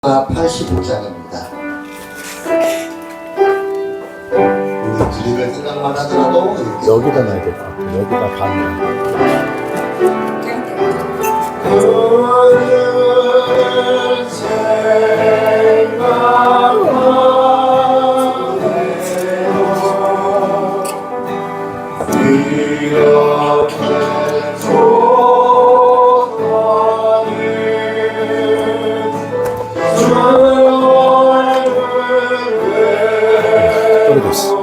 85장입니다. 우리 드립을 생각만 하더라도 여기다 놔야 될 것 같아. 여기다 가면. 떨어졌어.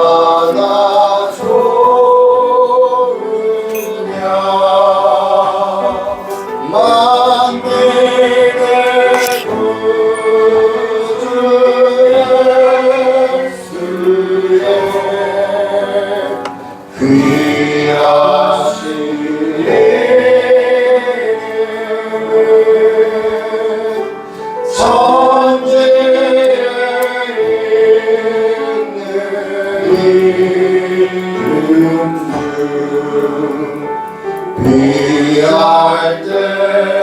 얼마나 좋으냐 만민의 구주 예수의 귀하신 비할 데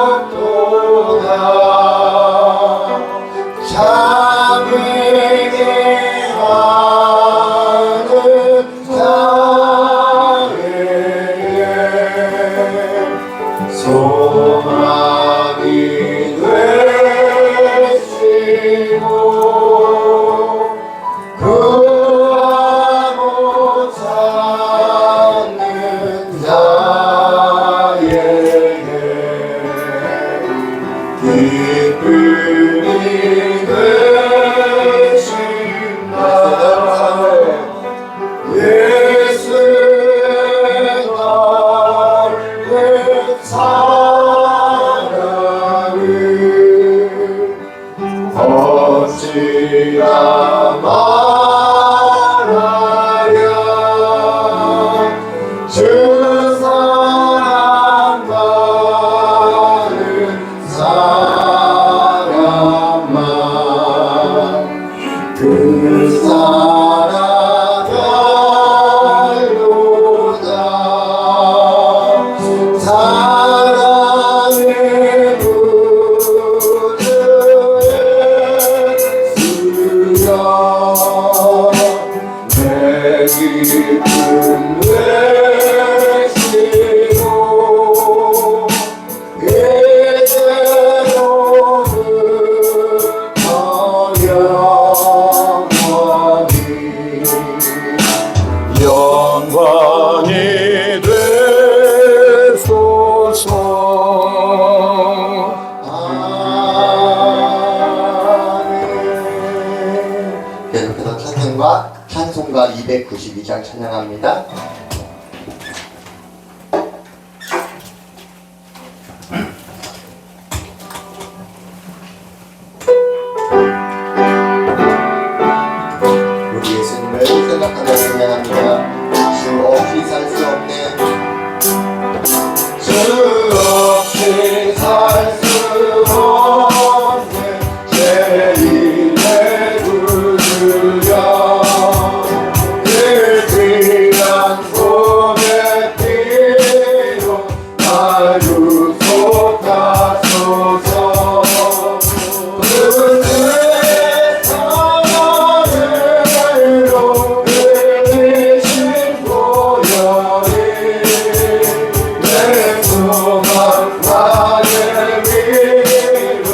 없도다 참에게 하는 자에게 소망이 되시고 구하고 찾는 자에게 기쁨이 되신다. 예수의 닮은 사랑을 어찌야 말하랴 주 사랑 받은 사람만 그 사랑 알로다 사랑의 구주 예수여 내 기쁨 되시고 이제로부터 영원히 되소서. 아멘. 계속해서 찬송가 292장 찬양합니다. 우리 예수님을 생각하며 찬양합니다. 주 없이 살 수 없네 주 없이 살 수 없네 제일의 구주여 그 귀한 몸의 피로 날 유속하소서 그 세상으로 흘리신 보혈이 내 소망 나의 위로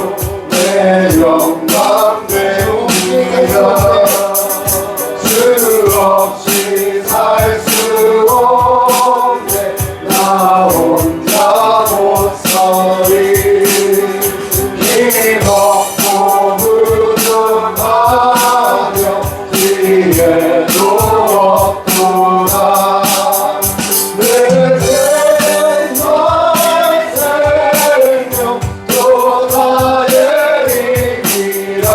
내 영광 되옵니다. 주 없이 살 수 없네 나 혼자 못 서리 힘없고 무능하며 기회도 없구나 내 생명 또 나의 이기라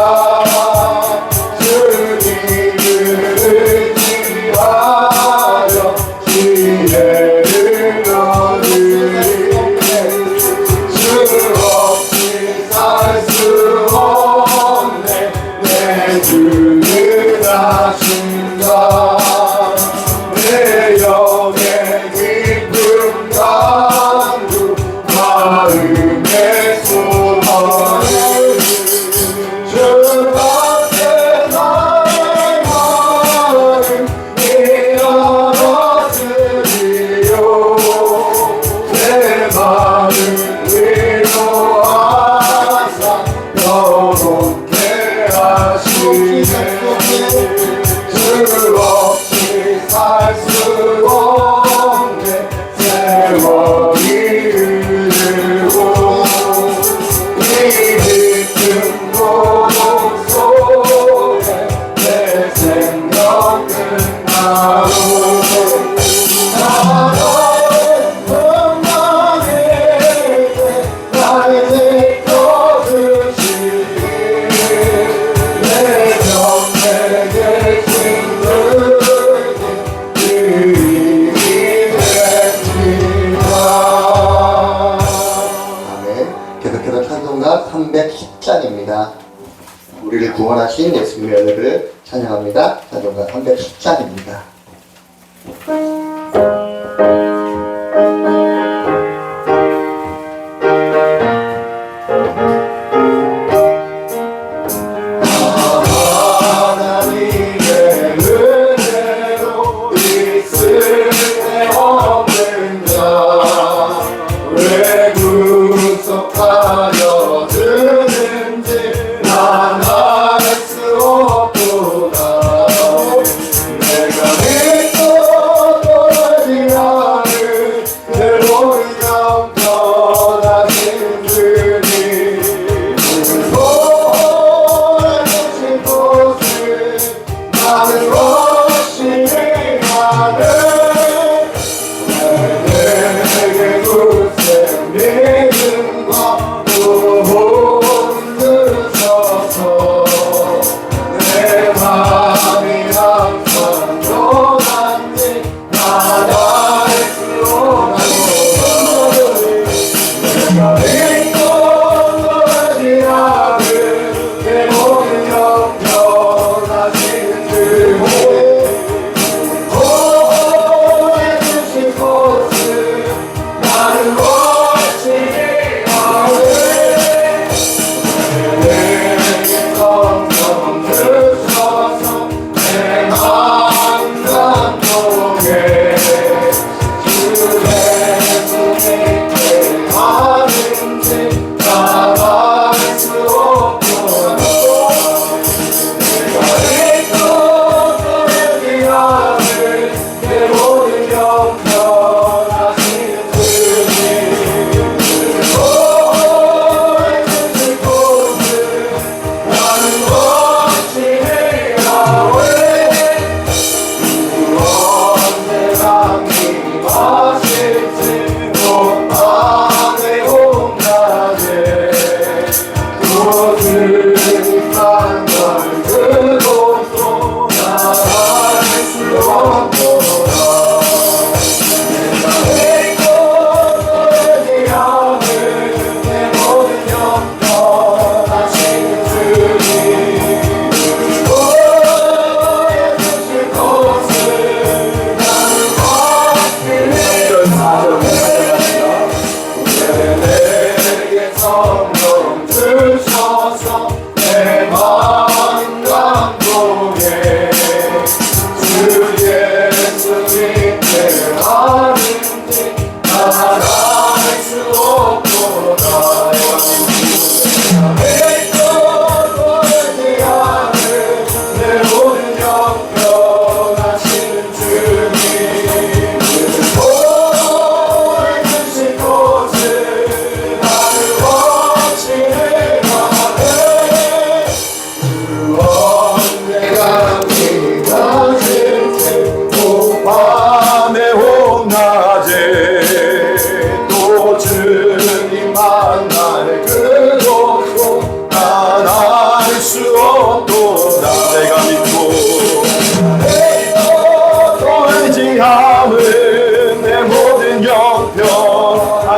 주님을 의지하여 기회를 얻으리 주 없이 살 수 없네 내 주는 하신다 내 영의 구원하신 예수님의 은혜를 찬양합니다. 찬송가 310장입니다.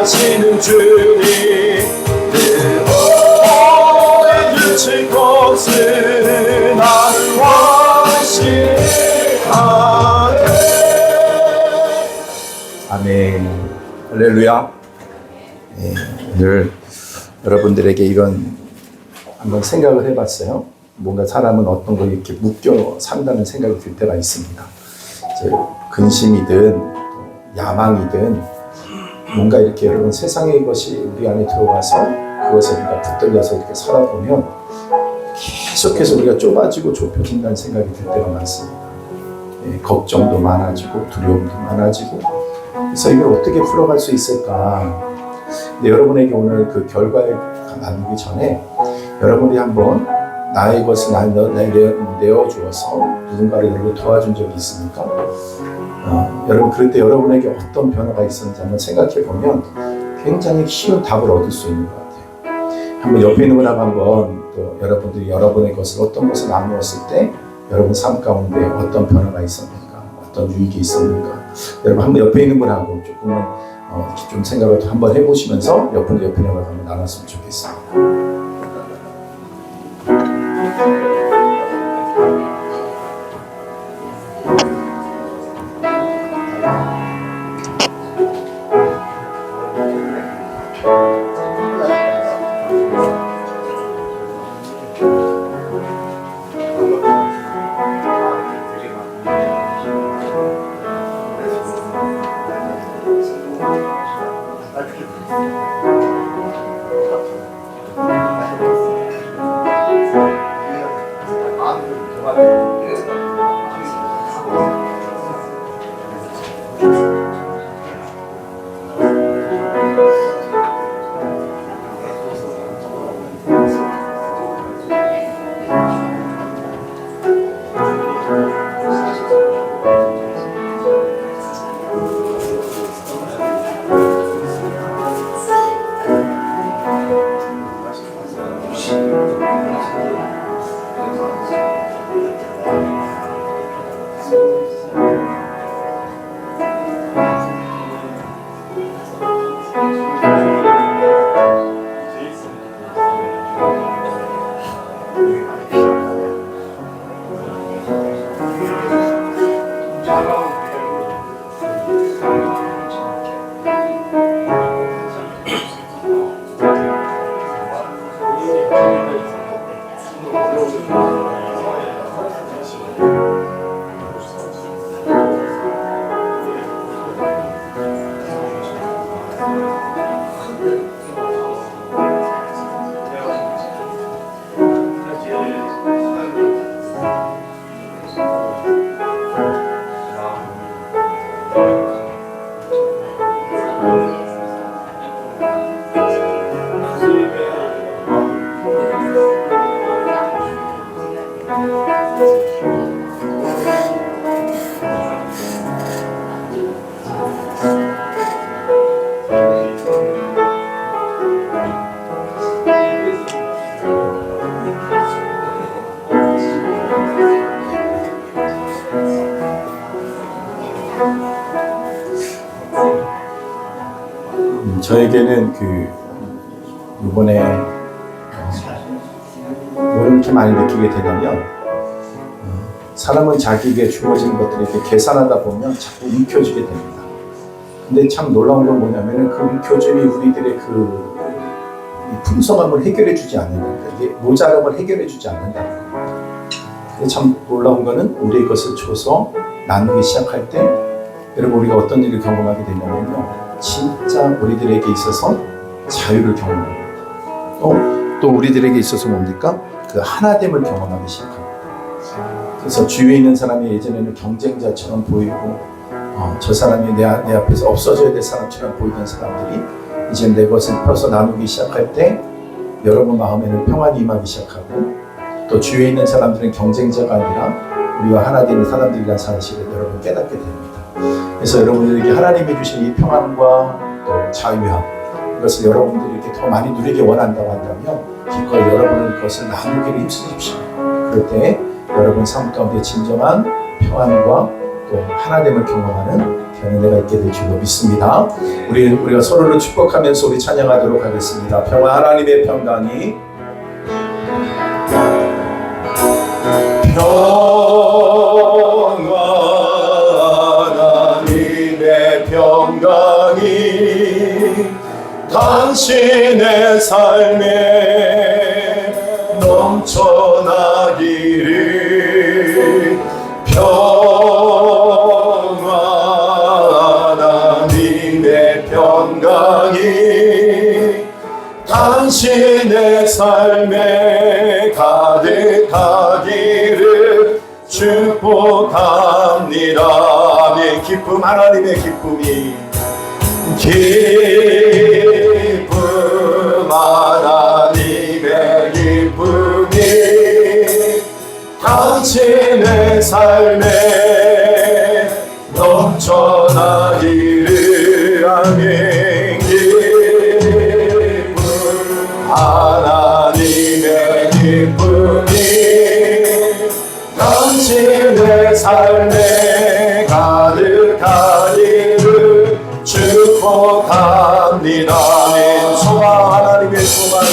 하시는 주님 내 모든 주칠 것은 나는 확신하네. 아멘. 할렐루야. 오늘 여러분들에게 이런 한번 생각을 해봤어요. 뭔가 사람은 어떤 걸 이렇게 묶여 산다는 생각이 들 때가 있습니다. 근심이든 야망이든 뭔가 이렇게 여러분 세상의 것이 우리 안에 들어와서 그것에 우리가 붙들려서 이렇게 살아보면 계속해서 우리가 좁아지고 좁혀진다는 생각이 들 때가 많습니다. 걱정도 많아지고 두려움도 많아지고, 그래서 이걸 어떻게 풀어갈 수 있을까? 근데 여러분에게 오늘 그 결과를 나누기 전에 여러분이 한번 나의 것을 내어주어서 누군가를 여러분 도와준 적이 있습니까? 여러분 그럴 때 여러분에게 어떤 변화가 있었는지 한번 생각해 보면 굉장히 쉬운 답을 얻을 수 있는 것 같아요. 한번 옆에 있는 분하고 한번 또 여러분들이 여러분의 것을 어떤 것을 나누었을 때 여러분 삶 가운데 어떤 변화가 있었는가, 어떤 유익이 있었는가, 여러분 한번 옆에 있는 분하고 조금은 이렇게 좀 생각을 한번 해보시면서 옆에 있는 분하고 한번 나눴으면 좋겠습니다. 저에게는 이번에 왜 이렇게 많이 느끼게 되냐면 사람은 자기에게 주어진 것들을 이렇게 계산하다 보면 자꾸 움켜쥐게 됩니다. 근데 참 놀라운 건 뭐냐면은 그 움켜짐이 우리들의 이 풍성함을 해결해 주지 않는다. 이게 모자람을 해결해 주지 않는다. 근데 참 놀라운 거는 우리의 것을 줘서 나누기 시작할 때 여러분 우리가 어떤 일을 경험하게 되냐면요. 진짜 우리들에게 있어서 자유를 경험합니다. 또 우리들에게 있어서 뭡니까? 그 하나됨을 경험하기 시작합니다. 그래서 주위에 있는 사람이 예전에는 경쟁자처럼 보이고 저 사람이 내 앞에서 없어져야 될 사람처럼 보이던 사람들이 이제 내 것을 펴서 나누기 시작할 때 여러분 마음에는 평안이 임하기 시작하고 또 주위에 있는 사람들은 경쟁자가 아니라 우리와 하나 되는 사람들이라는 사실을 여러분 깨닫게 됩니다. 그래서 여러분들에게 하나님이 주신 이 평안과 또 자유함 이것을 여러분들이 이렇게 더 많이 누리기 원한다고 한다면 기꺼이 여러분은 그것을 나누기를 힘쓰십시오. 그럴 때 여러분 삶 가운데 진정한 평안과 또 하나됨을 경험하는 되는 내가 있게 될 줄로 믿습니다. 우리가 서로를 축복하면서 우리 찬양하도록 하겠습니다. 평화 하나님의 평강이 당신의 삶에 넘쳐나기를 하나님의 평강이 당신의 삶에 가득하기를 축복합니다. 아멘. 기쁨 하나님의 기쁨이 하나님의 기쁨이 당신의 삶에 넘쳐나기를 아멘. 기쁨 하나님의 기쁨이 당신의 삶에 가득하기를 축복합니다. 소망 하나님의 소망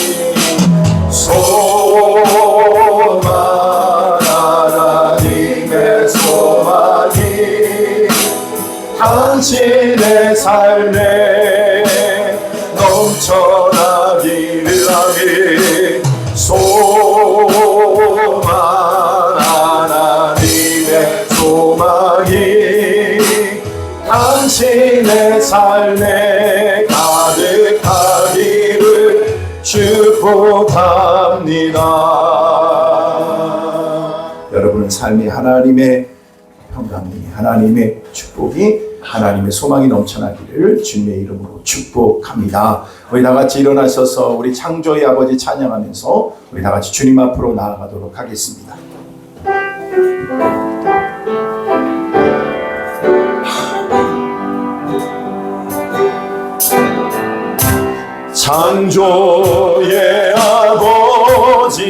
하나님의 소망이 당신의 삶에 넘쳐나기를 아멘. 소망 하나님의 소망이 당신의 삶에 가득하기를 축복합니다. 여러분은 삶이 하나님의 평강이 하나님의 축복이 하나님의 소망이 넘쳐나기를 주님의 이름으로 축복합니다. 우리 다 같이 일어나셔서 우리 창조의 아버지 찬양하면서 우리 다 같이 주님 앞으로 나아가도록 하겠습니다. 창조의 아버지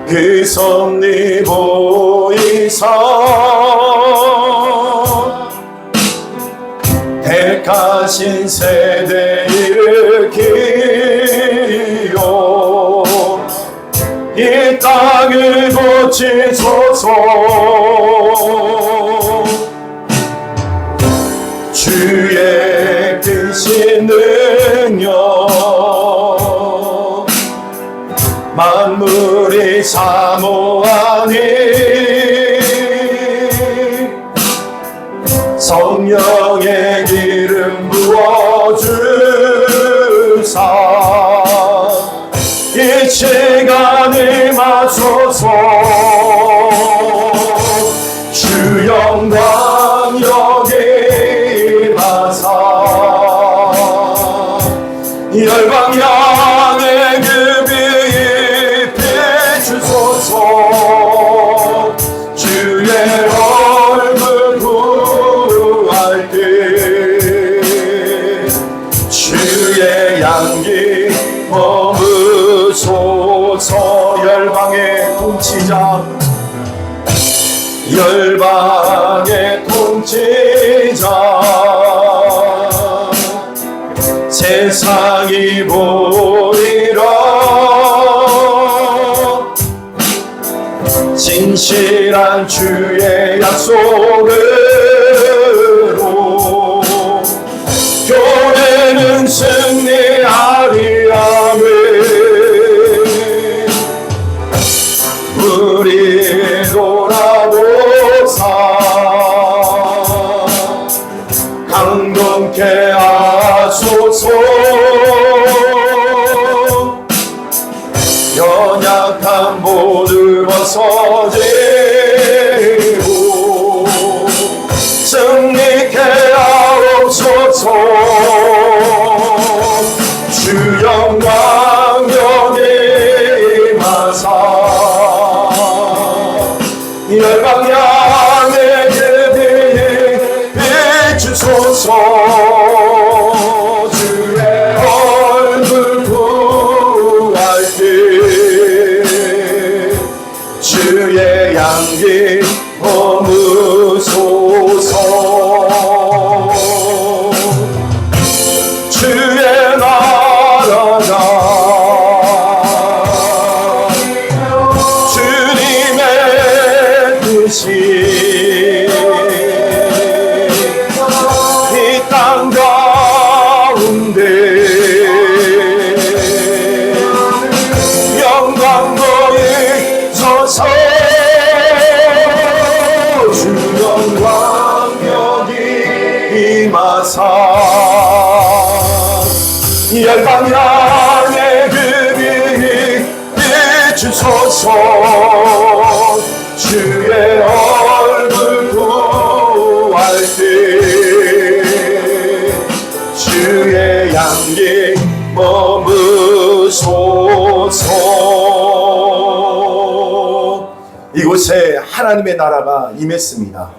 그 섭리 보이사 택하신 세대 일으키려 이 땅을 고치소서. 주의 크신 능력 만물이 사모하니 성령의 기름 부어주사 이 시간을 마소서. 주 영광 여기 목지자 세상이 보이라 진실한 주의 약속으로 교회는 승리하리 아멘. 우리 돌아보사 강동케 하소서. 연약한 모두 벗어지고 승리케 하옵소서. 주 영광 여기 임하사 열방향의 그 빛 비추소서. 주의 얼굴 구할 때 주의 향기 머무소서. 주의 나라가 주님의 뜻이 이 땅 가운데 영광 보이소서. 주 영광 여기 임하사 열방향의 그 빛 비추소서. 주의 얼굴 구할 때 주의 향기 머무소서. 이곳에 하나님의 나라가 임했습니다.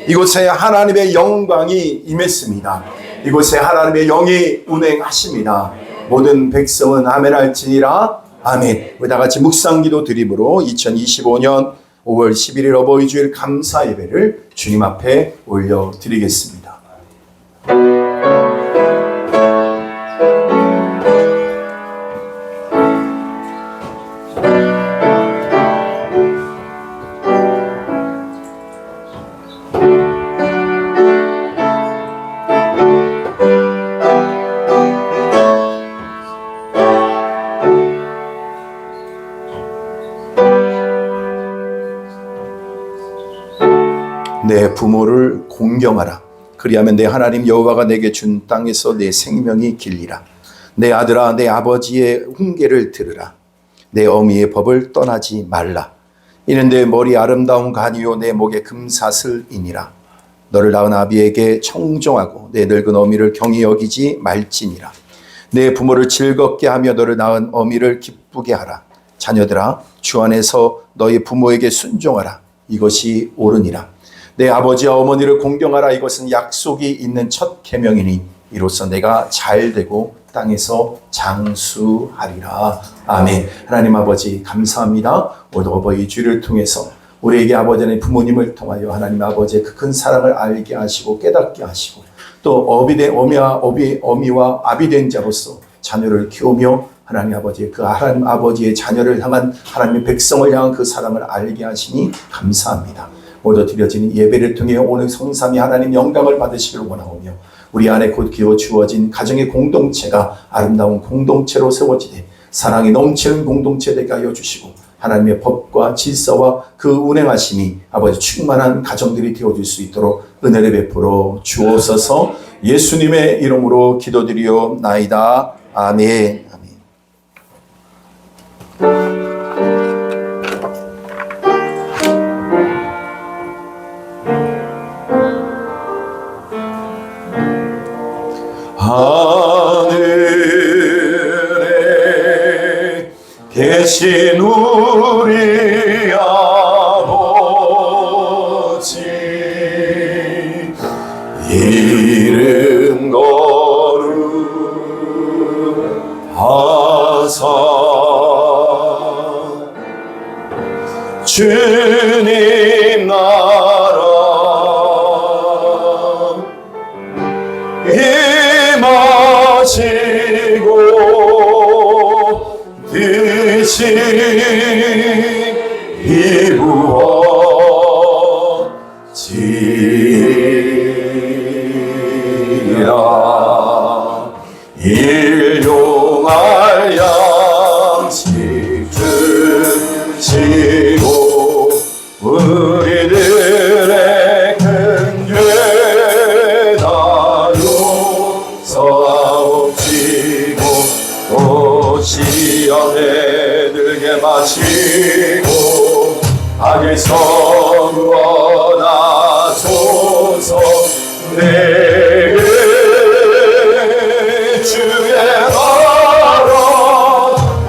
이곳에 하나님의 영광이 임했습니다. 이곳에 하나님의 영이 운행하십니다. 모든 백성은 아멘 할지니라. 아멘. 우리 다 같이 묵상기도 드림으로 2025년 5월 11일 어버이 주일 감사 예배를 주님 앞에 올려드리겠습니다. 내 부모를 공경하라. 그리하면 내 하나님 여호와가 내게 준 땅에서 내 생명이 길리라. 내 아들아, 내 아버지의 훈계를 들으라. 내 어미의 법을 떠나지 말라. 이는 내 머리 아름다운 간이요 내 목에 금사슬이니라. 너를 낳은 아비에게 청종하고 내 늙은 어미를 경히 여기지 말지니라. 내 부모를 즐겁게 하며 너를 낳은 어미를 기쁘게 하라. 자녀들아, 주 안에서 너희 부모에게 순종하라. 이것이 옳으니라. 내 아버지와 어머니를 공경하라. 이것은 약속이 있는 첫 계명이니 이로써 내가 잘되고 땅에서 장수하리라. 아멘. 하나님 아버지 감사합니다. 오늘 어버이 주일을 통해서 우리에게 아버지 하나님 부모님을 통하여 하나님 아버지의 그 큰 사랑을 알게 하시고 깨닫게 하시고 또 어미와 아비된 자로서 자녀를 키우며 하나님 아버지의 그 하나님 아버지의 자녀를 향한 하나님의 백성을 향한 그 사랑을 알게 하시니 감사합니다. 모두 드려지는 예배를 통해 오늘 성삼위 하나님 영광을 받으시기를 원하오며 우리 안에 곧 기워 주어진 가정의 공동체가 아름다운 공동체로 세워지되 사랑이 넘치는 공동체 되게 하여 주시고 하나님의 법과 질서와 그 운행하심이 아버지 충만한 가정들이 되어줄 수 있도록 은혜를 베풀어 주옵소서. 예수님의 이름으로 기도드리옵나이다. 아멘. 하늘에 계신 우리 아버지 이름 거룩하사 주님 나라 성원하소서. 내게 주의 나라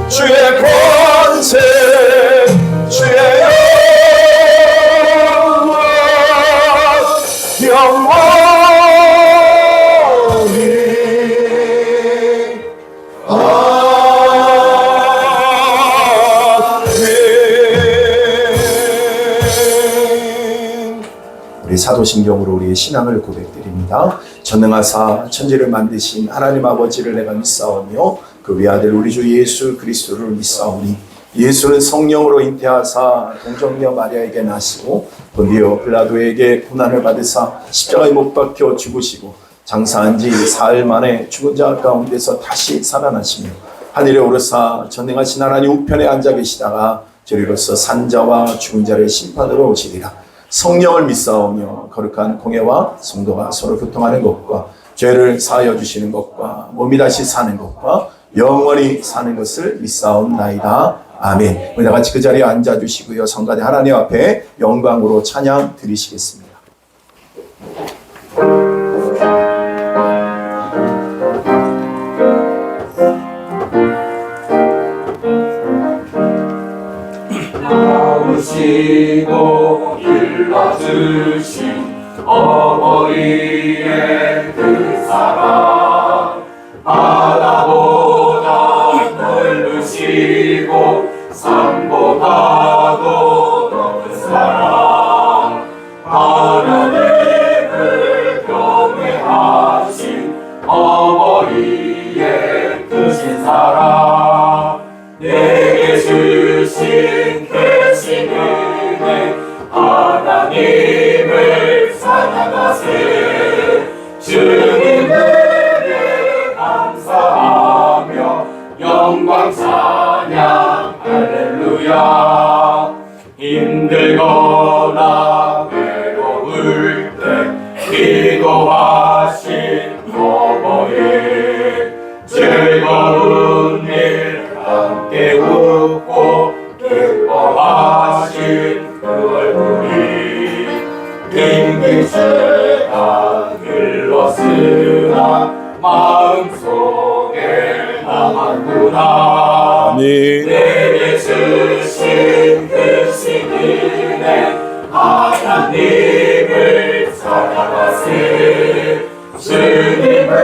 주의 권세 주의 영원히 우리 사도신경으로 우리의 신앙을 고백드립니다. 전능하사 천지를 만드신 하나님 아버지를 내가 믿사오며 그 외아들 우리 주 예수 그리스도를 믿사오니 예수는 성령으로 잉태하사 동정녀 마리아에게 나시고 본디오 빌라도에게 고난을 받으사 십자가에 못 박혀 죽으시고 장사한 지 사흘 만에 죽은 자 가운데서 다시 살아나시며 하늘에 오르사 전능하신 하나님 우편에 앉아 계시다가 저리로서 산자와 죽은 자를 심판으로 오시리라. 성령을 믿사오며 거룩한 공예와 성도가 서로 교통하는 것과 죄를 사하여 주시는 것과 몸이 다시 사는 것과 영원히 사는 것을 믿사옵나이다. 아멘. 우리 다 같이 그 자리에 앉아주시고요. 성가대 하나님 앞에 영광으로 찬양 드리시겠습니다. 나오시고 일러주신 어머니의 그 사랑 바다보다 넓으시고 산보다도 높은 사랑 하나님을 경외하신 어머니의 크신 사랑 내게 주신 크신 은혜 하나님을 사랑하세 주님을 감사하며 영광 찬양 할렐루야. 힘들거나 외로울 때 기도하신 어머니 즐거운 일 함께 웃고 기뻐하신 그 얼굴이 힘든 시간 흘렀으나 마음속에 남았구나. 내게 주신 크신 은혜 하나님을 사랑하세 주님을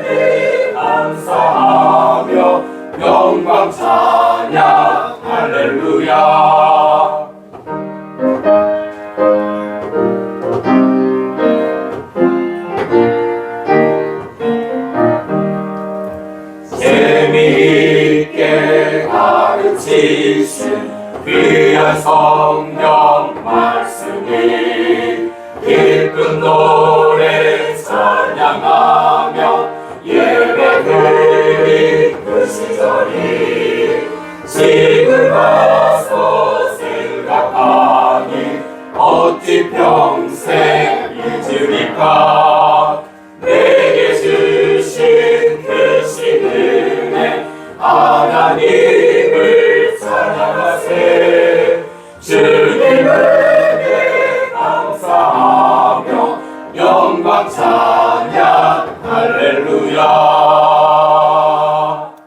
늘 감사하며 영광 찬양 할렐루야. 재미있게 가르치신 귀한 성령 말씀이 기쁜 노래 찬양하며 예배 드린 그 시절이 지금 와서 생각하니 어찌 평생 잊으리까. 내게 주신 크신 은혜 하나님을 찬양하세 주님을 늘 감사하며 영광 찬양 할렐루야.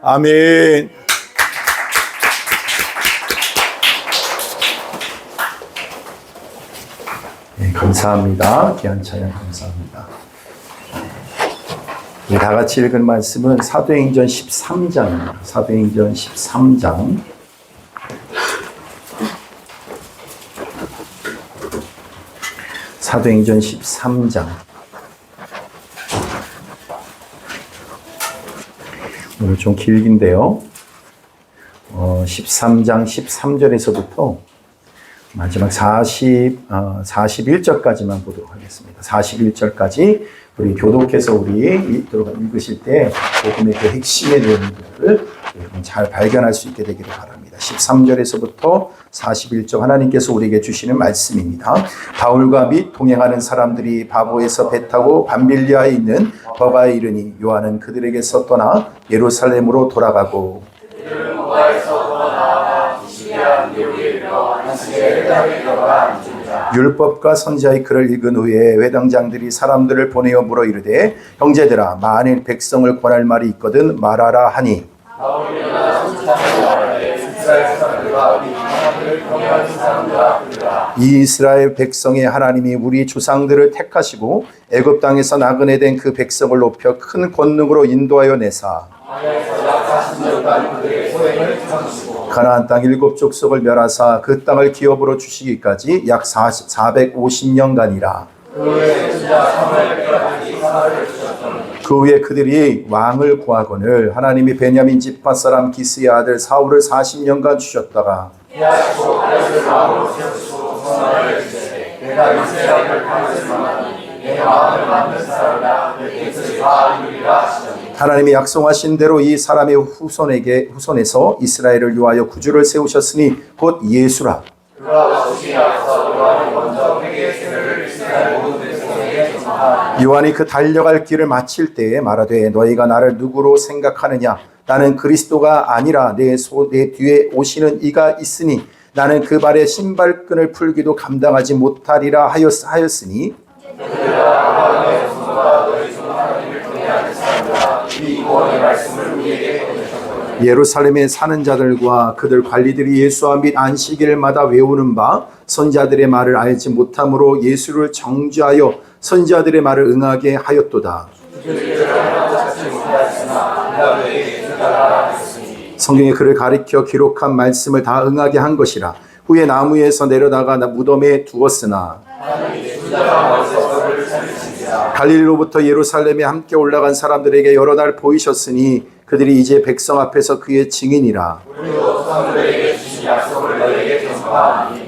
아멘. 네, 감사합니다. 귀한 찬양 감사합니다. 네, 다 같이 읽은 말씀은 사도행전 13장입니다. 사도행전 13장. 사도행전 13장. 오늘 좀 길긴데요. 13장 13절에서부터 마지막 41절까지만 보도록 하겠습니다. 41절까지 우리 교독해서 우리 읽으실 때 복음의 그 핵심의 내용들을 잘 발견할 수 있게 되기를 바랍니다. 13절에서부터 41절 하나님께서 우리에게 주시는 말씀입니다. 바울과 및 동행하는 사람들이 바보에서 배 타고 밤빌리아에 있는 버가에 이르니 요한은 그들에게서 떠나 예루살렘으로 돌아가고 율법과 선지자의 글을 읽은 후에 회당장들이 사람들을 보내어 물어 이르되 형제들아 만일 백성을 권할 말이 있거든 말하라 하니 이 이스라엘 백성의 하나님이 우리 조상들을 택하시고 애굽 땅에서 나그네 된 그 백성을 높여 큰 권능으로 인도하여 내사 가나안 땅 7 족속을 멸하사 그 땅을 기업으로 주시기까지 약 450년간이라. 그 후에 그들이 왕을 구하거늘 하나님이 베냐민 지파 사람 기스의 아들 사울을 40년간 주셨다가 하나님이 약속하신 대로 이 사람의 후손에서 이스라엘을 위하여 구주를 세우셨으니 곧 예수라. 요한이 그 달려갈 길을 마칠 때에 말하되 너희가 나를 누구로 생각하느냐 나는 그리스도가 아니라 내 뒤에 오시는 이가 있으니 나는 그 발에 신발끈을 풀기도 감당하지 못하리라 하였으니 예루살렘에 사는 자들과 그들 관리들이 예수와 및 안식일마다 외우는 바 선지자들의 말을 알지 못함으로 예수를 정죄하여 선지자들의 말을 응하게 하였도다. 성경에 그를 가리켜 기록한 말씀을 다 응하게 한 것이라. 후에 나무에서 내려다가 무덤에 두었으나 갈릴리로부터 예루살렘에 함께 올라간 사람들에게 여러 날 보이셨으니 그들이 이제 백성 앞에서 그의 증인이라.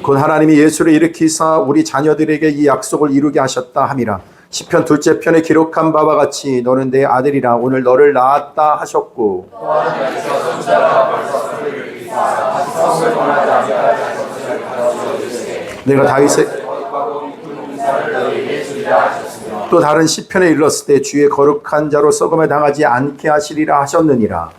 곧 하나님이 예수를 일으키사 우리 자녀들에게 이 약속을 이루게 하셨다 함이라. 시편 2째 편에 기록한 바와 같이 너는 내 아들이라 오늘 너를 낳았다 하셨고 내가 다윗의 또 다른 시편에 일렀을 때 주의 거룩한 자로 썩음을 당하지 않게 하시리라 하셨느니라.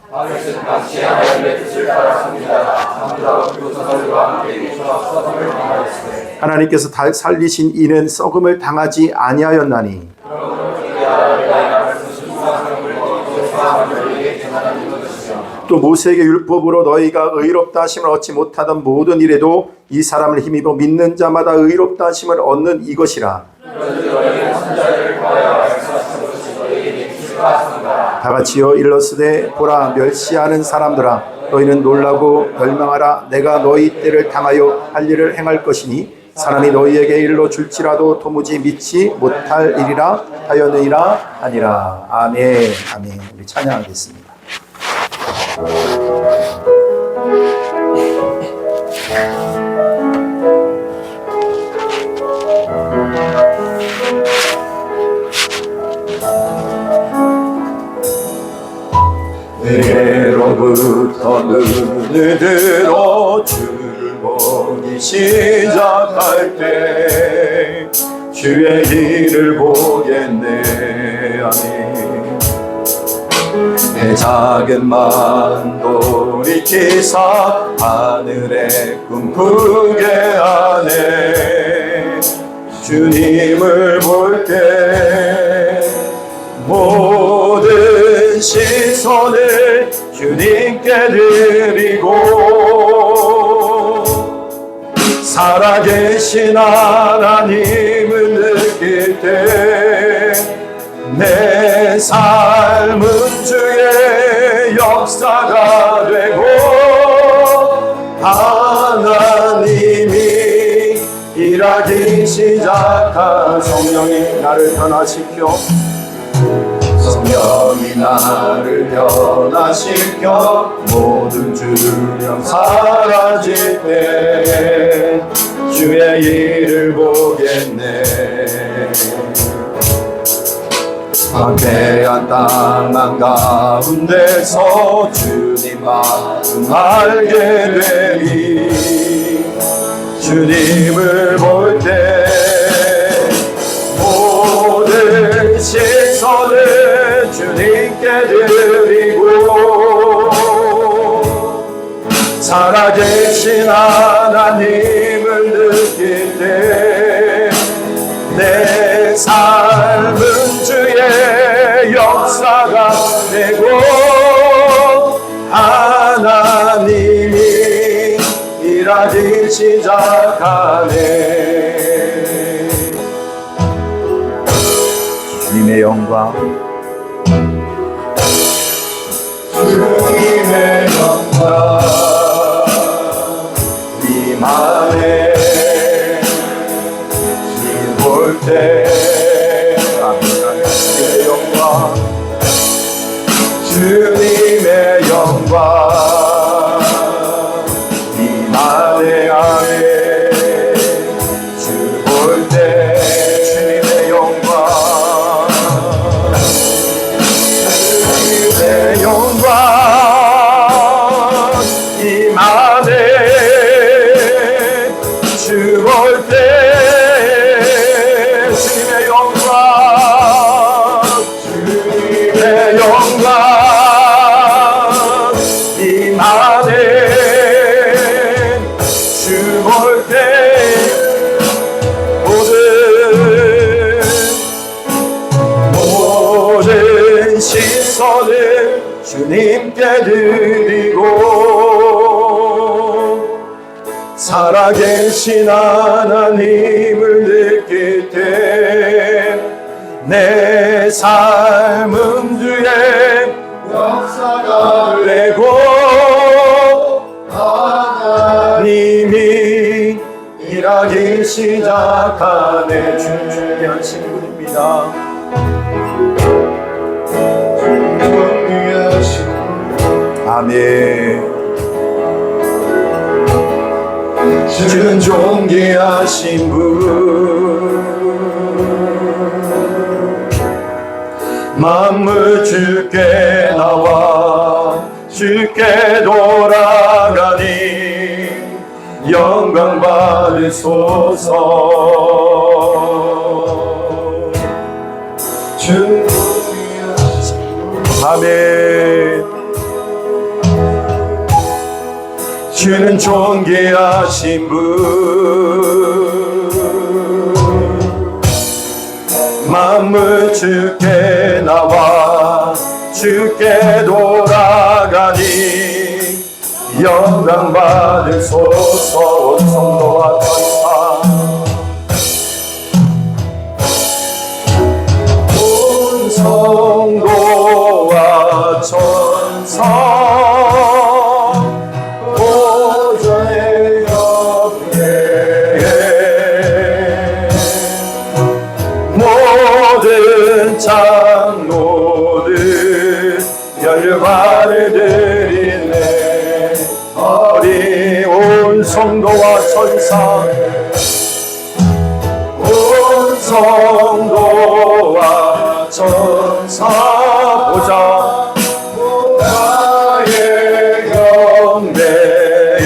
하나님께서 살리신 이는 썩음을 당하지 아니하였나니 또 모세에게 율법으로 너희가 의롭다 하심을 얻지 못하던 모든 일에도 이 사람을 힘입어 믿는 자마다 의롭다 하심을 얻는 이것이라. 다같이여 일러스되 보라 멸시하는 사람들아 너희는 놀라고 멸망하라. 내가 너희 때를 당하여 할 일을 행할 것이니 사람이 너희에게 일러 줄지라도 도무지 믿지 못할 일이라 하였느니라 하니라. 아멘. 아멘. 우리 찬양하겠습니다. 내게로부터 눈을 들어 주를 보기 시작할 때 주의 일을 보겠네. 아멘. 내 작은 마음도 일으키사 하늘에 꿈꾸게 하네. 주님을 볼 때 모든 시선을 주님께 드리고 살아계신 하나님을 느낄 때 내 삶은 주의 역사가 되고 하나님이 일하기 시작한 성령이 나를 변화시켜 성령이 나를 변화시켜 모든 주름 사라질 때 주의 일을 보겠네. 황폐한 땅 한가운데서 주님 마음 알게 되리. 주님을 볼 때 모든 시선을 주님께 드리고 살아계신 하나님을 삶은 주의 역사가 되고 하나님이 일하기 시작하네. 주님의 영광, 주님의 영광 임하네. 주님 볼 때 주님의 영광, 주님의 영광 임하네. 아멘. 주 볼 때 주님의 영광, 주님의 영광 임하네. 주 볼 때 주님의 영광, 주님의 영광 임하네. 주 볼 때 모든 시선을 주님께 드리고 살아계신 하나님을 느낄 때 내 삶은 주의 역사가 되고 하나님이 일하기 시작하네. 주님 준비하신 분입니다. 아멘. 주는 존귀하신 분, 만물 주께 나와 주께 돌아가니 영광 받으소서. 주 아멘. 주는 존귀하신 분, 만물 주께 나와 주께 돌아가니 영광 받으소서. 온 성도와 천사, 온 성도와 천사 보좌의 옆에 모든 장로들 열반을 드리네. 어리온 성도와 천사, 온 성도와 천사 보좌 나의 경배에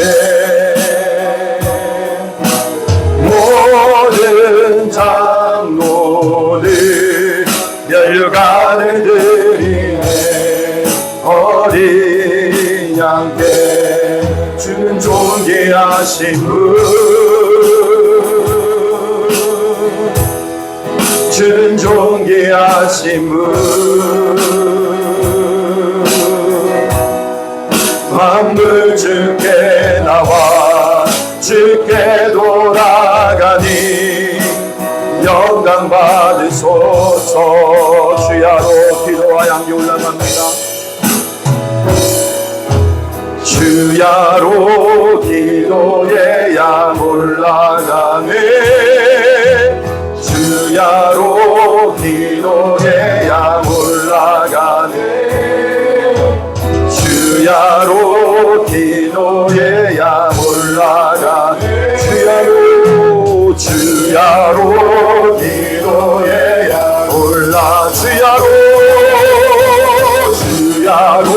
모든 장로들 열간을 드리네. 어린 양께 주는 존귀하신 분, 주는 존귀하신 분, 만물 주께 나와 주께 돌아가니 영광 받으소서. 주야로 기도와 양기 올라갑니다. 주야로 기도의 양 올라가네. 주야로 기도의 양 올라가네. 주야로 기도의 양 올라가네. 주야로 주야로 기도의 양 올라. 주야로 주야로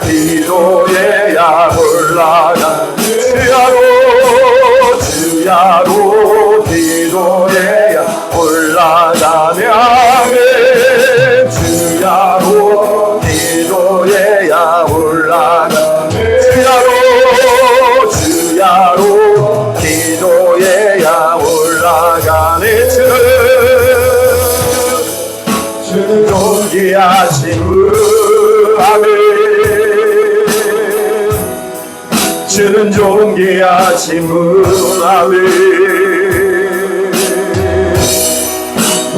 기도의 양 올라가. 주야로 주야로 기도의 양 올라가네. 아멘. 주야로 기도의 양 올라가네. 주야로 주야로 기도의 양 올라가네. 주는 존귀하심을 아멘. 주는 존귀하심을 아멘.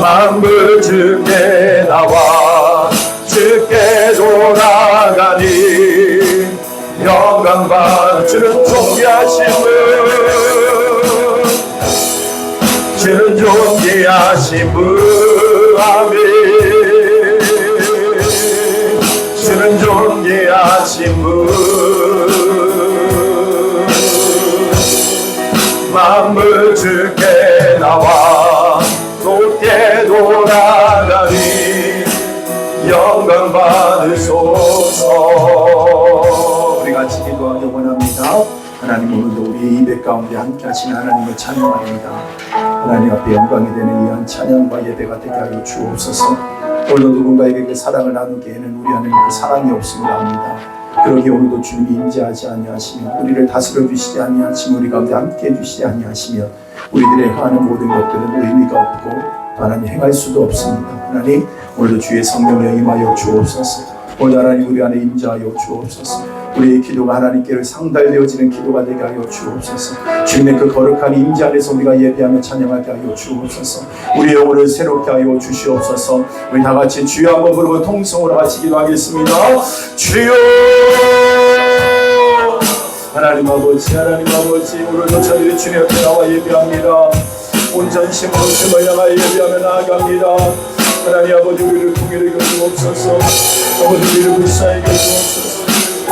만물 주께 나와 주께 돌아가니 영광 받 주는 존귀하심을 주는 존귀하심을 아멘. 주는 존귀하심을 만물 주께 나와 높게 돌아가니 영광 받으소서. 우리 같이 기도하기 원합니다. 하나님, 오늘도 우리 예배 가운데 함께 하신 하나님을 찬양합니다. 하나님 앞에 영광이 되는 이한 찬양과 예배가 되게 하여 주옵소서. 오늘도 누군가에게 그 사랑을 나누기에는 우리 안에 그 사랑이 없음을 압니다. 그러기에 오늘도 주님이 임재하지 아니하시며 우리를 다스려 주시지 아니하시며 우리 가운데 함께 해주시지 아니하시며 우리들의 행하는 모든 것들은 의미가 없고 하나님 행할 수도 없습니다. 하나님, 오늘도 주의 성령에 임하여 주옵소서. 오늘 하나님 우리 안에 임재하여 주옵소서. 우리의 기도가 하나님께로 상달되어지는 기도가 되게 하여 주옵소서. 주님의 그 거룩한 임재 안에서 우리가 예배하며 찬양하게 하여 주옵소서. 우리의 영혼을 새롭게 하여 주시옵소서. 우리 다 같이 주여 한번 부르고 통성으로 같이 기도하겠습니다. 주여! 하나님 아버지, 하나님 아버지, 오늘도 저희들이 주님 앞에 나와 예배합니다. 온 전심으로 주님을 향하여 예배하며 나아갑니다. 하나님 아버지, 우리를 통일하게 주옵소서. 아버지, 우리를 불쌍하게 주옵소서.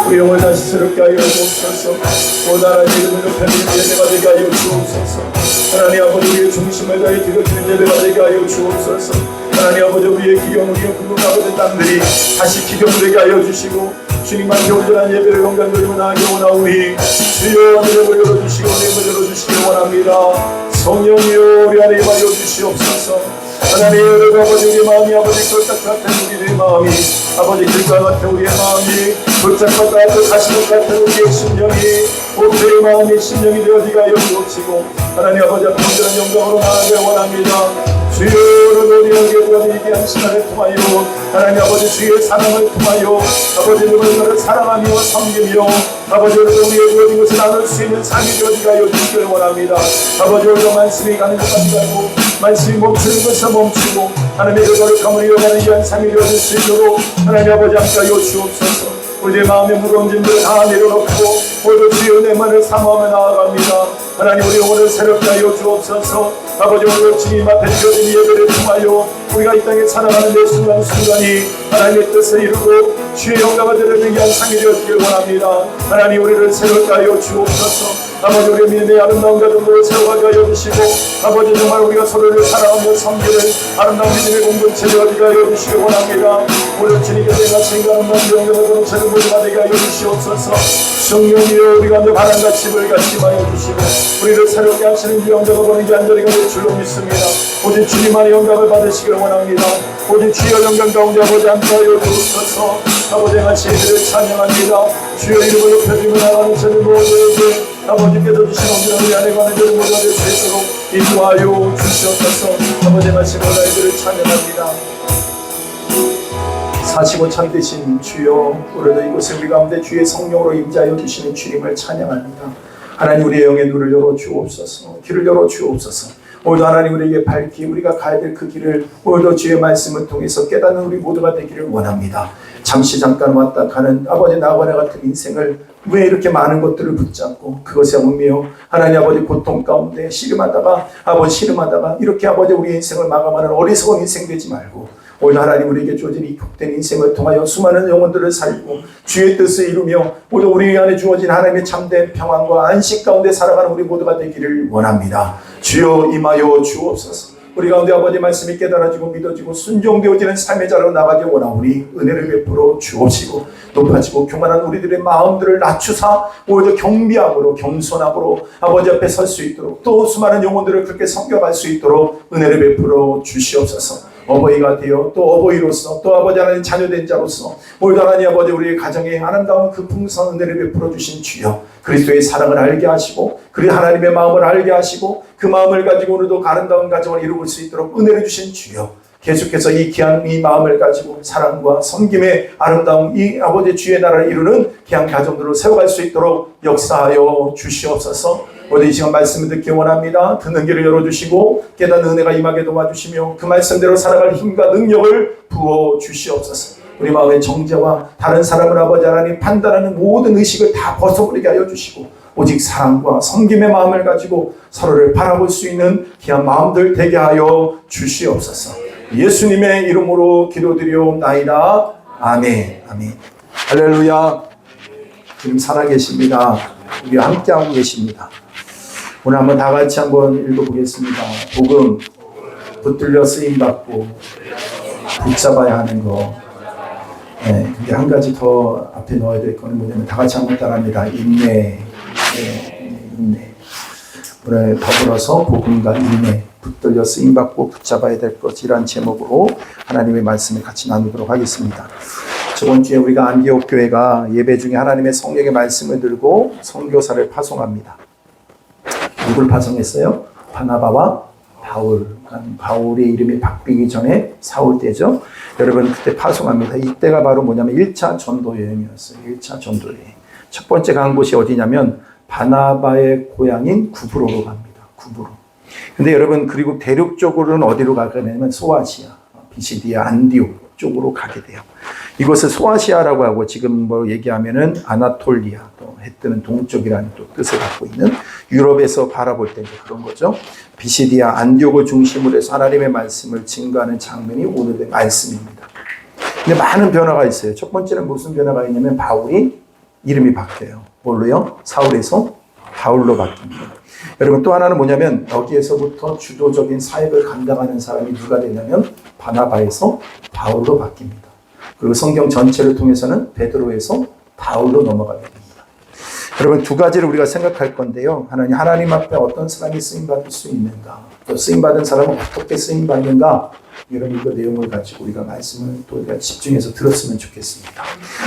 우리 영을 다시 새롭게 하여 주옵소서. 온 하나님 이름을 높여드리는 예배가 되게 하여 주옵소서. 하나님 아버지, 우리의 중심을 다해 드려지는 예배가 되게 하여 주옵소서. 하나님 아버지, 우리의 기경, 우리의 구분하고된 땅들이 다시 기경되게 하여 주시고 주님만께 온전한 예배를 영광 돌리고 나아가게 원하오니 주여 하늘을 열어주시고 내문을 열어주시기 원합니다. 성령이여 우리 안에 임하여 주시옵소서. 하나님 여러분, 아버지, 우리의 마음이 아버지 굴착 같은 우리의 마음이 아버지 길가 같은 우리의 마음이 굴착 같은 가시목 같은 우리의 심령이 우리의 마음이 심령이 되어지게 하여 주옵시고 하나님 아버지 앞에 온전한 영광으로 나아가게 원합니다. 주여 우리에게 우리한 시간을 통하여 하나님 아버지 주의 사랑을 통하여 아버지 우리를 사랑하며 섬기며 아버지 우리의 모든 것을 나눌 수 있는 삶이 되어지게 하여 주시기를 원합니다. 아버지 우리가 말씀이 가는 것까지 가고 말씀이 멈추는 것을 멈추고 하나님의 거룩함을 이어가는 이한 삶이 되어질 수 있도록 하나님 아버지 함께 하여 주옵소서. 우리의 마음의 무거운 짐들을 다 내려놓고 오늘 주의 은혜만을 사모하며 나아갑니다. 하나님 우리 영혼을 새롭게 하여 주옵소서. 아버지 오늘 주님 앞에 드려진 예배를 통하여 우리가 이 땅에 살아가는 내 순간순간이 하나님의 뜻을 이루고 주의 영광을 드리는 귀한 삶이 되었기를 원합니다. 하나님 우리를 새롭게 하여 주옵소서. 아버지 우리의 믿음의 아름다운 가정을 세워가게 하여 주시고 아버지 정말 우리가 서로를 사랑하며 섬기는 아름다운 믿음의 공동체 되어지게 하여 주시기 원합니다. 오늘 주님께 대하신 아름다운 영광을 거룩하는 모두가 되게 하여 주시옵소서. 성령이여 우리가 늘 바람같이 불같이 임하여 주시고 우리를 새롭게 하시는 영광을 보는 게 안전히가 될 줄로 믿습니다. 오직 주님만의 영광을 받으시기를 원합니다. 오직 주여 영광 가운데 아버지 함께하여 주옵소서. 아버지 같이 예배를 찬양합니다. 주여 이름을 높여주며 나가는 저들 모두에게 아버지께서 주신 온전한 우리 안에 관한 저들 모두가 될 수 있도록 인도하여 주시옵소서. 아버지 말씀으로 너희들을 찬양합니다. 사시고 참되신 주여, 오늘도 이곳에 우리 가운데 주의 성령으로 임재하여 주시는 주님을 찬양합니다. 하나님 우리의 영의 눈을 열어 주옵소서. 길을 열어 주옵소서. 오늘도 하나님 우리에게 밝히 우리가 가야 될 그 길을 오늘도 주의 말씀을 통해서 깨닫는 우리 모두가 되기를 원합니다. 잠시 잠깐 왔다 가는 아버지 나와나 같은 인생을 왜 이렇게 많은 것들을 붙잡고 그것에 얽매여 하나님 아버지 고통 가운데 씨름하다가 이렇게 아버지 우리 인생을 마감하는 어리석은 인생 되지 말고 오늘 하나님 우리에게 주어진 이 복된 인생을 통하여 수많은 영혼들을 살리고 주의 뜻을 이루며 모두 우리 안에 주어진 하나님의 참된 평안과 안식 가운데 살아가는 우리 모두가 되기를 원합니다. 주여 임하여 주옵소서. 우리 가운데 아버지 말씀이 깨달아지고 믿어지고 순종되어지는 삶의 자로 나가기 원하오니 은혜를 베풀어 주옵시고 높아지고 교만한 우리들의 마음들을 낮추사 오히려 경비함으로 겸손함으로 아버지 앞에 설 수 있도록 또 수많은 영혼들을 그렇게 섬겨갈 수 있도록 은혜를 베풀어 주시옵소서. 어버이가 되어 또 어버이로서 또 아버지 하나님 자녀된 자로서 오늘도 하나님 아버지 우리의 가정에 아름다운 그 풍성한 은혜를 베풀어 주신 주여 그리스도의 사랑을 알게 하시고 그리고 하나님의 마음을 알게 하시고 그 마음을 가지고 오늘도 아름다운 가정을 이루고 수 있도록 은혜를 주신 주여 계속해서 이 귀한 이 마음을 가지고 사랑과 섬김의 아름다운 이 아버지 주의 나라를 이루는 귀한 가정들로 세워갈 수 있도록 역사하여 주시옵소서. 오늘 이 시간 말씀을 듣기 원합니다. 듣는 길을 열어주시고 깨닫는 은혜가 임하게 도와주시며 그 말씀대로 살아갈 힘과 능력을 부어주시옵소서. 우리 마음의 정죄와 다른 사람을 아버지 하나님 판단하는 모든 의식을 다 벗어버리게 하여 주시고 오직 사랑과 섬김의 마음을 가지고 서로를 바라볼 수 있는 귀한 마음들 되게 하여 주시옵소서. 예수님의 이름으로 기도드리옵나이다. 아멘. 아멘. 할렐루야. 지금 살아계십니다. 우리 함께하고 계십니다. 오늘 한번 다 같이 한번 읽어보겠습니다. 복음 붙들려 쓰임받고 붙잡아야 하는 거. 네, 근데 한 가지 더 앞에 넣어야 될 거는 뭐냐면 다 같이 한번 따라합니다. 인내. 인내. 오늘 더불어서 복음과 인내 붙들려 쓰임받고 붙잡아야 될 것이란 제목으로 하나님의 말씀을 같이 나누도록 하겠습니다. 저번 주에 우리가 안디옥 교회가 예배 중에 하나님의 성령의 말씀을 들고 선교사를 파송합니다. 누굴 파송했어요? 바나바와 바울. 바울의 이름이 바뀌기 전에 사울 때죠. 여러분 그때 파송합니다. 이때가 바로 뭐냐면 1차 전도 여행이었어요. 1차 전도 여행. 첫 번째 간 곳이 어디냐면 바나바의 고향인 구브로로 갑니다. 구브로. 근데 여러분 그리고 대륙 쪽으로는 어디로 가게 되냐면 소아시아, 비시디아, 안디옥 쪽으로 가게 돼요. 이곳을 소아시아라고 하고 지금 뭐 얘기하면은 아나톨리아, 또 해 뜨는 동쪽이라는 또 뜻을 갖고 있는 유럽에서 바라볼 때 그런 거죠. 비시디아, 안디옥을 중심으로 해서 하나님의 말씀을 증거하는 장면이 오늘의 말씀입니다. 근데 많은 변화가 있어요. 첫 번째는 무슨 변화가 있냐면 바울이 이름이 바뀌어요. 뭘로요? 사울에서 바울로 바뀝니다. 여러분 또 하나는 뭐냐면 여기에서부터 주도적인 사역을 감당하는 사람이 누가 되냐면 바나바에서 바울로 바뀝니다. 그리고 성경 전체를 통해서는 베드로에서 바울로 넘어가게 됩니다. 여러분 두 가지를 우리가 생각할 건데요. 하나님 앞에 어떤 사람이 쓰임받을 수 있는가, 또 쓰임받은 사람은 어떻게 쓰임받는가, 이런 그 내용을 가지고 우리가 말씀을 또 우리가 집중해서 들었으면 좋겠습니다.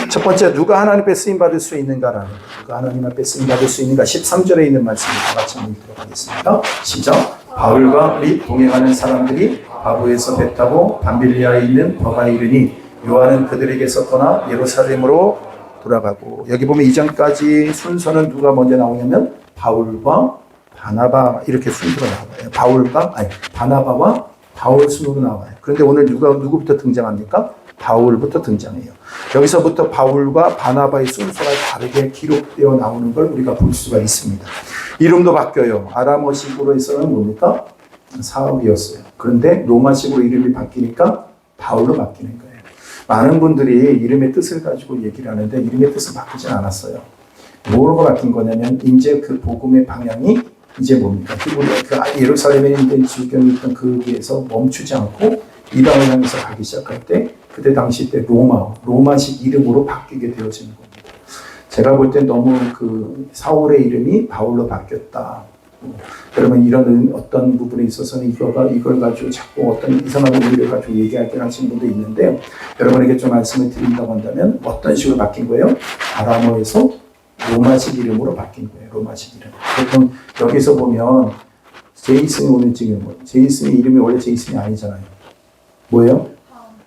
첫 번째, 누가 하나님 앞에 쓰임받을 수 있는가라는 것. 누가 하나님 앞에 쓰임받을 수 있는가 13절에 있는 말씀을 다 같이 한번 읽도록 하겠습니다. 시작. 바울과 및 동행하는 사람들이 바보에서 배 타고 밤빌리아에 있는 버가에 이르니 요한은 그들에게서 떠나 예루살렘으로 돌아가고, 여기 보면 이전까지 순서는 누가 먼저 나오냐면 바울과 바나바 이렇게 순서가 나와요. 바나바와 바울 순으로 나와요. 그런데 오늘 누구부터 등장합니까? 바울부터 등장해요. 여기서부터 바울과 바나바의 순서가 다르게 기록되어 나오는 걸 우리가 볼 수가 있습니다. 이름도 바뀌어요. 아람어식으로 해서는 뭡니까? 사울이었어요. 그런데 로마식으로 이름이 바뀌니까 바울로 바뀌는 거예요. 많은 분들이 이름의 뜻을 가지고 얘기를 하는데 이름의 뜻은 바뀌지 않았어요. 뭐로 바뀐 거냐면 이제 그 복음의 방향이 이제 뭡니까? 그 예루살렘에 있는 지경이 있던 거기에서 멈추지 않고 이방을 향해서 가기 시작할 때 그때 당시 때 로마식 이름으로 바뀌게 되어지는 겁니다. 제가 볼 때 너무 그 사울의 이름이 바울로 바뀌었다. 여러분 이런 어떤 부분에 있어서는 이걸 가지고 자꾸 어떤 이상한 의미를 가지고 얘기하긴 하시는 분도 있는데, 여러분에게 좀 말씀을 드린다고 한다면 어떤 식으로 바뀐 거예요? 아람어에서 로마식 이름으로 바뀐 거예요. 로마식 이름. 보통 여기서 보면 제이슨이 오늘 지금 제이슨의 이름이 원래 제이슨이 아니잖아요. 뭐예요?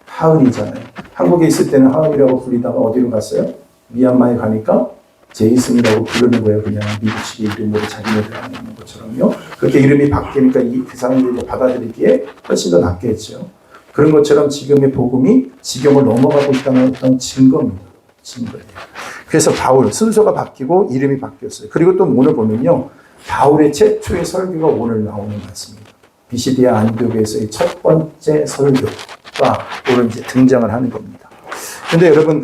하은이잖아요. 한국에 있을 때는 하은이라고 불리다가 어디로 갔어요? 미얀마에 가니까 제이슨이라고 부르는 거예요. 그냥 미국식의 이름으로 자기네들 하는 것처럼요. 그렇게 이름이 바뀌니까 그 사람들이 받아들이기에 훨씬 더 낫겠죠. 그런 것처럼 지금의 복음이 지경을 넘어가고 있다는 어떤 증거입니다. 증거예요. 그래서 바울 순서가 바뀌고 이름이 바뀌었어요. 그리고 또 오늘 보면요, 바울의 최초의 설교가 오늘 나오는 말씀입니다. 비시디아 안디옥에서의 첫 번째 설교가 오늘 이제 등장을 하는 겁니다. 근데 여러분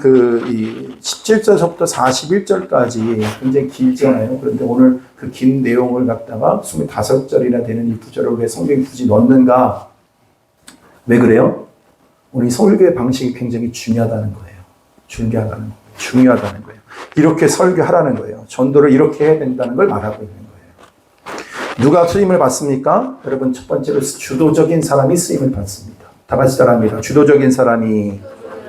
이 17절부터 41절까지 굉장히 길잖아요. 그런데 오늘 그 긴 내용을 갖다가 25절이나 되는 이 구절을 왜 성경에 굳이 넣는가? 왜 그래요? 오늘 이 설교의 방식이 굉장히 중요하다는 거예요. 중요하다는 거예요. 이렇게 설교하라는 거예요. 전도를 이렇게 해야 된다는 걸 말하고 있는 거예요. 누가 쓰임을 받습니까? 여러분 첫 번째로 주도적인 사람이 쓰임을 받습니다. 다 같이 따라합니다. 주도적인 사람이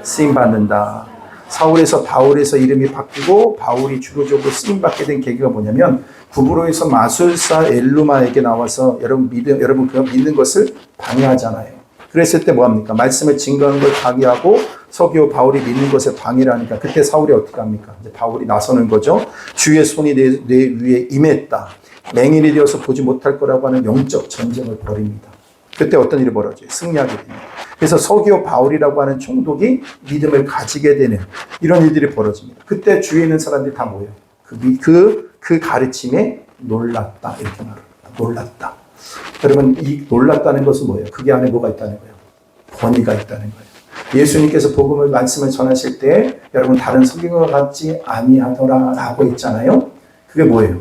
쓰임받는다. 사울에서 바울에서 이름이 바뀌고 바울이 주도적으로 쓰임받게 된 계기가 뭐냐면 구브로에서 마술사 엘루마에게 나와서 여러분 그가 믿는 것을 방해하잖아요. 그랬을 때 뭐합니까? 말씀을 증거하는 걸 방해하고 서기오 바울이 믿는 것에 방해를 하니까 그때 사울이 어떻게 합니까? 이제 바울이 나서는 거죠. 주의 손이 내 위에 임했다. 맹인이 되어서 보지 못할 거라고 하는 영적 전쟁을 벌입니다. 그때 어떤 일이 벌어져요? 승리하게 됩니다. 그래서 서기오 바울이라고 하는 총독이 믿음을 가지게 되는 이런 일들이 벌어집니다. 그때 주위에 있는 사람들이 다 모여요. 그 가르침에 놀랐다. 이렇게 말합니다. 놀랐다. 여러분, 이 놀랐다는 것은 뭐예요? 그게 안에 뭐가 있다는 거예요? 권위가 있다는 거예요. 예수님께서 복음을 말씀을 전하실 때 여러분 다른 성경과 같지 아니하더라라고 했잖아요. 그게 뭐예요?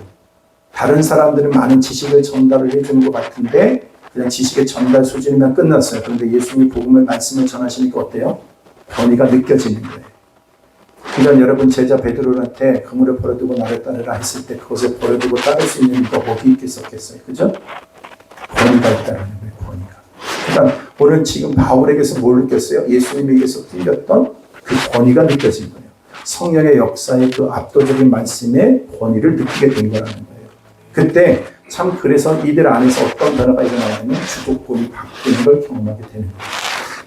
다른 사람들은 많은 지식을 전달을 해주는 것 같은데 그냥 지식의 전달 수준이면 끝났어요. 그런데 예수님이 복음을 말씀을 전하시니까 어때요? 권위가 느껴지는 거예요. 그러니까 여러분 제자 베드로한테 그물을 버려두고 나를 따르라 했을 때 그것을 버려두고 따를 수 있는 이유가 어디 있겠었겠어요? 그죠? 권위가 있다는 거예요. 권위가. 그러니까 오늘 지금 바울에게서 뭘 느꼈어요? 예수님에게서 들렸던 그 권위가 느껴진 거예요. 성령의 역사의 그 압도적인 말씀의 권위를 느끼게 된 거라는 거예요. 그때 참 그래서 이들 안에서 어떤 변화가 일어나냐면 주도권이 바뀌는 걸 경험하게 되는 거예요.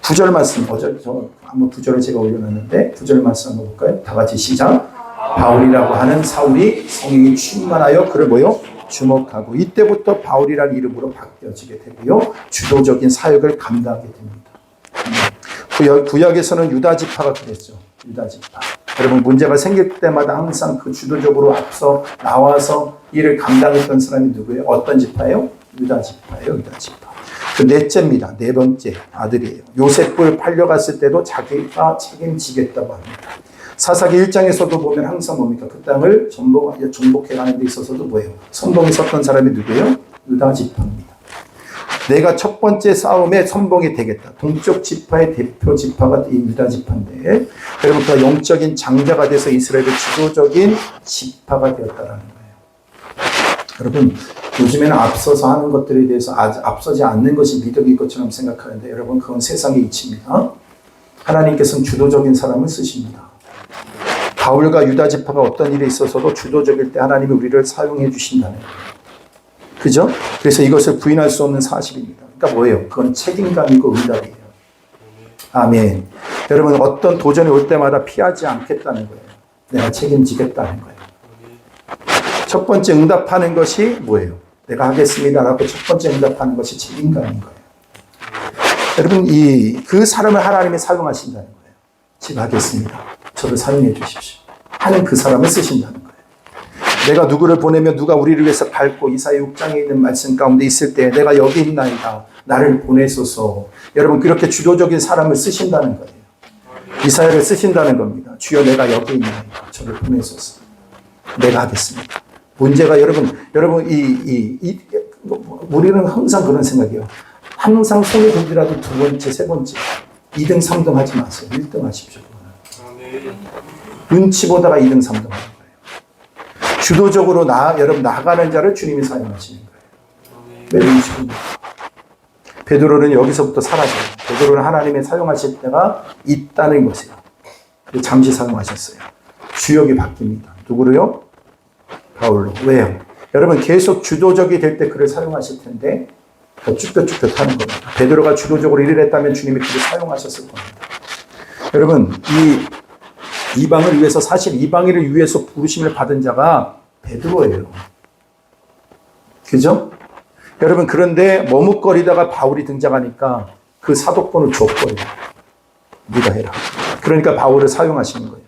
9절 말씀, 어제 한번 9절을 제가 올려놨는데 9절 말씀 한번 볼까요? 다 같이 시작. 바울이라고 하는 사울이 성령이 충만하여 그를 뭐요? 주목하고 이때부터 바울이라는 이름으로 바뀌어지게 되고요. 주도적인 사역을 감당하게 됩니다. 구약에서는 유다 지파가 그랬죠. 유다 지파. 여러분 문제가 생길 때마다 항상 그 주도적으로 앞서 나와서 일을 감당했던 사람이 누구예요? 어떤 지파예요? 유다 지파예요. 유다 지파. 그 넷째입니다. 네 번째 아들이에요. 요셉을 팔려갔을 때도 자기가 책임지겠다고 합니다. 사사기 1장에서도 보면 항상 뭡니까? 그 땅을 정복해가는 데 있어서도 뭐예요? 선봉에 섰던 사람이 누구예요? 유다 지파입니다. 내가 첫 번째 싸움에 선봉이 되겠다. 동쪽 지파의 대표 지파가 이 유다 지파인데 여러분 그 영적인 장자가 돼서 이스라엘의 주도적인 지파가 되었다라는 거예요. 여러분 요즘에는 앞서서 하는 것들에 대해서 앞서지 않는 것이 미덕일 것처럼 생각하는데 여러분 그건 세상의 이치입니다. 하나님께서는 주도적인 사람을 쓰십니다. 바울과 유다 지파가 어떤 일에 있어서도 주도적일 때 하나님이 우리를 사용해 주신다는 거예요. 그죠? 그래서 이것을 부인할 수 없는 사실입니다. 그러니까 뭐예요? 그건 책임감이고 응답이에요. 아멘. 여러분 어떤 도전이 올 때마다 피하지 않겠다는 거예요. 내가 책임지겠다는 거예요. 첫 번째 응답하는 것이 뭐예요? 내가 하겠습니다라고 첫 번째 응답하는 것이 책임감인 거예요. 여러분 그 사람을 하나님이 사용하신다는 거예요. 제가 하겠습니다. 저를 사용해 주십시오. 하는 그 사람을 쓰신다는 거예요. 내가 누구를 보내면 누가 우리를 위해서 밟고 이사야 6장에 있는 말씀 가운데 있을 때 내가 여기 있나이다. 나를 보내소서. 여러분 그렇게 주도적인 사람을 쓰신다는 거예요. 이사야를 쓰신다는 겁니다. 주여 내가 여기 있나이다. 저를 보내소서. 내가 하겠습니다. 문제가 여러분 우리는 항상 그런 생각이에요. 항상 손에 들더라도 두 번째, 세 번째 2등, 3등 하지 마세요. 1등 하십시오. 눈치 보다가 2등, 3등 하는 거예요. 주도적으로 여러분 나가는 자를 주님이 사용하시는 거예요. 왜 눈치 봅니까? 베드로는 여기서부터 사라져요. 베드로는 하나님의 사용하실 때가 있다는 것이에요. 잠시 사용하셨어요. 주역이 바뀝니다. 누구로요? 바울로. 왜요? 여러분 계속 주도적이 될 때 그를 사용하실 텐데 더 쭈뼛쭈뼛 하는 겁니다. 베드로가 주도적으로 일을 했다면 주님이 그를 사용하셨을 겁니다. 여러분 이방을 위해서 사실 이방인을 위해서 부르심을 받은 자가 베드로예요. 그죠? 여러분 그런데 머뭇거리다가 바울이 등장하니까 그 사도권을 줬거든요. 네가 해라. 그러니까 바울을 사용하시는 거예요.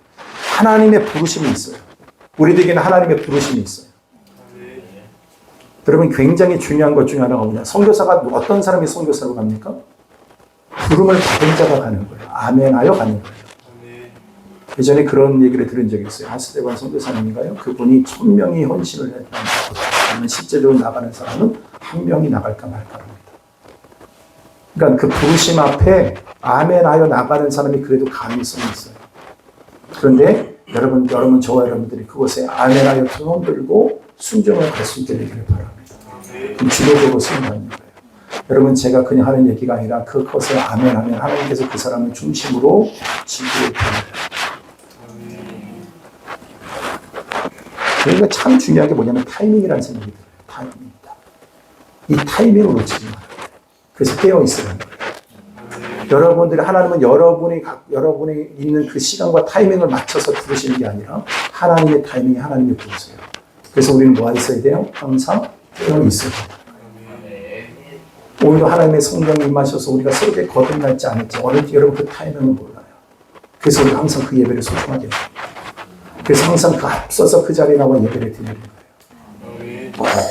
하나님의 부르심이 있어요. 우리들에게는 하나님의 부르심이 있어요. 여러분 굉장히 중요한 것 중에 하나가 뭐냐. 선교사가 어떤 사람이 선교사로 갑니까? 부름을 받은 자가 가는 거예요. 아멘하여 가는 거예요. 예전에 그런 얘기를 들은 적이 있어요. 하스데반 선교사님인가요? 그분이 1000명이 헌신을 했다는 거예요. 실제적으로 나가는 사람은 1명이 나갈까 말까랍니다. 그러니까 그 부르심 앞에 아멘하여 나가는 사람이 그래도 가능성이 있어요. 그런데 여러분 저와 여러분들이 그것에 아멘하여 손 들고 순종을 갈 수 있게 되기를 바랍니다. 주도적으로 쓰는다는 거예요. 여러분 제가 그냥 하는 얘기가 아니라 그것을 아멘하면 하나님께서 그 사람을 중심으로 지구에 보냅니다. 그러니까 참 중요한 게 뭐냐면 타이밍이라는 생각이 들어요. 타이밍입니다. 이 타이밍을 놓치지 말아요. 그래서 깨어 있으라는 거예요. 여러분들이 하나님은 여러분이 있는 그 시간과 타이밍을 맞춰서 부르시는 게 아니라 하나님의 타이밍에 하나님이 부르세요. 그래서 우리는 뭐 있어야 돼요? 항상 깨어 있어야 돼요. 오히려 하나님의 성령이 임하셔서 우리가 서로에게 거듭날지 않을지 어느 여러분 그 타이밍을 몰라요. 그래서 우리가 항상 그 예배를 소중하게 해요. 그래서 항상 그 앞서서 그 자리에 나와 예배를 드리는 거예요.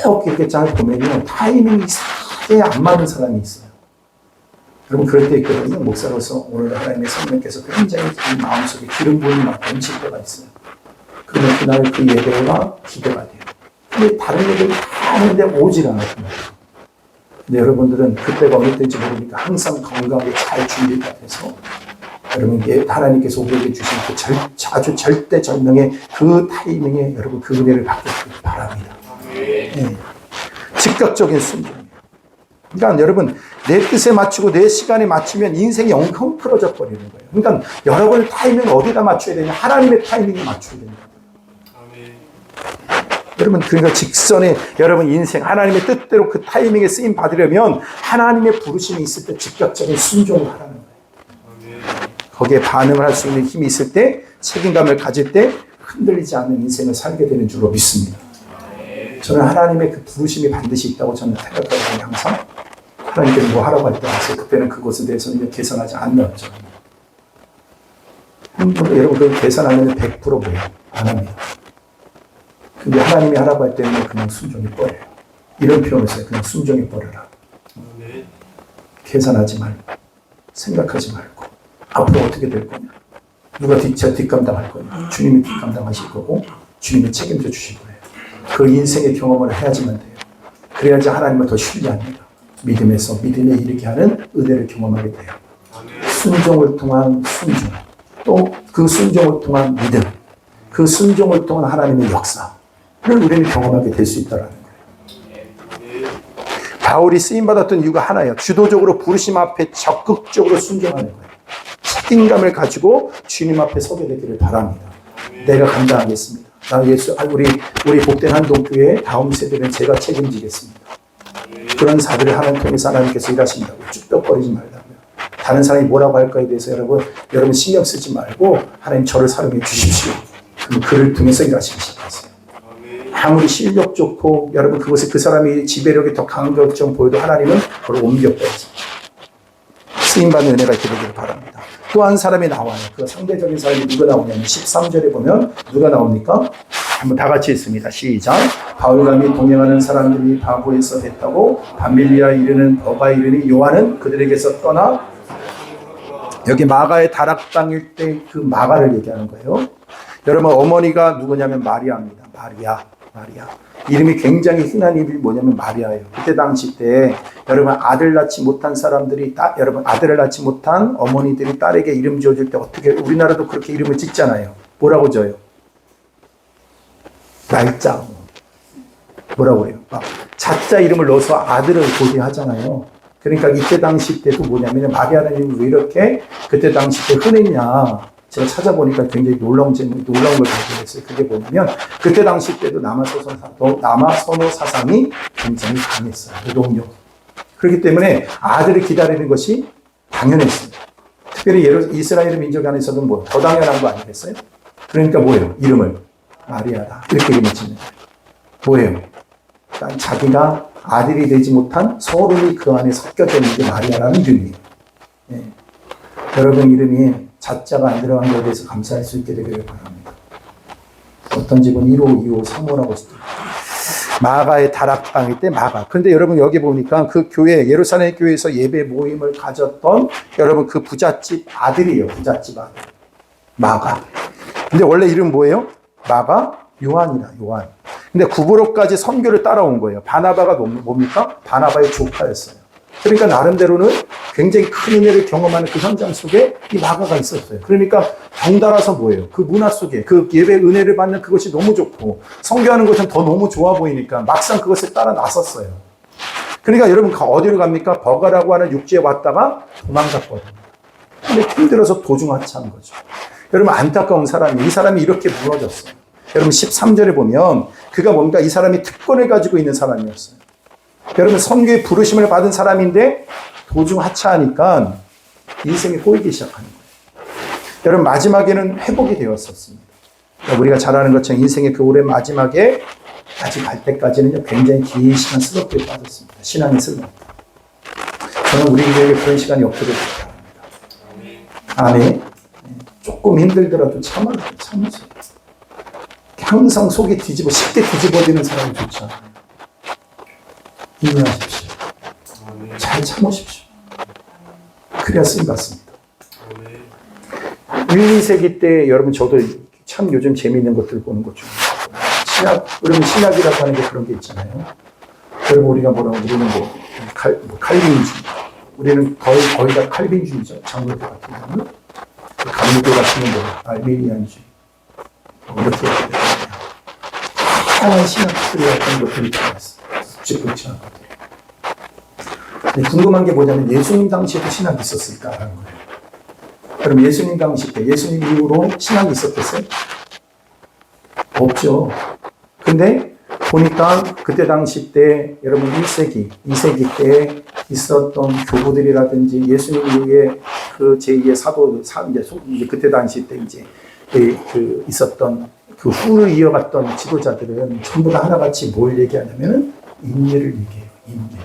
꼭 이렇게 잘 보면요, 타이밍이 이상하게 안 맞는 사람이 있어요. 여러분 그럴 때 있거든요. 목사로서 오늘 하나님의 성령께서 굉장히 마음속에 기름 부음이 막 넘칠 때가 있어요. 그러면 그날 그 예배가 기대가 돼요. 근데 다른 예배를 다 하는데 오질 않아요. 근데 여러분들은 그때가 어느 때인지 모르니까 항상 건강하게 잘 준비가 돼서 여러분 하나님께서 우리에게 주신 그 아주 절대절명의 그 타이밍에 여러분 그 은혜를 받게 되길 바랍니다. 네. 즉각적인 순종이에요. 그러니까 여러분 내 뜻에 맞추고 내 시간에 맞추면 인생이 엉뚱 풀어져 버리는 거예요. 그러니까 여러분의 타이밍을 어디다 맞춰야 되냐? 하나님의 타이밍에 맞춰야 됩니다. 여러분 그러니까 직선에 여러분 인생 하나님의 뜻대로 그 타이밍에 쓰임 받으려면 하나님의 부르심이 있을 때 즉각적인 순종을 하라는 거예요. 거기에 반응을 할 수 있는 힘이 있을 때 책임감을 가질 때 흔들리지 않는 인생을 살게 되는 줄로 믿습니다. 저는 하나님의 그 부르심이 반드시 있다고 저는 생각하거든요. 항상 하나님께서 뭐 하라고 할 때 아세요? 그때는 그것에 대해서는 계산하지 않는 거죠. 여러분 그 계산하면 100% 뭐예요? 안 합니다. 근데 하나님이 하라고 할 때는 그냥 순종이 뻐려요. 이런 표현을 써요. 그냥 순종이 뻐려라. 계산하지 말고 생각하지 말고 앞으로 어떻게 될 거냐. 누가 뒷감당할 거냐. 주님이 뒷감당하실 거고 주님이 책임져 주실 거예요. 그 인생의 경험을 해야지만 돼요. 그래야지 하나님을 더 신뢰합니다. 믿음에서 믿음에 이르게 하는 은혜를 경험하게 돼요. 순종을 통한 순종, 또 그 순종을 통한 믿음, 그 순종을 통한 하나님의 역사를 우리는 경험하게 될 수 있다는 거예요. 바울이 쓰임받았던 이유가 하나예요. 주도적으로 부르심 앞에 적극적으로 순종하는 거예요. 책임감을 가지고 주님 앞에 서게 되기를 바랍니다. 내가 감당하겠습니다. 나 우리 복된 한동교회 다음 세대는 제가 책임지겠습니다. 그런 사들을 하나님 통해서 하나님께서 일하신다고 쭈뼛거리지 말라고요. 다른 사람이 뭐라고 할까에 대해서 여러분 신경 쓰지 말고 하나님 저를 사용해 주십시오. 그럼 그를 통해서 일하시기 시작하세요. 아무리 실력 좋고 여러분 그것에 그 사람이 지배력이 더 강한 것처럼 보여도 하나님은 그걸 옮겨버리죠. 쓰임받는 은혜가 있게 되기를 바랍니다. 또 한 사람이 나와요. 그 상대적인 사람이 누가 나오냐면 13절에 보면 누가 나옵니까? 한번 다 같이 읽습니다. 시작. 바울과 및 동행하는 사람들이 바보에서 됐다고 밤밀리아에 이르는 버가에 이르니 요한은 그들에게서 떠나 여기 마가의 다락방일 때 그 마가를 얘기하는 거예요. 여러분 어머니가 누구냐면 마리아입니다. 마리아. 이름이 굉장히 흔한 이름이 뭐냐면 마리아예요. 그때 당시 때 여러분 아들 낳지 못한 사람들이 여러분 아들을 낳지 못한 어머니들이 딸에게 이름 지어줄 때 어떻게 우리나라도 그렇게 이름을 짓잖아요. 뭐라고 져요? 날짜. 뭐라고 그래요? 자자 이름을 넣어서 아들을 고대하잖아요. 그러니까 이때 당시 때도 뭐냐면 마리아라는 이름이 왜 이렇게 그때 당시 때 흔했냐. 제가 찾아보니까 굉장히 놀라운 걸 발견했어요. 그게 뭐냐면 그때 당시 때도 남아선호 사상이 굉장히 강했어요. 노동력. 그렇기 때문에 아들을 기다리는 것이 당연했어요. 특별히 이스라엘 민족 안에서도 더 당연한 거 아니겠어요? 그러니까 뭐예요? 이름을 마리아다. 이렇게 이름을 짓는 거예요. 뭐예요? 그러니까 자기가 아들이 되지 못한 서름이 그 안에 섞여져 있는 게 마리아라는 이름이에요. 네. 여러분 이름이 자자가 안 들어간 것에 대해서 감사할 수 있게 되기를 바랍니다. 어떤 집은 1호, 2호, 3호라고 쓰죠. 마가의 다락방일 때 마가. 그런데 여러분 여기 보니까 그 교회, 예루살렘 교회에서 예배 모임을 가졌던 여러분 그 부잣집 아들이에요. 부잣집 아들. 마가. 근데 원래 이름 뭐예요? 마가? 요한이다. 요한. 근데 구브로까지 선교를 따라온 거예요. 바나바가 뭡니까? 바나바의 조카였어요. 그러니까 나름대로는 굉장히 큰 은혜를 경험하는 그 현장 속에 이 마가가 있었어요. 그러니까 덩달아서 뭐예요? 그 문화 속에 그 예배 은혜를 받는 그것이 너무 좋고 선교하는 것은 더 너무 좋아 보이니까 막상 그것에 따라 나섰어요. 그러니까 여러분 어디로 갑니까? 버가라고 하는 육지에 왔다가 도망갔거든요. 근데 힘들어서 도중 하차한 거죠. 여러분 안타까운 사람이 이 사람이 이렇게 무너졌어요. 여러분 13절에 보면 그가 뭔가 이 사람이 특권을 가지고 있는 사람이었어요. 여러분 선교의 부르심을 받은 사람인데 도중 하차하니까 인생이 꼬이기 시작하는 거예요. 여러분 마지막에는 회복이 되었었습니다. 그러니까 우리가 잘 아는 것처럼 인생의 그 올해 마지막에 아직 갈 때까지는 굉장히 긴 시간 스럽게 빠졌습니다. 신앙이 슬럽다. 저는 우리 교회에 그런 시간이 없도록 바랍니다. 아멘. 조금 힘들더라도 참으세요. 항상 속이 쉽게 뒤집어지는 사람이 좋지 않아요. 이해하십시오. 잘 참으십시오. 그래야 쓰임 받습니다. 1, 2세기 때 여러분 저도 참 요즘 재미있는 것들 보는 것 중에 여러분 신학이라고 하는 게 그런 게 있잖아요. 여러분 우리가 우리는 칼빈주의. 우리는 거의 다 칼빈주의죠. 장로교 같은 경우는. 감리교 같은 경우는 알메니안주의. 이렇게 다양한 신학들이 어떤 것들이 들어있어요. 굵직굵직한 것들. 궁금한 게 뭐냐면 예수님 당시에도 신학이 있었을까라는 거예요. 그럼 예수님 당시 때 예수님 이후로 신학이 있었겠어요? 없죠. 근데 보니까 그때 당시 때 여러분 1세기, 2세기 때 있었던 교부들이라든지 예수님 이후에 그 제2의 사도, 이제 그때 당시 때 이제 있었던 그 후를 이어갔던 지도자들은 전부 다 하나같이 뭘 얘기하냐면은 인내를 얘기해요. 인내.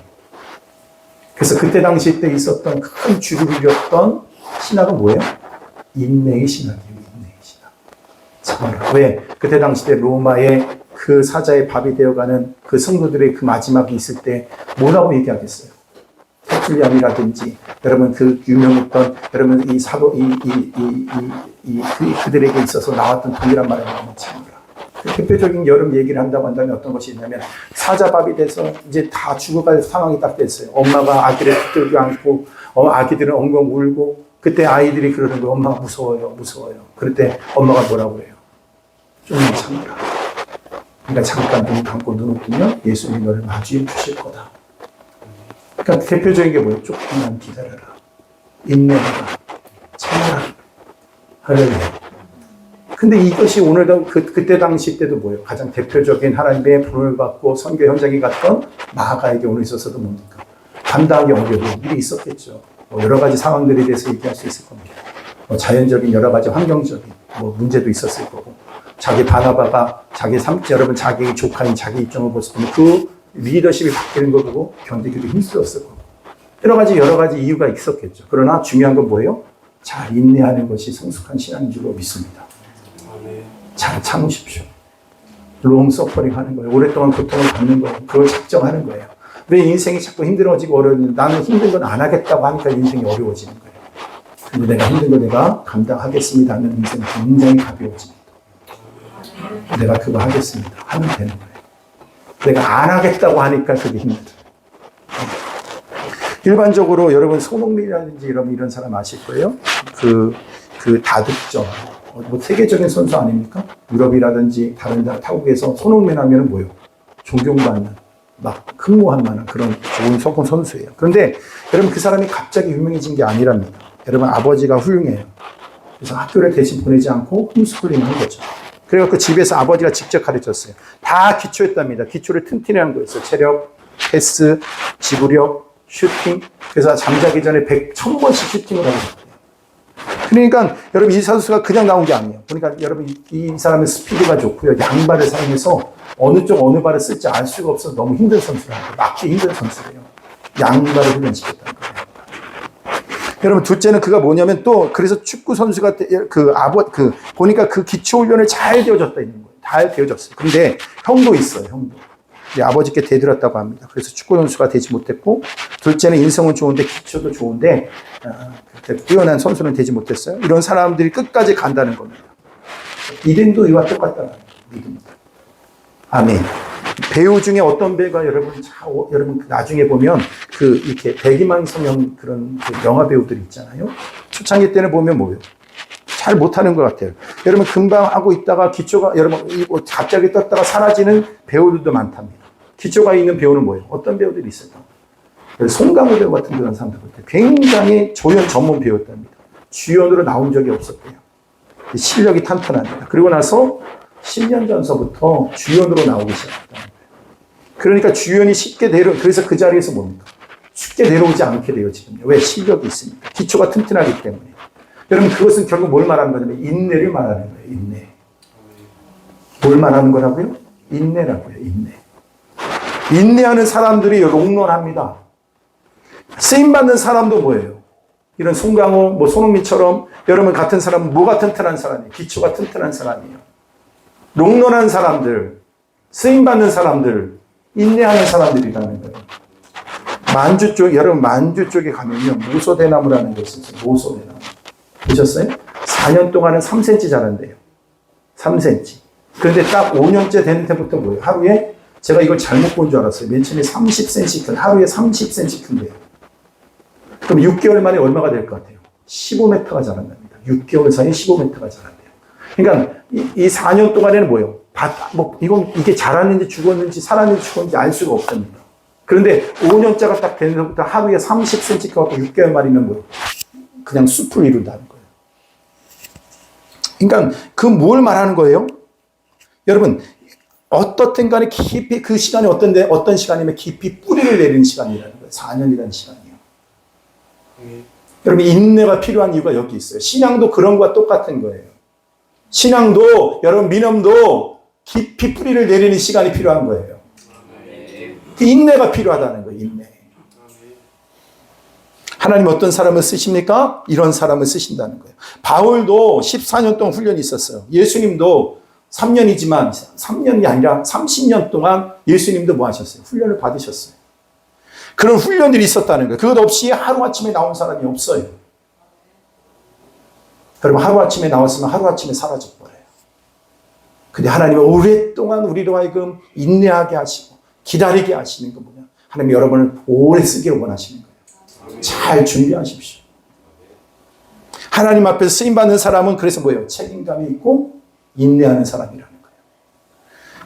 그래서 그때 당시 때 있었던 큰 주류를 이뤘던 신학은 뭐예요? 인내의 신학이에요. 인내의 신학. 참아라. 왜? 그때 당시 때 로마의 그 사자의 밥이 되어가는 그 성도들의 그 마지막이 있을 때 뭐라고 얘기하겠어요? 테툴리안이라든지 여러분 그 유명했던 여러분 이 사도 그들에게 있어서 나왔던 동일한 말을 하면 참아라. 그 대표적인 여름 얘기를 한다고 한다면 어떤 것이 있냐면 사자밥이 돼서 이제 다 죽어갈 상황이 딱 됐어요. 엄마가 아기를 붙들고 안고 아기들은 엉엉 울고 그때 아이들이 그러는 거예요. 엄마가 무서워요. 그럴 때 엄마가 뭐라고 해요? 좀 참아라. 그러니까 잠깐 눈 감고 눈을 뜨면 예수님이 너를 마주해 주실 거다. 그러니까 대표적인 게 뭐예요? 조금만 기다려라. 인내하라. 참아라. 할렐루야. 근데 이것이 오늘도 그때 당시 때도 뭐예요? 가장 대표적인 하나님의 불을 받고 선교 현장에 갔던 마가에게 오늘 있어서도 뭡니까? 감당하기 어려운 일이 있었겠죠. 여러 가지 상황들에 대해서 얘기할 수 있을 겁니다. 자연적인 여러 가지 환경적인 문제도 있었을 거고, 자기 바나바가 여러분 자기 조카인 자기 입장을 봤을 때 그 리더십이 바뀌는 거 보고 견디기도 힘들었을 거고, 여러 가지 이유가 있었겠죠. 그러나 중요한 건 뭐예요? 잘 인내하는 것이 성숙한 신앙인 줄로 믿습니다. 잘 참으십시오. 롱 서퍼링 하는 거예요. 오랫동안 고통을 받는 거예요. 그걸 작정하는 거예요. 왜 인생이 자꾸 힘들어지고 어려운데 나는 힘든 건 안 하겠다고 하니까 인생이 어려워지는 거예요. 근데 내가 힘든 거 내가 감당하겠습니다 하면 인생이 굉장히 가벼워집니다. 내가 그거 하겠습니다 하면 되는 거예요. 내가 안 하겠다고 하니까 그게 힘들어요. 일반적으로 여러분 손흥민이라든지 이런 사람 아실 거예요. 그 다득점 세계적인 선수 아닙니까? 유럽이라든지 다른 타국에서 손흥민 하면은 뭐예요? 존경받는 막 흠모할 만한 그런 좋은 선수예요. 그런데 여러분 그 사람이 갑자기 유명해진 게 아니랍니다. 여러분 아버지가 훌륭해요. 그래서 학교를 대신 보내지 않고 홈스쿨링 한 거죠. 그래갖고 집에서 아버지가 직접 가르쳤어요. 다 기초했답니다. 기초를 튼튼히 한 거였어요. 체력, 패스, 지구력, 슈팅. 그래서 잠자기 전에 1000번씩 슈팅을 하고 있어요. 그러니까 여러분 이 선수가 그냥 나온 게 아니에요. 그러니까 여러분 이 사람의 스피드가 좋고요. 양발을 사용해서 어느 쪽 어느 발을 쓸지 알 수가 없어서 너무 힘든 선수라고. 막기 힘든 선수예요. 양발을 훈련시켰다는 거예요. 여러분 둘째는 그가 뭐냐면 또 그래서 축구 선수가 보니까 그 기초 훈련을 잘 되어줬다 있는 거예요. 잘 되어줬어요. 근데 형도 있어요. 형도. 아버지께 대들었다고 합니다. 그래서 축구 선수가 되지 못했고, 둘째는 인성은 좋은데 기초도 좋은데 뛰어난 선수는 되지 못했어요. 이런 사람들이 끝까지 간다는 겁니다. 믿음도 이와 똑같다는 믿음입니다. 아멘. 배우 중에 어떤 배우가 여러분 나중에 보면 이렇게 대기망성형 그런 영화 배우들이 있잖아요. 초창기 때는 보면 뭐예요? 잘 못하는 것 같아요. 여러분 금방 하고 있다가 기초가 여러분 갑자기 떴다가 사라지는 배우들도 많답니다. 기초가 있는 배우는 뭐예요? 어떤 배우들이 있을까? 송강호 배우 같은 그런 사람들 굉장히 조연 전문 배우였답니다. 주연으로 나온 적이 없었대요. 실력이 탄탄합니다. 그리고 나서 10년 전서부터 주연으로 나오기 시작했다. 그러니까 주연이 쉽게 그래서 그 자리에서 뭡니까? 쉽게 내려오지 않게 돼요, 지금요. 왜? 실력이 있으니까. 기초가 튼튼하기 때문에. 여러분, 그것은 결국 뭘 말하는 거냐면 인내를 말하는 거예요, 인내. 뭘 말하는 거라고요? 인내라고요, 인내. 인내하는 사람들이 롱런합니다. 쓰임받는 사람도 뭐예요? 이런 송강호, 뭐 손흥민처럼 여러분 같은 사람은 뭐가 튼튼한 사람이에요? 기초가 튼튼한 사람이에요. 롱런한 사람들, 쓰임받는 사람들, 인내하는 사람들이라는 거예요. 만주 쪽, 여러분 만주 쪽에 가면요, 모소대나무라는 게 있어요. 모소대나무. 보셨어요? 4년 동안은 3cm 자란대요. 3cm. 그런데 딱 5년째 되는 때부터 뭐예요? 하루에, 제가 이걸 잘못 본 줄 알았어요. 맨 처음에 30cm 큰, 하루에 30cm 큰대요. 그럼 6개월 만에 얼마가 될 것 같아요? 15m가 자란답니다. 6개월 사이에 15m가 자란대요. 그러니까 이 4년 동안에는 뭐예요? 이게 자랐는지 죽었는지 살았는지 죽었는지 알 수가 없습니다. 그런데 5년째가 딱 되는 것부터 하루에 30cm 갖고 6개월 만이면 뭐예요? 그냥 숲을 이룬다는 거예요. 그러니까 그 뭘 말하는 거예요? 여러분, 어떻든 간에 깊이 그 시간이 어떤 시간이면 깊이 뿌리를 내리는 시간이라는 거예요. 4년이라는 시간이에요. 여러분, 인내가 필요한 이유가 여기 있어요. 신앙도 그런 것과 똑같은 거예요. 신앙도, 여러분, 민음도 깊이 뿌리를 내리는 시간이 필요한 거예요. 그 인내가 필요하다는 거예요, 인내. 하나님 어떤 사람을 쓰십니까? 이런 사람을 쓰신다는 거예요. 바울도 14년 동안 훈련이 있었어요. 예수님도 3년이지만 3년이 아니라 30년 동안 예수님도 뭐 하셨어요? 훈련을 받으셨어요. 그런 훈련들이 있었다는 거예요. 그것 없이 하루아침에 나온 사람이 없어요. 여러분, 하루아침에 나왔으면 하루아침에 사라져버려요. 근데 하나님은 오랫동안 우리로 하여금 인내하게 하시고 기다리게 하시는 거 뭐냐? 하나님 여러분을 오래 쓰기를 원하시는 거예요. 잘 준비하십시오. 하나님 앞에서 쓰임받는 사람은 그래서 뭐예요? 책임감이 있고 인내하는 사람이라는 거예요.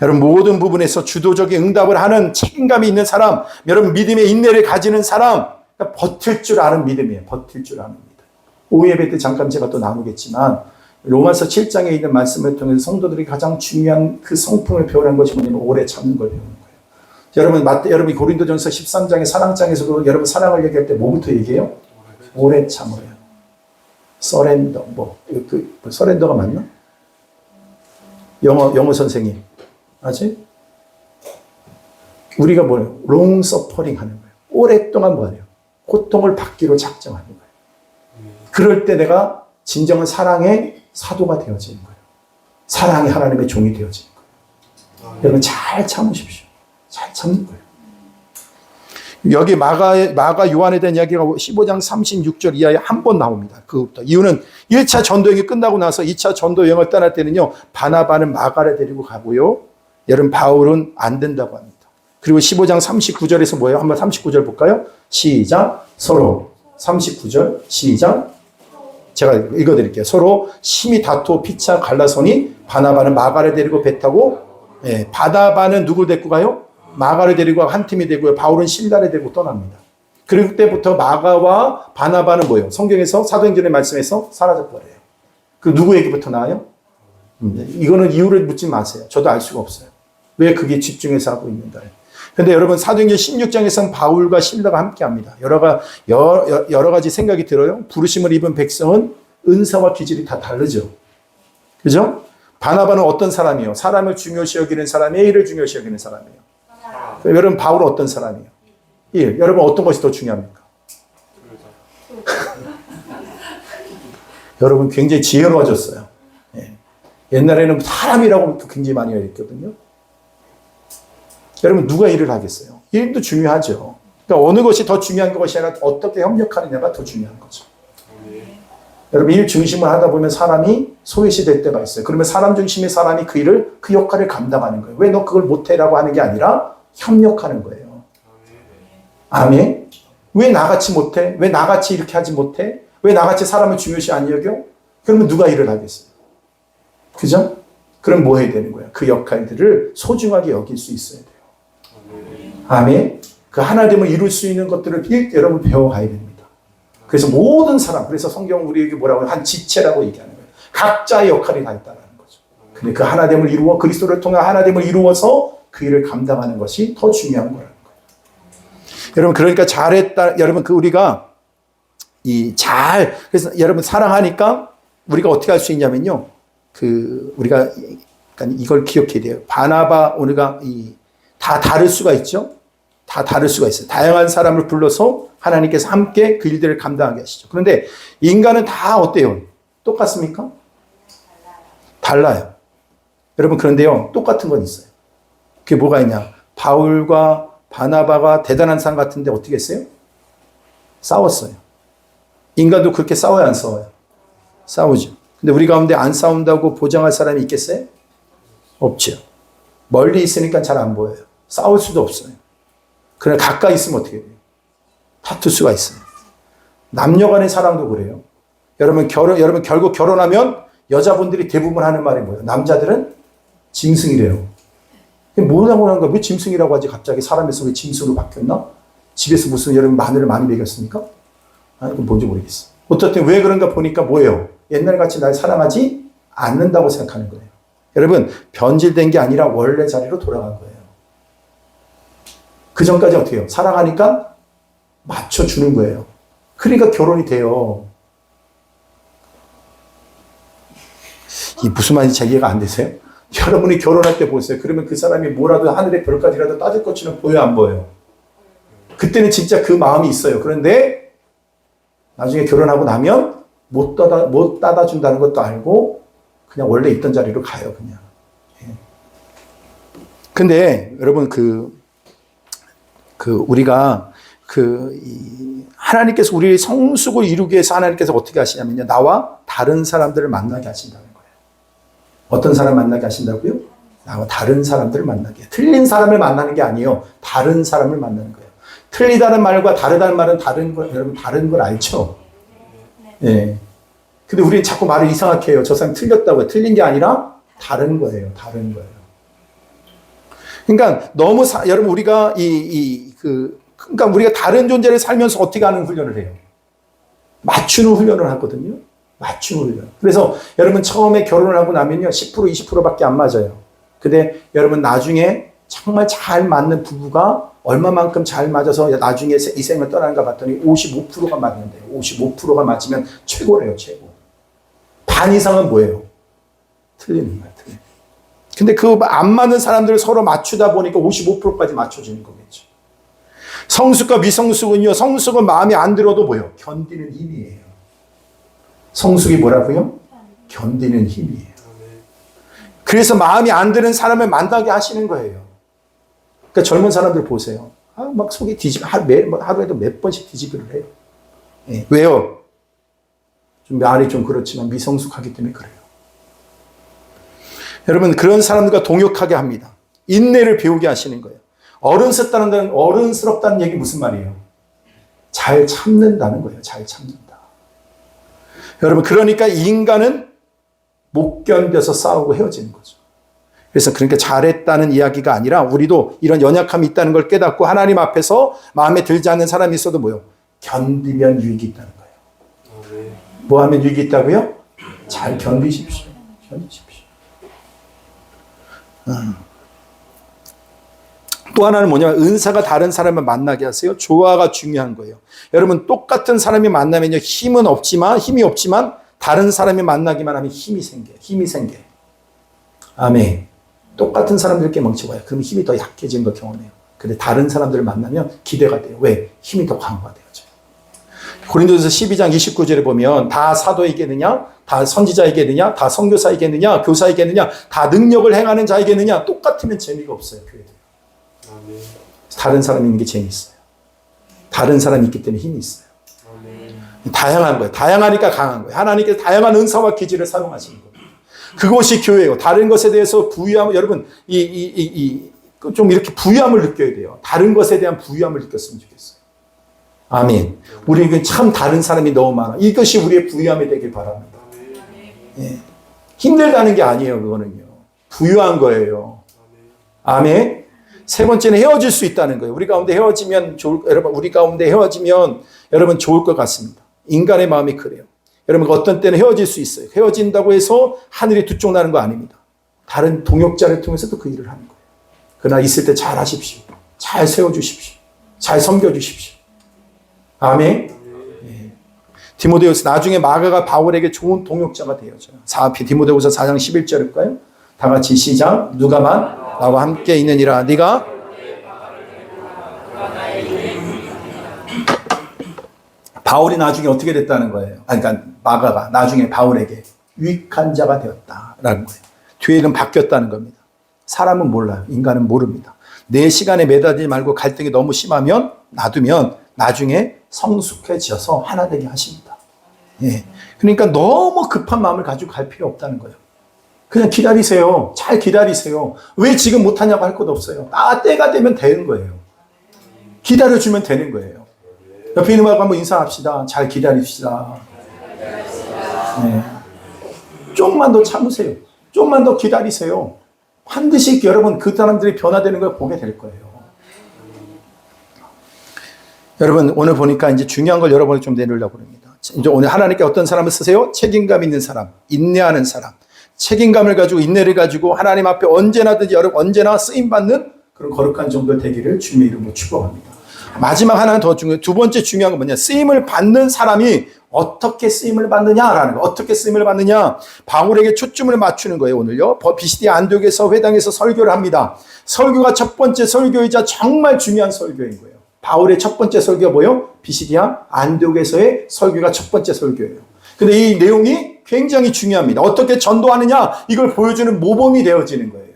여러분, 모든 부분에서 주도적인 응답을 하는 책임감이 있는 사람, 여러분 믿음의 인내를 가지는 사람, 그러니까 버틸 줄 아는 믿음이에요. 버틸 줄 아는 믿음. 오후 예배 때 잠깐 제가 또 나누겠지만 로마서 7장에 있는 말씀을 통해서 성도들이 가장 중요한 그 성품을 배우는 것이 뭐냐면 오래 참는 걸 배우는 거예요. 여러분이 고린도전서 13장의 사랑장에서도 여러분 사랑을 얘기할 때 뭐부터 얘기해요? 오래 참으래요. 서렌더, 서렌더가 맞나? 영어 선생님. 아지? 우리가 뭐예요? 롱 서퍼링 하는 거예요. 오랫동안 뭐 하래요? 고통을 받기로 작정하는 거예요. 그럴 때 내가 진정한 사랑의 사도가 되어지는 거예요. 사랑이 하나님의 종이 되어지는 거예요. 여러분 잘 참으십시오. 잘 참는 거예요. 여기 마가 요한에 대한 이야기가 15장 36절 이하에 한 번 나옵니다. 그것부터. 이유는 1차 전도여행이 끝나고 나서 2차 전도여행을 떠날 때는요, 바나바는 마가를 데리고 가고요, 여러분 바울은 안 된다고 합니다. 그리고 15장 39절에서 뭐예요? 한번 39절 볼까요? 시작. 서로 39절 시작. 제가 읽어드릴게요. 서로 심히 다투어 피차 갈라서니 바나바는 마가를 데리고 배 타고, 바나바는 누굴 데리고 가요? 마가를 데리고 한 팀이 되고요. 바울은 실라를 데리고 떠납니다. 그리고 그때부터 마가와 바나바는 뭐예요? 성경에서 사도행전의 말씀에서 사라져버려요. 그 누구 얘기부터 나와요? 이거는 이유를 묻지 마세요. 저도 알 수가 없어요. 왜 그게 집중해서 하고 있는가. 그런데 여러분 사도행전 16장에서는 바울과 실라가 함께합니다. 여러 가지 생각이 들어요. 부르심을 입은 백성은 은사와 기질이 다 다르죠. 그죠? 바나바는 어떤 사람이에요? 사람을 중요시 여기는 사람이에요? 일을 중요시 여기는 사람이에요? 여러분 바울은 어떤 사람이에요? 일. 여러분 어떤 것이 더 중요합니까? 여러분 굉장히 지혜로워졌어요. 옛날에는 사람이라고 굉장히 많이 했거든요. 여러분 누가 일을 하겠어요? 일도 중요하죠. 그러니까 어느 것이 더 중요한 것이 아니라 어떻게 협력하느냐가 더 중요한 거죠. 여러분 일 중심을 하다 보면 사람이 소외시될 때가 있어요. 그러면 사람 중심의 사람이 그 역할을 감당하는 거예요. 왜 너 그걸 못해라고 하는 게 아니라 협력하는 거예요. 아멘. 왜 나같이 못해? 왜 나같이 이렇게 하지 못해? 왜 나같이 사람을 중요시 안 여겨? 그러면 누가 일을 하겠어요? 그죠? 그럼 뭐 해야 되는 거예요? 그 역할들을 소중하게 여길 수 있어야 돼요. 아멘. 그 하나됨을 이룰 수 있는 것들을 여러분 배워가야 됩니다. 그래서 모든 사람, 그래서 성경 우리에게 뭐라고 한 지체라고 얘기하는 거예요. 각자의 역할이 다 있다는 거죠. 근데 그 하나됨을 이루어 그리스도를 통해 하나됨을 이루어서 그 일을 감당하는 것이 더 중요한 거라는 거예요. 여러분, 그러니까 잘했다. 여러분, 우리가 그래서 여러분 사랑하니까 우리가 어떻게 할 수 있냐면요. 우리가 이걸 기억해야 돼요. 바나바, 우리가 다 다를 수가 있죠. 다 다를 수가 있어요. 다양한 사람을 불러서 하나님께서 함께 그 일들을 감당하게 하시죠. 그런데 인간은 다 어때요? 똑같습니까? 달라요. 여러분, 그런데요, 똑같은 건 있어요. 그게 뭐가 있냐? 바울과 바나바가 대단한 사람 같은데 어떻게 했어요? 싸웠어요. 인간도 그렇게 싸워야 안 싸워요? 싸우죠. 근데 우리 가운데 안 싸운다고 보장할 사람이 있겠어요? 없죠. 멀리 있으니까 잘 안 보여요. 싸울 수도 없어요. 그러나 가까이 있으면 어떻게 돼요? 다툴 수가 있어요. 남녀 간의 사랑도 그래요. 여러분 결국 결혼하면 여자분들이 대부분 하는 말이 뭐예요? 남자들은 짐승이래요. 뭐라고 하는 거야? 왜 짐승이라고 하지? 갑자기 사람에서 왜 짐승으로 바뀌었나? 집에서 무슨 여러분 마늘을 많이 먹였습니까? 아니, 그건 뭔지 모르겠어. 어쨌든 왜 그런가 보니까 뭐예요? 옛날같이 날 사랑하지 않는다고 생각하는 거예요. 여러분, 변질된 게 아니라 원래 자리로 돌아간 거예요. 그 전까지 어떻게 해요? 사랑하니까 맞춰주는 거예요. 그러니까 결혼이 돼요. 이 무슨 말인지 잘 이해가 안 되세요? 여러분이 결혼할 때 보세요. 그러면 그 사람이 뭐라도 하늘의 별까지라도 따질 것처럼 보여요, 안 보여요? 그때는 진짜 그 마음이 있어요. 그런데 나중에 결혼하고 나면 못 따다준다는 것도 알고 그냥 원래 있던 자리로 가요, 그냥. 근데 여러분, 우리가 하나님께서 우리 성숙을 이루기 위해서 하나님께서 어떻게 하시냐면요. 나와 다른 사람들을 만나게 하신다는 거예요. 어떤 사람 만나게 하신다고요? 나와 다른 사람들을 만나게. 틀린 사람을 만나는 게 아니에요. 다른 사람을 만나는 거예요. 틀리다는 말과 다르다는 말은 다른 거, 여러분 다른 걸 알죠? 예. 근데 우리는 자꾸 말을 이상하게 해요. 저 사람이 틀렸다고요. 틀린 게 아니라 다른 거예요. 다른 거예요. 그러니까 너무 여러분 우리가 그러니까 우리가 다른 존재를 살면서 어떻게 하는 훈련을 해요? 맞추는 훈련을 하거든요. 맞추는 훈련. 그래서 여러분 처음에 결혼을 하고 나면요 10% 20%밖에 안 맞아요. 근데 여러분 나중에 정말 잘 맞는 부부가 얼마만큼 잘 맞아서 나중에 이 생을 떠나는가 봤더니 55%가 맞는데요. 55%가 맞으면 최고래요, 최고. 반 이상은 뭐예요? 틀리는 거예요, 틀리는. 근데 그 안 맞는 사람들을 서로 맞추다 보니까 55%까지 맞춰지는 거겠죠. 성숙과 미성숙은요, 성숙은 마음에 안 들어도 뭐예요? 견디는 힘이에요. 성숙이 뭐라고요? 견디는 힘이에요. 그래서 마음이 안 드는 사람을 만나게 하시는 거예요. 그러니까 젊은 사람들 보세요. 막 속이 하루에도 몇 번씩 뒤집기를 해요. 예. 왜요? 좀 말이 좀 그렇지만 미성숙하기 때문에 그래요. 여러분, 그런 사람들과 동역하게 합니다. 인내를 배우게 하시는 거예요. 어른스럽다는 얘기 무슨 말이에요? 잘 참는다는 거예요. 잘 참는다. 여러분, 그러니까 인간은 못 견뎌서 싸우고 헤어지는 거죠. 그래서 그러니까 잘했다는 이야기가 아니라 우리도 이런 연약함이 있다는 걸 깨닫고 하나님 앞에서 마음에 들지 않는 사람이 있어도 뭐요? 견디면 유익이 있다는 거예요. 뭐 하면 유익이 있다고요? 잘 견디십시오. 견디십시오. 또 하나는 뭐냐면 은사가 다른 사람을 만나게 하세요. 조화가 중요한 거예요. 여러분 똑같은 사람이 만나면요 힘이 없지만 다른 사람이 만나기만 하면 힘이 생겨요. 아멘. 똑같은 사람들께 멍치고요. 그럼 힘이 더 약해지는 걸 경험해요. 근데 다른 사람들을 만나면 기대가 돼요. 왜? 힘이 더 강화가 되어져요. 고린도전서 12장 29절에 보면 다 사도에게느냐, 다 선지자에게느냐, 다 선교사에게느냐, 교사에게느냐, 다 능력을 행하는 자에게느냐, 똑같으면 재미가 없어요. 교회들. 다른 사람이 있는 게 재미있어요. 다른 사람이 있기 때문에 힘이 있어요. 다양한 거예요. 다양하니까 강한 거예요. 하나님께서 다양한 은사와 기질을 사용하시는 거예요. 그것이 교회예요. 다른 것에 대해서 부유함, 여러분, 좀 이렇게 부유함을 느껴야 돼요. 다른 것에 대한 부유함을 느꼈으면 좋겠어요. 아멘. 우리에게 참 다른 사람이 너무 많아. 이것이 우리의 부유함이 되길 바랍니다. 예. 힘들다는 게 아니에요, 그거는요. 부유한 거예요. 아멘. 세 번째는 헤어질 수 있다는 거예요. 우리 가운데 헤어지면 여러분 좋을 것 같습니다. 인간의 마음이 그래요. 여러분 어떤 때는 헤어질 수 있어요. 헤어진다고 해서 하늘이 두 쪽 나는 거 아닙니다. 다른 동역자를 통해서도 그 일을 하는 거예요. 그러나 있을 때 잘 하십시오. 잘 세워주십시오. 잘 섬겨주십시오. 아멘. 예. 디모데후서 나중에 마가가 바울에게 좋은 동역자가 되어져요. 디모데후서 4장 11절일까요? 다 같이 시작. 누가만 나와 함께 있느니라. 네가 바울이 나중에 어떻게 됐다는 거예요? 그러니까 마가가 나중에 바울에게 유익한 자가 되었다라는 거예요. 뒤에는 바뀌었다는 겁니다. 사람은 몰라요. 인간은 모릅니다. 내 시간에 매달리지 말고 갈등이 너무 심하면 놔두면 나중에 성숙해져서 하나 되게 하십니다. 예. 그러니까 너무 급한 마음을 가지고 갈 필요 없다는 거예요. 그냥 기다리세요. 잘 기다리세요. 왜 지금 못하냐고 할 것도 없어요. 때가 되면 되는 거예요. 기다려주면 되는 거예요. 옆에 있는 분하고 한번 인사합시다. 잘 기다립시다. 네. 조금만 더 참으세요. 조금만 더 기다리세요. 반드시 여러분 그 사람들이 변화되는 걸 보게 될 거예요. 여러분 오늘 보니까 이제 중요한 걸 여러분이 좀 내놓으려고 합니다. 이제 오늘 하나님께 어떤 사람을 쓰세요? 책임감 있는 사람, 인내하는 사람. 책임감을 가지고 인내를 가지고 하나님 앞에 언제나든지 여러분 언제나 쓰임받는 그런 거룩한 정도 되기를 주님의 이름으로 축복합니다. 마지막 하나는 더 중요해요. 두 번째 중요한 건 뭐냐? 쓰임을 받는 사람이 어떻게 쓰임을 받느냐라는 거. 어떻게 쓰임을 받느냐? 바울에게 초점을 맞추는 거예요. 오늘요. 비시디아 안디옥에서 회당에서 설교를 합니다. 설교가 첫 번째 설교이자 정말 중요한 설교인 거예요. 바울의 첫 번째 설교가 뭐예요? 비시디아 안디옥에서의 설교가 첫 번째 설교예요. 근데 이 내용이 굉장히 중요합니다. 어떻게 전도하느냐? 이걸 보여주는 모범이 되어지는 거예요.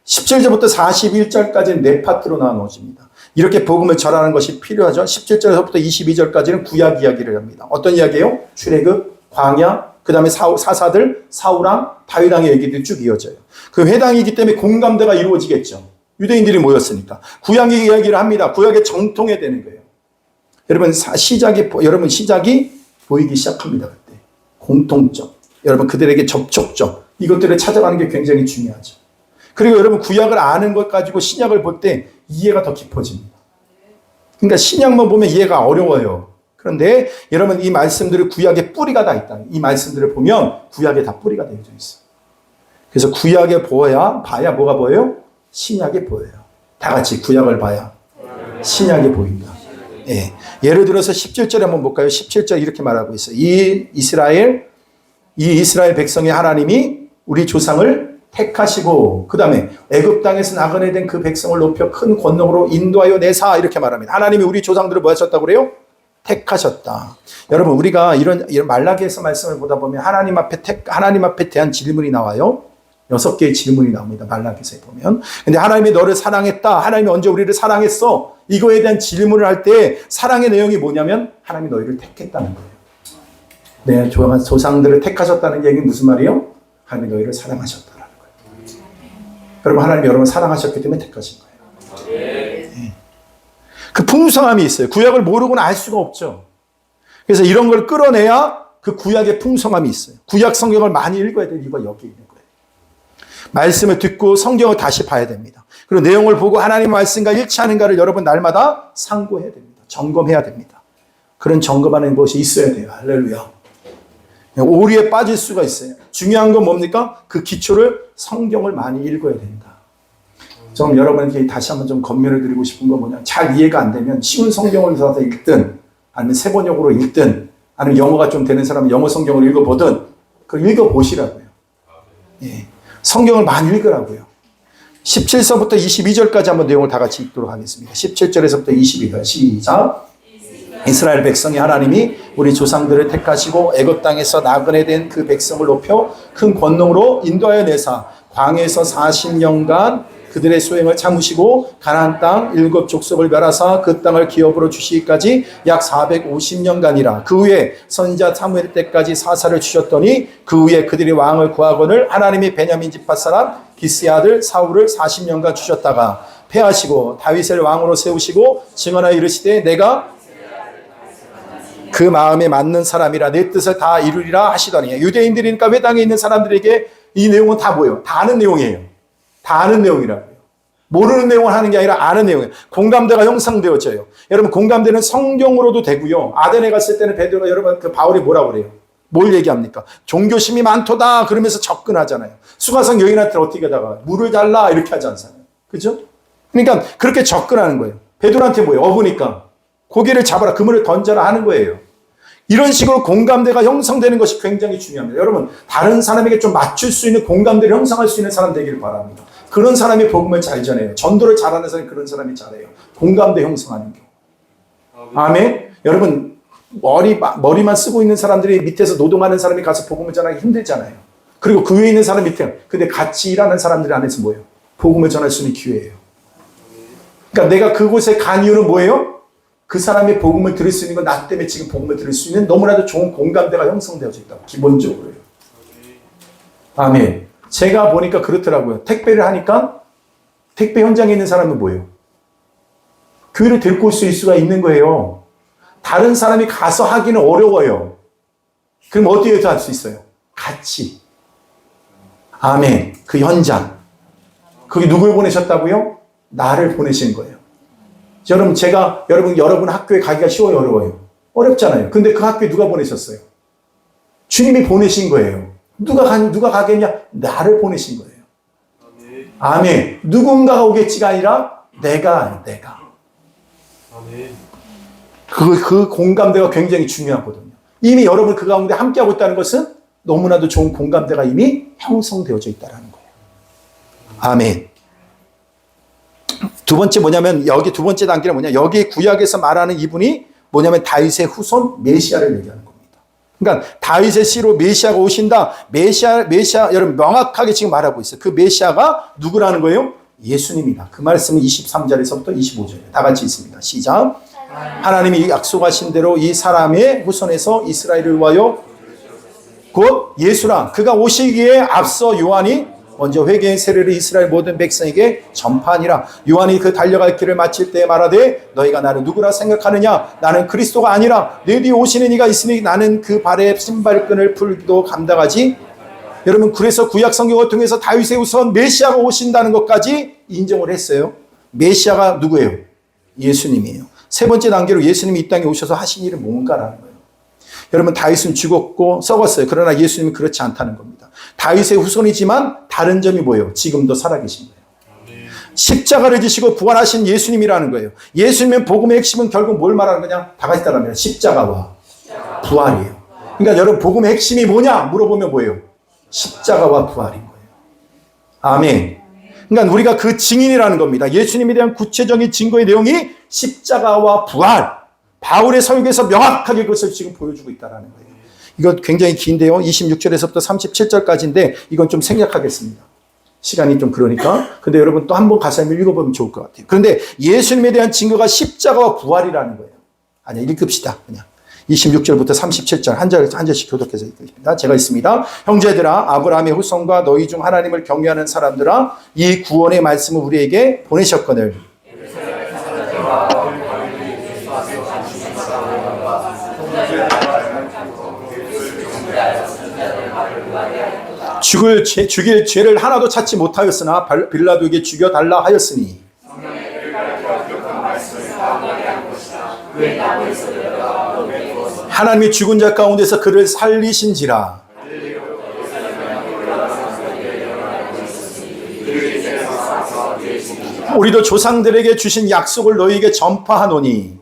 17절부터 41절까지는 네 파트로 나누어집니다. 이렇게 복음을 전하는 것이 필요하죠. 17절에서부터 22절까지는 구약 이야기를 합니다. 어떤 이야기예요? 출애굽, 광야, 그 다음에 사사들, 사울왕, 다윗왕의 얘기들이 쭉 이어져요. 그 회당이기 때문에 공감대가 이루어지겠죠. 유대인들이 모였으니까. 구약 이야기를 합니다. 구약의 정통에 되는 거예요. 여러분 시작이 보이기 시작합니다. 그때 공통점, 여러분 그들에게 접촉점, 이것들을 찾아가는 게 굉장히 중요하죠. 그리고 여러분 구약을 아는 것 가지고 신약을 볼 때 이해가 더 깊어집니다. 그러니까 신약만 보면 이해가 어려워요. 그런데 여러분 이 말씀들을 구약에 뿌리가 다 있다. 이 말씀들을 보면 구약에 다 뿌리가 되어져 있어요. 그래서 구약에 봐야 뭐가 보여요? 신약에 보여요. 다 같이 구약을 봐야 신약에 보인다. 예. 예를 들어서 17절에 한번 볼까요? 17절 이렇게 말하고 있어요. 이 이스라엘 백성의 하나님이 우리 조상을 택하시고 그 다음에 애굽 땅에서 나그네된 그 백성을 높여 큰 권능으로 인도하여 내사 이렇게 말합니다. 하나님이 우리 조상들을 뭐 하셨다고 그래요? 택하셨다. 여러분 우리가 이런 말라기에서 말씀을 보다 보면 하나님 앞에 대한 질문이 나와요. 6개의 질문이 나옵니다. 말라기서에 보면. 근데 하나님이 너를 사랑했다. 하나님이 언제 우리를 사랑했어? 이거에 대한 질문을 할 때 사랑의 내용이 뭐냐면 하나님이 너희를 택했다는 거예요. 네, 조상들을 택하셨다는 얘기는 무슨 말이에요? 하나님이 너희를 사랑하셨다라는 거예요. 여러분 하나님이 여러분을 사랑하셨기 때문에 택하신 거예요. 네. 그 풍성함이 있어요. 구약을 모르고는 알 수가 없죠. 그래서 이런 걸 끌어내야 그 구약의 풍성함이 있어요. 구약 성경을 많이 읽어야 될 이유가 여기 있는 거예요. 말씀을 듣고 성경을 다시 봐야 됩니다. 그리고 내용을 보고 하나님 말씀과 일치하는가를 여러분 날마다 상고해야 됩니다. 점검해야 됩니다. 그런 점검하는 것이 있어야 돼요. 할렐루야. 오류에 빠질 수가 있어요. 중요한 건 뭡니까? 그 기초를 성경을 많이 읽어야 된다. 좀 여러분에게 다시 한번 좀 권면을 드리고 싶은 건 뭐냐? 잘 이해가 안 되면 쉬운 성경을 사서 읽든 아니면 세번역으로 읽든 아니면 영어가 좀 되는 사람은 영어 성경을 읽어보든 그걸 읽어보시라고요. 예. 성경을 많이 읽으라고요. 17절부터 22절까지 한번 내용을 다 같이 읽도록 하겠습니다. 17절에서부터 22절 시작. 이스라엘 백성이 하나님이 우리 조상들을 택하시고 애굽 땅에서 나그네 된 그 백성을 높여 큰 권능으로 인도하여 내사 광야에서 40년간 그들의 소행을 참으시고 가나안 땅 7 족속을 멸하사 그 땅을 기업으로 주시기까지 약 450년간이라. 그 후에 선지자 사무엘 때까지 사사를 주셨더니 그 후에 그들이 왕을 구하거늘 하나님이 베냐민 지파 사람 기스의 아들 사울을 40년간 주셨다가 패하시고 다윗을 왕으로 세우시고 증언하여 이르시되 내가 그 마음에 맞는 사람이라 내 뜻을 다 이루리라 하시더니. 유대인들이니까 회당에 있는 사람들에게 이 내용은 다 뭐예요? 다 아는 내용이에요. 다 아는 내용이라고요. 모르는 내용을 하는 게 아니라 아는 내용이에요. 공감대가 형성되어져요. 여러분 공감대는 성경으로도 되고요. 아덴에 갔을 때는 베드로가 여러분 그 바울이 뭐라고 그래요? 뭘 얘기합니까? 종교심이 많도다 그러면서 접근하잖아요. 수가성 여인한테 어떻게 하다가 물을 달라 이렇게 하지 않잖아요. 그죠? 그러니까 그렇게 접근하는 거예요. 베드로한테 뭐예요? 어부니까 고기를 잡아라, 그물을 던져라 하는 거예요. 이런 식으로 공감대가 형성되는 것이 굉장히 중요합니다. 여러분, 다른 사람에게 좀 맞출 수 있는 공감대를 형성할 수 있는 사람 되기를 바랍니다. 그런 사람이 복음을 잘 전해요. 전도를 잘하는 사람이 그런 사람이 잘해요. 공감대 형성하는 게. 아멘. 여러분, 머리만 쓰고 있는 사람들이 밑에서 노동하는 사람이 가서 복음을 전하기 힘들잖아요. 그리고 그 위에 있는 사람 밑에, 근데 같이 일하는 사람들이 안에서 뭐예요? 복음을 전할 수 있는 기회예요. 그러니까 내가 그곳에 간 이유는 뭐예요? 그 사람이 복음을 들을 수 있는 건 나 때문에 지금 복음을 들을 수 있는 너무나도 좋은 공감대가 형성되어져 있다고, 기본적으로요. 아멘. 제가 보니까 그렇더라고요. 택배를 하니까 택배 현장에 있는 사람은 뭐예요? 교회를 데리고 올 수 있을 수가 있는 거예요. 다른 사람이 가서 하기는 어려워요. 그럼 어디에서 할 수 있어요? 같이. 아멘. 그 현장. 거기 누굴 보내셨다고요? 나를 보내신 거예요. 여러분 학교에 가기가 쉬워요, 어려워요? 어렵잖아요. 근데 그 학교에 누가 보내셨어요? 주님이 보내신 거예요. 누가 가겠냐? 나를 보내신 거예요. 아멘. 누군가가 오겠지가 아니라 내가. 그 공감대가 굉장히 중요하거든요. 이미 여러분 그 가운데 함께하고 있다는 것은 너무나도 좋은 공감대가 이미 형성되어져 있다는 거예요. 아멘. 두 번째 뭐냐면, 여기 두 번째 단계는 뭐냐, 여기 구약에서 말하는 이분이 뭐냐면 다윗의 후손 메시아를 얘기하는 겁니다. 그러니까 다윗의 씨로 메시아가 오신다. 메시아 여러분 명확하게 지금 말하고 있어요. 그 메시아가 누구라는 거예요? 예수님이다. 그 말씀은 23절에서부터 25절에 다 같이 있습니다. 시작. 하나님이 약속하신 대로 이 사람의 후손에서 이스라엘을 위하여 곧 예수라, 그가 오시기에 앞서 요한이 먼저 회개의 세례를 이스라엘 모든 백성에게 전파하니라. 요한이 그 달려갈 길을 마칠 때에 말하되 너희가 나를 누구라 생각하느냐? 나는 그리스도가 아니라 내 뒤에 오시는 이가 있으니 나는 그 발에 신발끈을 풀기도 감당하지. 여러분, 그래서 구약 성경을 통해서 다윗의 후손 메시아가 오신다는 것까지 인정을 했어요. 메시아가 누구예요? 예수님이에요. 세 번째 단계로 예수님이 이 땅에 오셔서 하신 일은 뭔가라는 거예요. 여러분, 다윗은 죽었고 썩었어요. 그러나 예수님은 그렇지 않다는 겁니다. 다윗의 후손이지만 다른 점이 뭐예요? 지금도 살아계신 거예요. 십자가를 지시고 부활하신 예수님이라는 거예요. 예수님의 복음의 핵심은 결국 뭘 말하는 거냐? 다 같이 따라합니다. 십자가와 부활이에요. 그러니까 여러분, 복음의 핵심이 뭐냐? 물어보면 뭐예요? 십자가와 부활인 거예요. 아멘. 그러니까 우리가 그 증인이라는 겁니다. 예수님에 대한 구체적인 증거의 내용이 십자가와 부활. 바울의 설교에서 명확하게 그것을 지금 보여주고 있다는 거예요. 이거 굉장히 긴데요. 26절에서부터 37절까지인데 이건 좀 생략하겠습니다. 시간이 좀 그러니까. 근데 여러분 또 한번 가서 읽어보면 좋을 것 같아요. 그런데 예수님에 대한 증거가 십자가와 부활이라는 거예요. 아니, 읽읍시다. 그냥. 26절부터 37절 한 절씩 교독해서 읽습니다. 제가 있습니다. 형제들아, 아브라함의 후손과 너희 중 하나님을 경외하는 사람들아, 이 구원의 말씀을 우리에게 보내셨거늘 죽일 죄를 하나도 찾지 못하였으나 빌라도에게 죽여달라 하였으니 하나님이 죽은 자 가운데서 그를 살리신지라. 우리도 조상들에게 주신 약속을 너희에게 전파하노니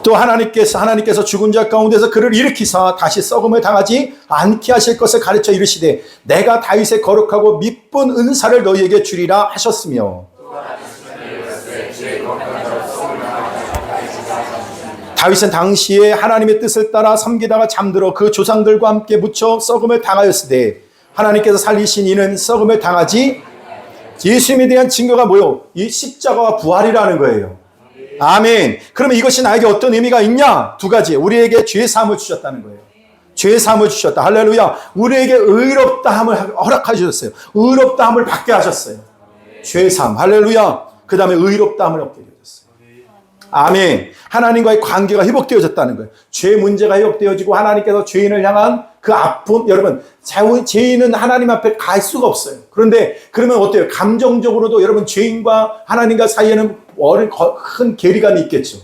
또 하나님께서 죽은 자 가운데서 그를 일으키사 다시 썩음을 당하지 않게 하실 것을 가르쳐 이르시되 내가 다윗의 거룩하고 미쁜 은사를 너희에게 주리라 하셨으며 다윗은 당시에 하나님의 뜻을 따라 섬기다가 잠들어 그 조상들과 함께 묻혀 썩음을 당하였으되 하나님께서 살리신 이는 썩음을 당하지. 예수님에 대한 증거가 뭐요? 이 십자가와 부활이라는 거예요. 아멘. 그러면 이것이 나에게 어떤 의미가 있냐? 두 가지. 우리에게 죄사함을 주셨다는 거예요. 죄사함을 주셨다. 할렐루야. 우리에게 의롭다함을 허락해 주셨어요. 의롭다함을 받게 하셨어요. 죄사함. 할렐루야. 그 다음에 의롭다함을 얻게 되셨어요. 아멘. 하나님과의 관계가 회복되어졌다는 거예요. 죄 문제가 회복되어지고 하나님께서 죄인을 향한 그 아픔. 여러분, 죄인은 하나님 앞에 갈 수가 없어요. 그런데 그러면 어때요? 감정적으로도 여러분 죄인과 하나님과 사이에는 큰 괴리감이 있겠죠.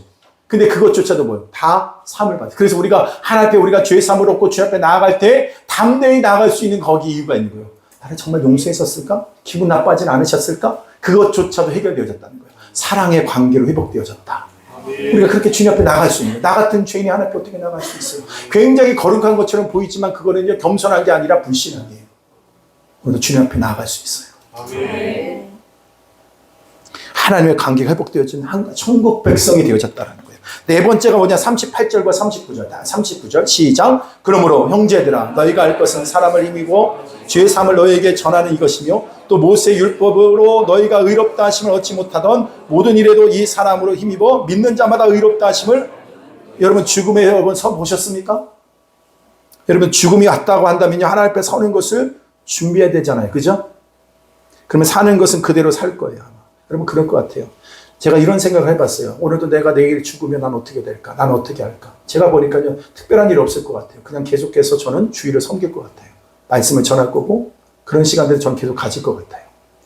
근데 그것조차도 뭐예요? 다 사함을 받아요. 그래서 우리가 하나님 앞에 우리가 죄 사함을 얻고 주 앞에 나아갈 때 담대히 나아갈 수 있는 거기 이유가 있는 거예요. 나를 정말 용서했었을까? 기분 나빠하진 않으셨을까? 그것조차도 해결되어졌다는 거예요. 사랑의 관계로 회복되어졌다. 우리가 그렇게 주님 앞에 나갈 수 있는 거예요. 나 같은 죄인이 하나님 앞에 어떻게 나갈 수 있어요? 굉장히 거룩한 것처럼 보이지만 그거는 겸손한 게 아니라 불신하게요. 우리도 주님 앞에 나아갈 수 있어요. 하나님의 관계가 회복되어진 천국 백성이 되어졌다는 거예요. 네 번째가 뭐냐? 38절과 39절. 39절 시작. 그러므로 형제들아 너희가 알 것은 사람을 힘이고 죄 사함을 너희에게 전하는 이것이며 또 모세의 율법으로 너희가 의롭다 하심을 얻지 못하던 모든 일에도 이 사람으로 힘입어 믿는 자마다 의롭다 하심을 여러분 죽음에 여러분 서 보셨습니까? 여러분 죽음이 왔다고 한다면요 하나님 앞에 서는 것을 준비해야 되잖아요. 그죠? 그러면 사는 것은 그대로 살 거예요. 아마. 여러분 그럴 것 같아요. 제가 이런 생각을 해봤어요. 오늘도 내가 내일 죽으면 난 어떻게 될까? 난 어떻게 할까? 제가 보니까요 특별한 일이 없을 것 같아요. 그냥 계속해서 저는 주의를 섬길 것 같아요. 말씀을 전할 거고 그런 시간들을 저는 계속 가질 것 같아요.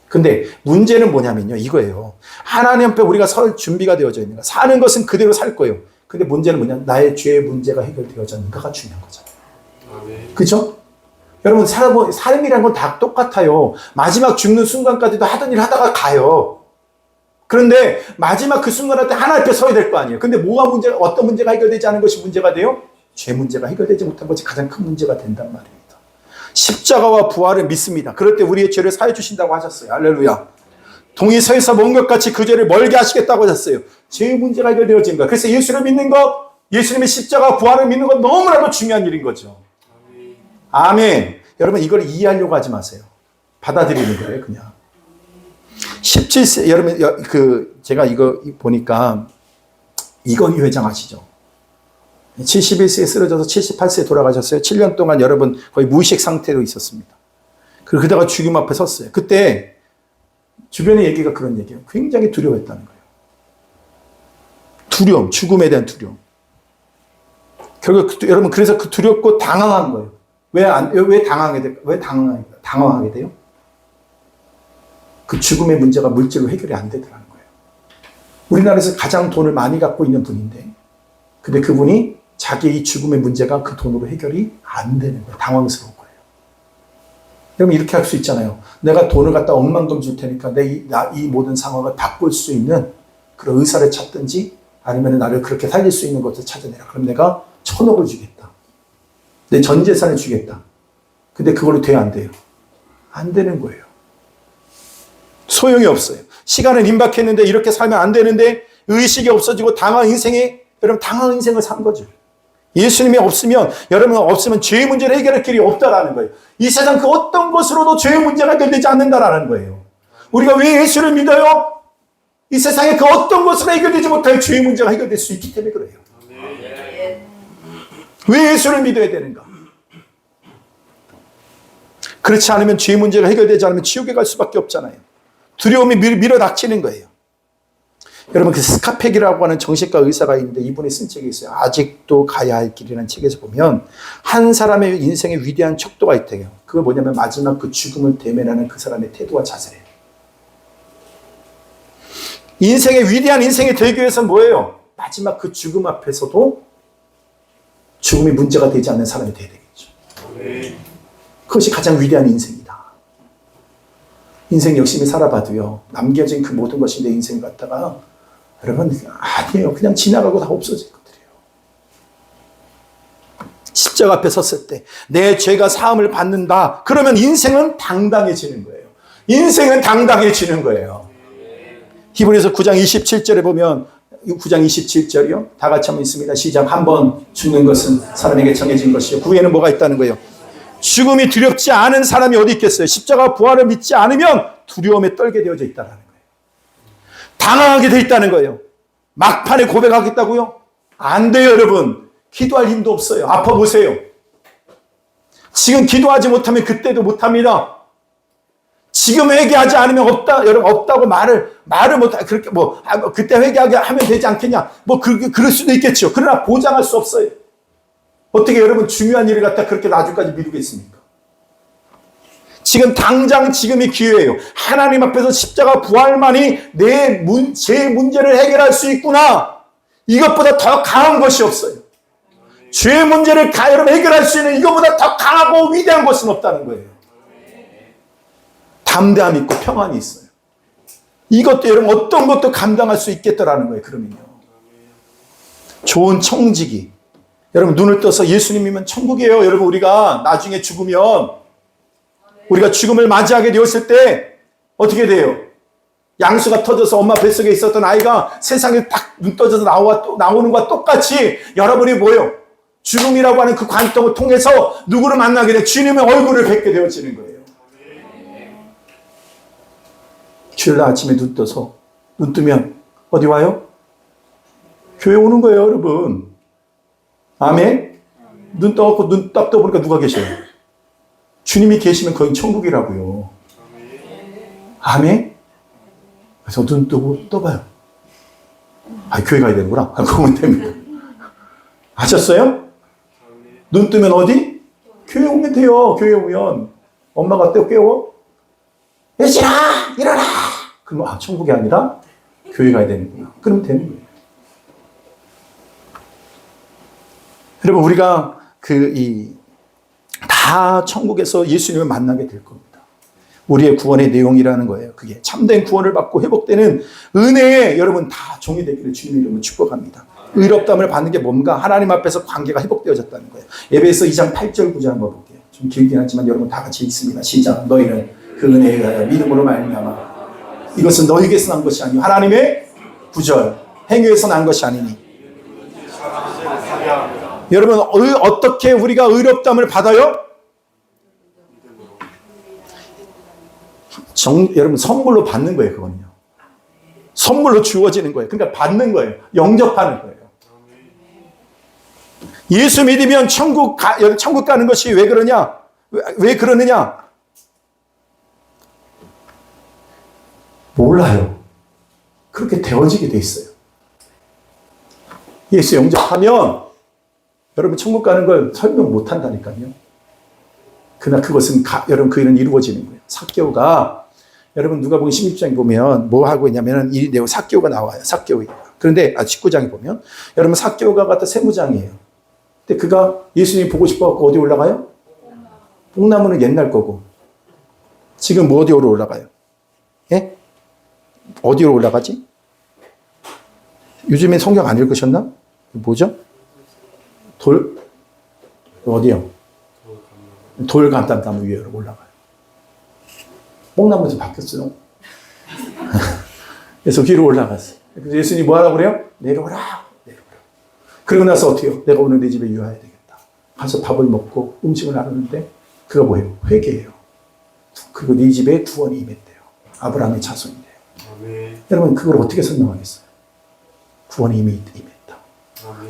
근데 문제는 뭐냐면요 이거예요. 하나님 앞에 우리가 설 준비가 되어져 있는 거. 사는 것은 그대로 살 거예요. 근데 문제는 뭐냐? 나의 죄의 문제가 해결되어졌는가가 중요한 거잖아요. 그렇죠? 여러분 삶이란 건 다 똑같아요. 마지막 죽는 순간까지도 하던 일 하다가 가요. 그런데 마지막 그 순간한테 하나님 앞에 서야 될 거 아니에요. 근데 어떤 문제가 해결되지 않은 것이 문제가 돼요? 죄 문제가 해결되지 못한 것이 가장 큰 문제가 된단 말입니다. 십자가와 부활을 믿습니다. 그럴 때 우리의 죄를 사해 주신다고 하셨어요. 할렐루야. 동이 서에서 먼 것 같이 그 죄를 멀게 하시겠다고 하셨어요. 죄의 문제가 해결되어진 것. 그래서 예수를 믿는 것, 예수님의 십자가 부활을 믿는 것 너무나도 중요한 일인 거죠. 아멘. 여러분 이걸 이해하려고 하지 마세요. 받아들이는 거예요, 그냥. 17세 여러분 제가 이거 보니까 이건희 회장 아시죠? 71세에 쓰러져서 78세에 돌아가셨어요. 7년 동안 여러분 거의 무의식 상태로 있었습니다. 그러다가 죽음 앞에 섰어요. 그때 주변의 얘기가 그런 얘기예요. 굉장히 두려워했다는 거예요. 두려움, 죽음에 대한 두려움. 결국 여러분 그래서 그 두렵고 당황한 거예요. 왜 당황하게 돼요? 그 죽음의 문제가 물질로 해결이 안 되더라는 거예요. 우리나라에서 가장 돈을 많이 갖고 있는 분인데, 근데 그분이 자기의 이 죽음의 문제가 그 돈으로 해결이 안 되는 거예요. 당황스러운 거예요. 여러분 이렇게 할 수 있잖아요. 내가 돈을 갖다 억만금 줄 테니까 이 모든 상황을 바꿀 수 있는 그런 의사를 찾든지 아니면 나를 그렇게 살릴 수 있는 것을 찾아내라. 그럼 내가 1,000억을 주겠다. 내 전 재산을 주겠다. 근데 그걸로 돼야 안 돼요? 안 되는 거예요. 소용이 없어요. 시간은 임박했는데 이렇게 살면 안 되는데 의식이 없어지고 당한 인생을 산 거죠. 예수님이 없으면 여러분 없으면 죄의 문제를 해결할 길이 없다라는 거예요. 이 세상 그 어떤 것으로도 죄의 문제가 해결되지 않는다라는 거예요. 우리가 왜 예수를 믿어요? 이 세상에 그 어떤 것으로 해결되지 못할 죄의 문제가 해결될 수 있기 때문에 그래요. 왜 예수를 믿어야 되는가? 그렇지 않으면 죄의 문제가 해결되지 않으면 지옥에 갈 수밖에 없잖아요. 두려움이 밀어닥치는 거예요. 여러분 그 스카펙이라고 하는 정신과 의사가 있는데 이분이 쓴 책이 있어요. 아직도 가야 할 길이라는 책에서 보면 한 사람의 인생의 위대한 척도가 있대요. 그거 뭐냐면 마지막 그 죽음을 대면하는 그 사람의 태도와 자세래요. 인생의 위대한 인생이 되기 위해서는 뭐예요? 마지막 그 죽음 앞에서도 죽음이 문제가 되지 않는 사람이 되어야 되겠죠. 그것이 가장 위대한 인생이다. 인생 열심히 살아봐도요. 남겨진 그 모든 것이 내 인생 같다가 여러분 아니에요. 그냥 지나가고 다 없어질 것들이에요. 십자가 앞에 섰을 때 내 죄가 사함을 받는다. 그러면 인생은 당당해지는 거예요. 인생은 당당해지는 거예요. 히브리서 9장 27절에 보면 9장 27절이요. 다 같이 한번 있습니다. 시작. 한 번 죽는 것은 사람에게 정해진 것이요. 그 후에는 뭐가 있다는 거예요. 죽음이 두렵지 않은 사람이 어디 있겠어요. 십자가 부활을 믿지 않으면 두려움에 떨게 되어져 있다는 거예요. 당황하게 돼 있다는 거예요. 막판에 고백하겠다고요? 안 돼요, 여러분. 기도할 힘도 없어요. 아파 보세요. 지금 기도하지 못하면 그때도 못합니다. 지금 회개하지 않으면 여러분 없다고 말을 못 그렇게 그때 회개하게 하면 되지 않겠냐? 그럴 수도 있겠죠. 그러나 보장할 수 없어요. 어떻게 여러분 중요한 일을 갖다 그렇게 나중까지 미루겠습니까? 지금 당장 지금이 기회예요. 하나님 앞에서 십자가 부활만이 제 문제를 해결할 수 있구나. 이것보다 더 강한 것이 없어요. 죄의 문제를 여러분 해결할 수 있는 이것보다 더 강하고 위대한 것은 없다는 거예요. 담대함이 있고 평안이 있어요. 이것도 여러분 어떤 것도 감당할 수 있겠다라는 거예요. 그러면요. 좋은 청지기. 여러분 눈을 떠서 예수님이면 천국이에요. 여러분 우리가 나중에 죽으면 우리가 죽음을 맞이하게 되었을 때 어떻게 돼요? 양수가 터져서 엄마 뱃속에 있었던 아이가 세상에 딱 눈 떠져서 나오는 것과 똑같이 여러분이 뭐예요? 죽음이라고 하는 그 관통을 통해서 누구를 만나게 돼? 주님의 얼굴을 뵙게 되어지는 거예요. 주일날 아침에 눈 떠서 눈 뜨면 어디 와요? 교회 오는 거예요, 여러분. 아멘? 눈 떠갖고 눈 딱 떠보니까 누가 계셔요? 주님이 계시면 거기 천국이라고요. 아멘? 그래서 눈 뜨고 떠봐요. 아, 교회 가야 되는구나. 그러면 됩니다. 아셨어요? 눈 뜨면 어디? 교회 오면 돼요. 교회 오면. 엄마가 또 깨워? 예진아! 일어나! 그럼, 아, 천국이 아니라 교회 가야 되는구나. 그러면 되는 거예요. 여러분, 우리가 다 천국에서 예수님을 만나게 될 겁니다. 우리의 구원의 내용이라는 거예요. 그게 참된 구원을 받고 회복되는 은혜에 여러분 다 종이 되기를 주님의 이름으로 축복합니다. 의롭다함을 받는 게 뭔가? 하나님 앞에서 관계가 회복되어졌다는 거예요. 에베소 2장 8절 9절 한번 볼게요. 좀 길긴 하지만 여러분 다 같이 읽습니다. 시작. 너희는 그 은혜에 의하여 믿음으로 말미암아 이것은 너희에게서 난 것이 아니요 하나님의 9절 행위에서 난 것이 아니니. 여러분 어떻게 우리가 의롭다함을 받아요? 여러분 선물로 받는 거예요. 그거는요. 선물로 주어지는 거예요. 그러니까 받는 거예요. 영접하는 거예요. 예수 믿으면 천국 가는 것이 왜 그러냐? 왜 그러느냐? 몰라요. 그렇게 되어지게 돼 있어요. 예수 영접하면 여러분 천국 가는 걸 설명 못 한다니까요. 그러나 그것은 여러분 그 일은 이루어지는 거예요. 삭개오가 여러분 누가복음 16장에 보면 뭐 하고 있냐면은 이 내용 삭개오가 나와요. 삭개오. 그런데 19장에 보면 여러분 삭개오가 갖다 세무장이에요. 근데 그가 예수님 보고 싶어갖고 어디 올라가요? 뽕나무는 옛날 거고 지금 뭐 어디로 올라가요? 예? 어디로 올라가지? 요즘에 성경 안 읽으셨나? 뭐죠? 어디요? 돌감담나무 위로 올라가요. 뽕나무에서 바뀌었어요. 그래서 위로 올라갔어요. 그래서 예수님이 뭐 하라고 그래요? 내려오라. 그러고 나서 어떻게 해요? 내가 오늘 내 집에 유하해야 되겠다. 가서 밥을 먹고 음식을 나누는데 그가 뭐예요? 회개예요. 그리고 네 집에 구원이 임했대요. 아브라함의 자손인데요. 여러분 그걸 어떻게 설명하겠어요? 구원이 이미 임했다.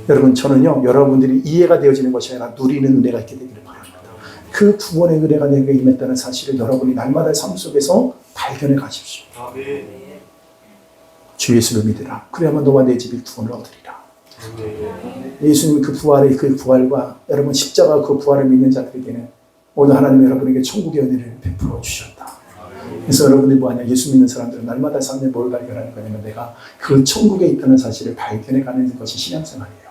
여러분 저는요 여러분들이 이해가 되어지는 것이 아니라 누리는 은혜가 있게 되기를 바랍니다. 그 구원의 은혜가 내게 임했다는 사실을 여러분이 날마다 삶 속에서 발견해 가십시오. 주 예수를 믿으라. 그래야만 너와 내 집이 구원을 얻으리라. 예수님 그 부활과 여러분 십자가 그 부활을 믿는 자들에게는 오늘 하나님 여러분에게 천국의 은혜를 베풀어 주셨다. 그래서 여러분들이 뭐하냐? 예수 믿는 사람들은 날마다 삶에 뭘 발견하는 거냐면 내가 그 천국에 있다는 사실을 발견해 가는 것이 신앙생활이에요.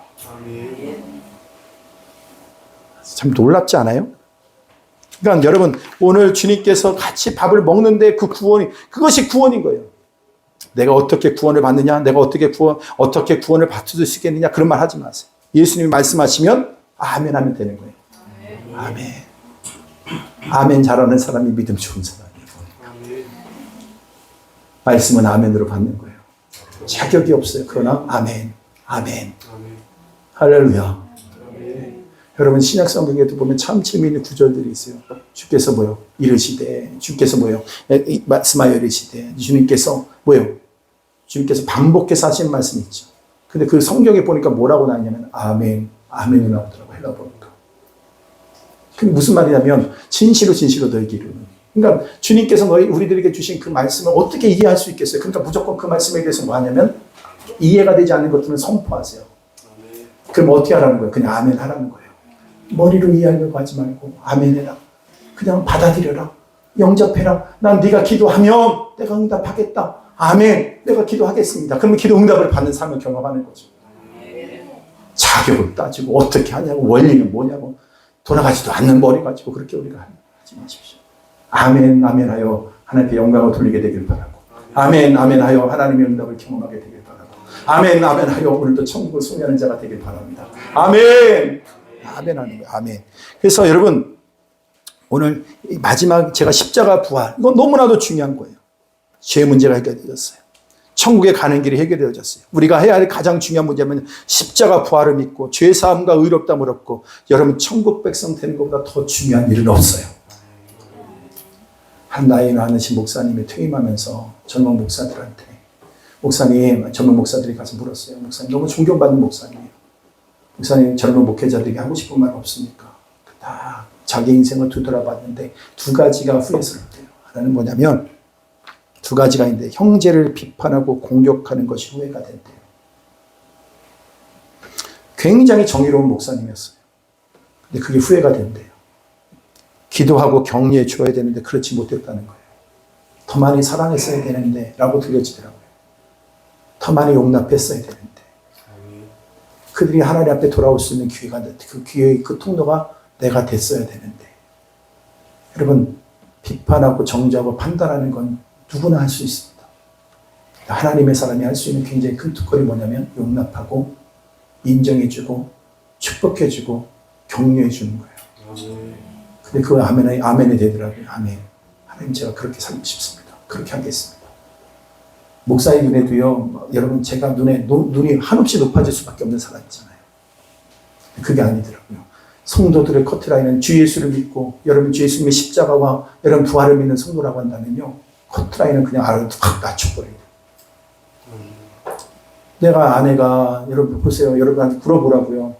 참 놀랍지 않아요? 그러니까 여러분 오늘 주님께서 같이 밥을 먹는데 그 구원이 그것이 구원인 거예요. 내가 어떻게 구원을 받느냐? 내가 어떻게 구원을 받을 수 있겠느냐? 그런 말 하지 마세요. 예수님이 말씀하시면 아멘 하면 되는 거예요. 아멘. 아멘 잘하는 사람이 믿음 좋은 사람이에요. 말씀은 아멘으로 받는 거예요. 자격이 없어요. 그러나 아멘, 아멘, 할렐루야. 여러분 신약 성경에도 보면 참 재미있는 구절들이 있어요. 주께서 뭐요? 이르시되, 주께서 뭐요? 말씀하여 이르시되, 주님께서 뭐요? 주님께서 반복해서 하신 말씀이 있죠. 근데 그 성경에 보니까 뭐라고 나왔냐면 아멘, 아멘이 나오더라고요. 헬라 보니까. 그게 무슨 말이냐면 진실로 너에게 이르는. 그러니까 주님께서 우리들에게 주신 그 말씀을 어떻게 이해할 수 있겠어요? 그러니까 무조건 그 말씀에 대해서 뭐 하냐면 이해가 되지 않는 것들은 선포하세요. 그럼 어떻게 하라는 거예요? 그냥 아멘 하라는 거예요. 머리로 이해하려고 하지 말고 아멘 해라. 그냥 받아들여라. 영접해라. 난 네가 기도하면 내가 응답하겠다. 아멘. 내가 기도하겠습니다. 그러면 기도 응답을 받는 삶을 경험하는 거죠. 자격을 따지고 어떻게 하냐고 원리는 뭐냐고 돌아가지도 않는 머리 가지고 그렇게 우리가 하지 마십시오. 아멘 아멘 하여 하나님께 영광을 돌리게 되길 바라고, 아멘 아멘 하여 하나님의 응답을 경험하게 되길 바라고, 아멘 아멘 하여 오늘도 천국을 소유하는 자가 되길 바랍니다. 아멘 아멘 하는 거예요. 아멘. 그래서 여러분 오늘 마지막 제가 십자가 부활, 이건 너무나도 중요한 거예요. 죄 문제가 해결되었어요. 천국에 가는 길이 해결되어졌어요. 우리가 해야 할 가장 중요한 문제는 십자가 부활을 믿고 죄사함과 의롭다함을 얻고 여러분 천국 백성 되는 것보다 더 중요한 일은 없어요. 한 나이 많으신 목사님이 퇴임하면서 젊은 목사들한테, 목사님, 젊은 목사들이 가서 물었어요. 목사님, 너무 존경받는 목사님이에요. 목사님, 젊은 목회자들에게 하고 싶은 말 없습니까? 다 자기 인생을 뒤돌아봤는데 두 가지가 후회스럽대요. 하나는 뭐냐면 두 가지가 있는데 형제를 비판하고 공격하는 것이 후회가 된대요. 굉장히 정의로운 목사님이었어요. 근데 그게 후회가 된대요. 기도하고 격려해 줘야 되는데 그렇지 못했다는 거예요. 더 많이 사랑했어야 되는데 라고 들려지더라고요. 더 많이 용납했어야 되는데. 그들이 하나님 앞에 돌아올 수 있는 기회가 됐는데 그 기회의 그 통로가 내가 됐어야 되는데. 여러분, 비판하고 정죄하고 판단하는 건 누구나 할 수 있습니다. 하나님의 사람이 할 수 있는 굉장히 큰 특권이 뭐냐면 용납하고 인정해주고 축복해주고 격려해주는 거예요. 근데 그거 아멘이 되더라고요. 아멘. 하나님, 제가 그렇게 살고 싶습니다. 그렇게 하겠습니다. 목사의 눈에도요, 여러분, 제가 눈이 한없이 높아질 수밖에 없는 사람 있잖아요. 그게 아니더라고요. 성도들의 커트라인은 주 예수를 믿고 여러분 주 예수님의 십자가와 여러분 부활을 믿는 성도라고 한다면요, 커트라인은 그냥 아래로 확 낮춰버려요. 내가 아내가, 여러분 보세요. 여러분한테 물어보라고요.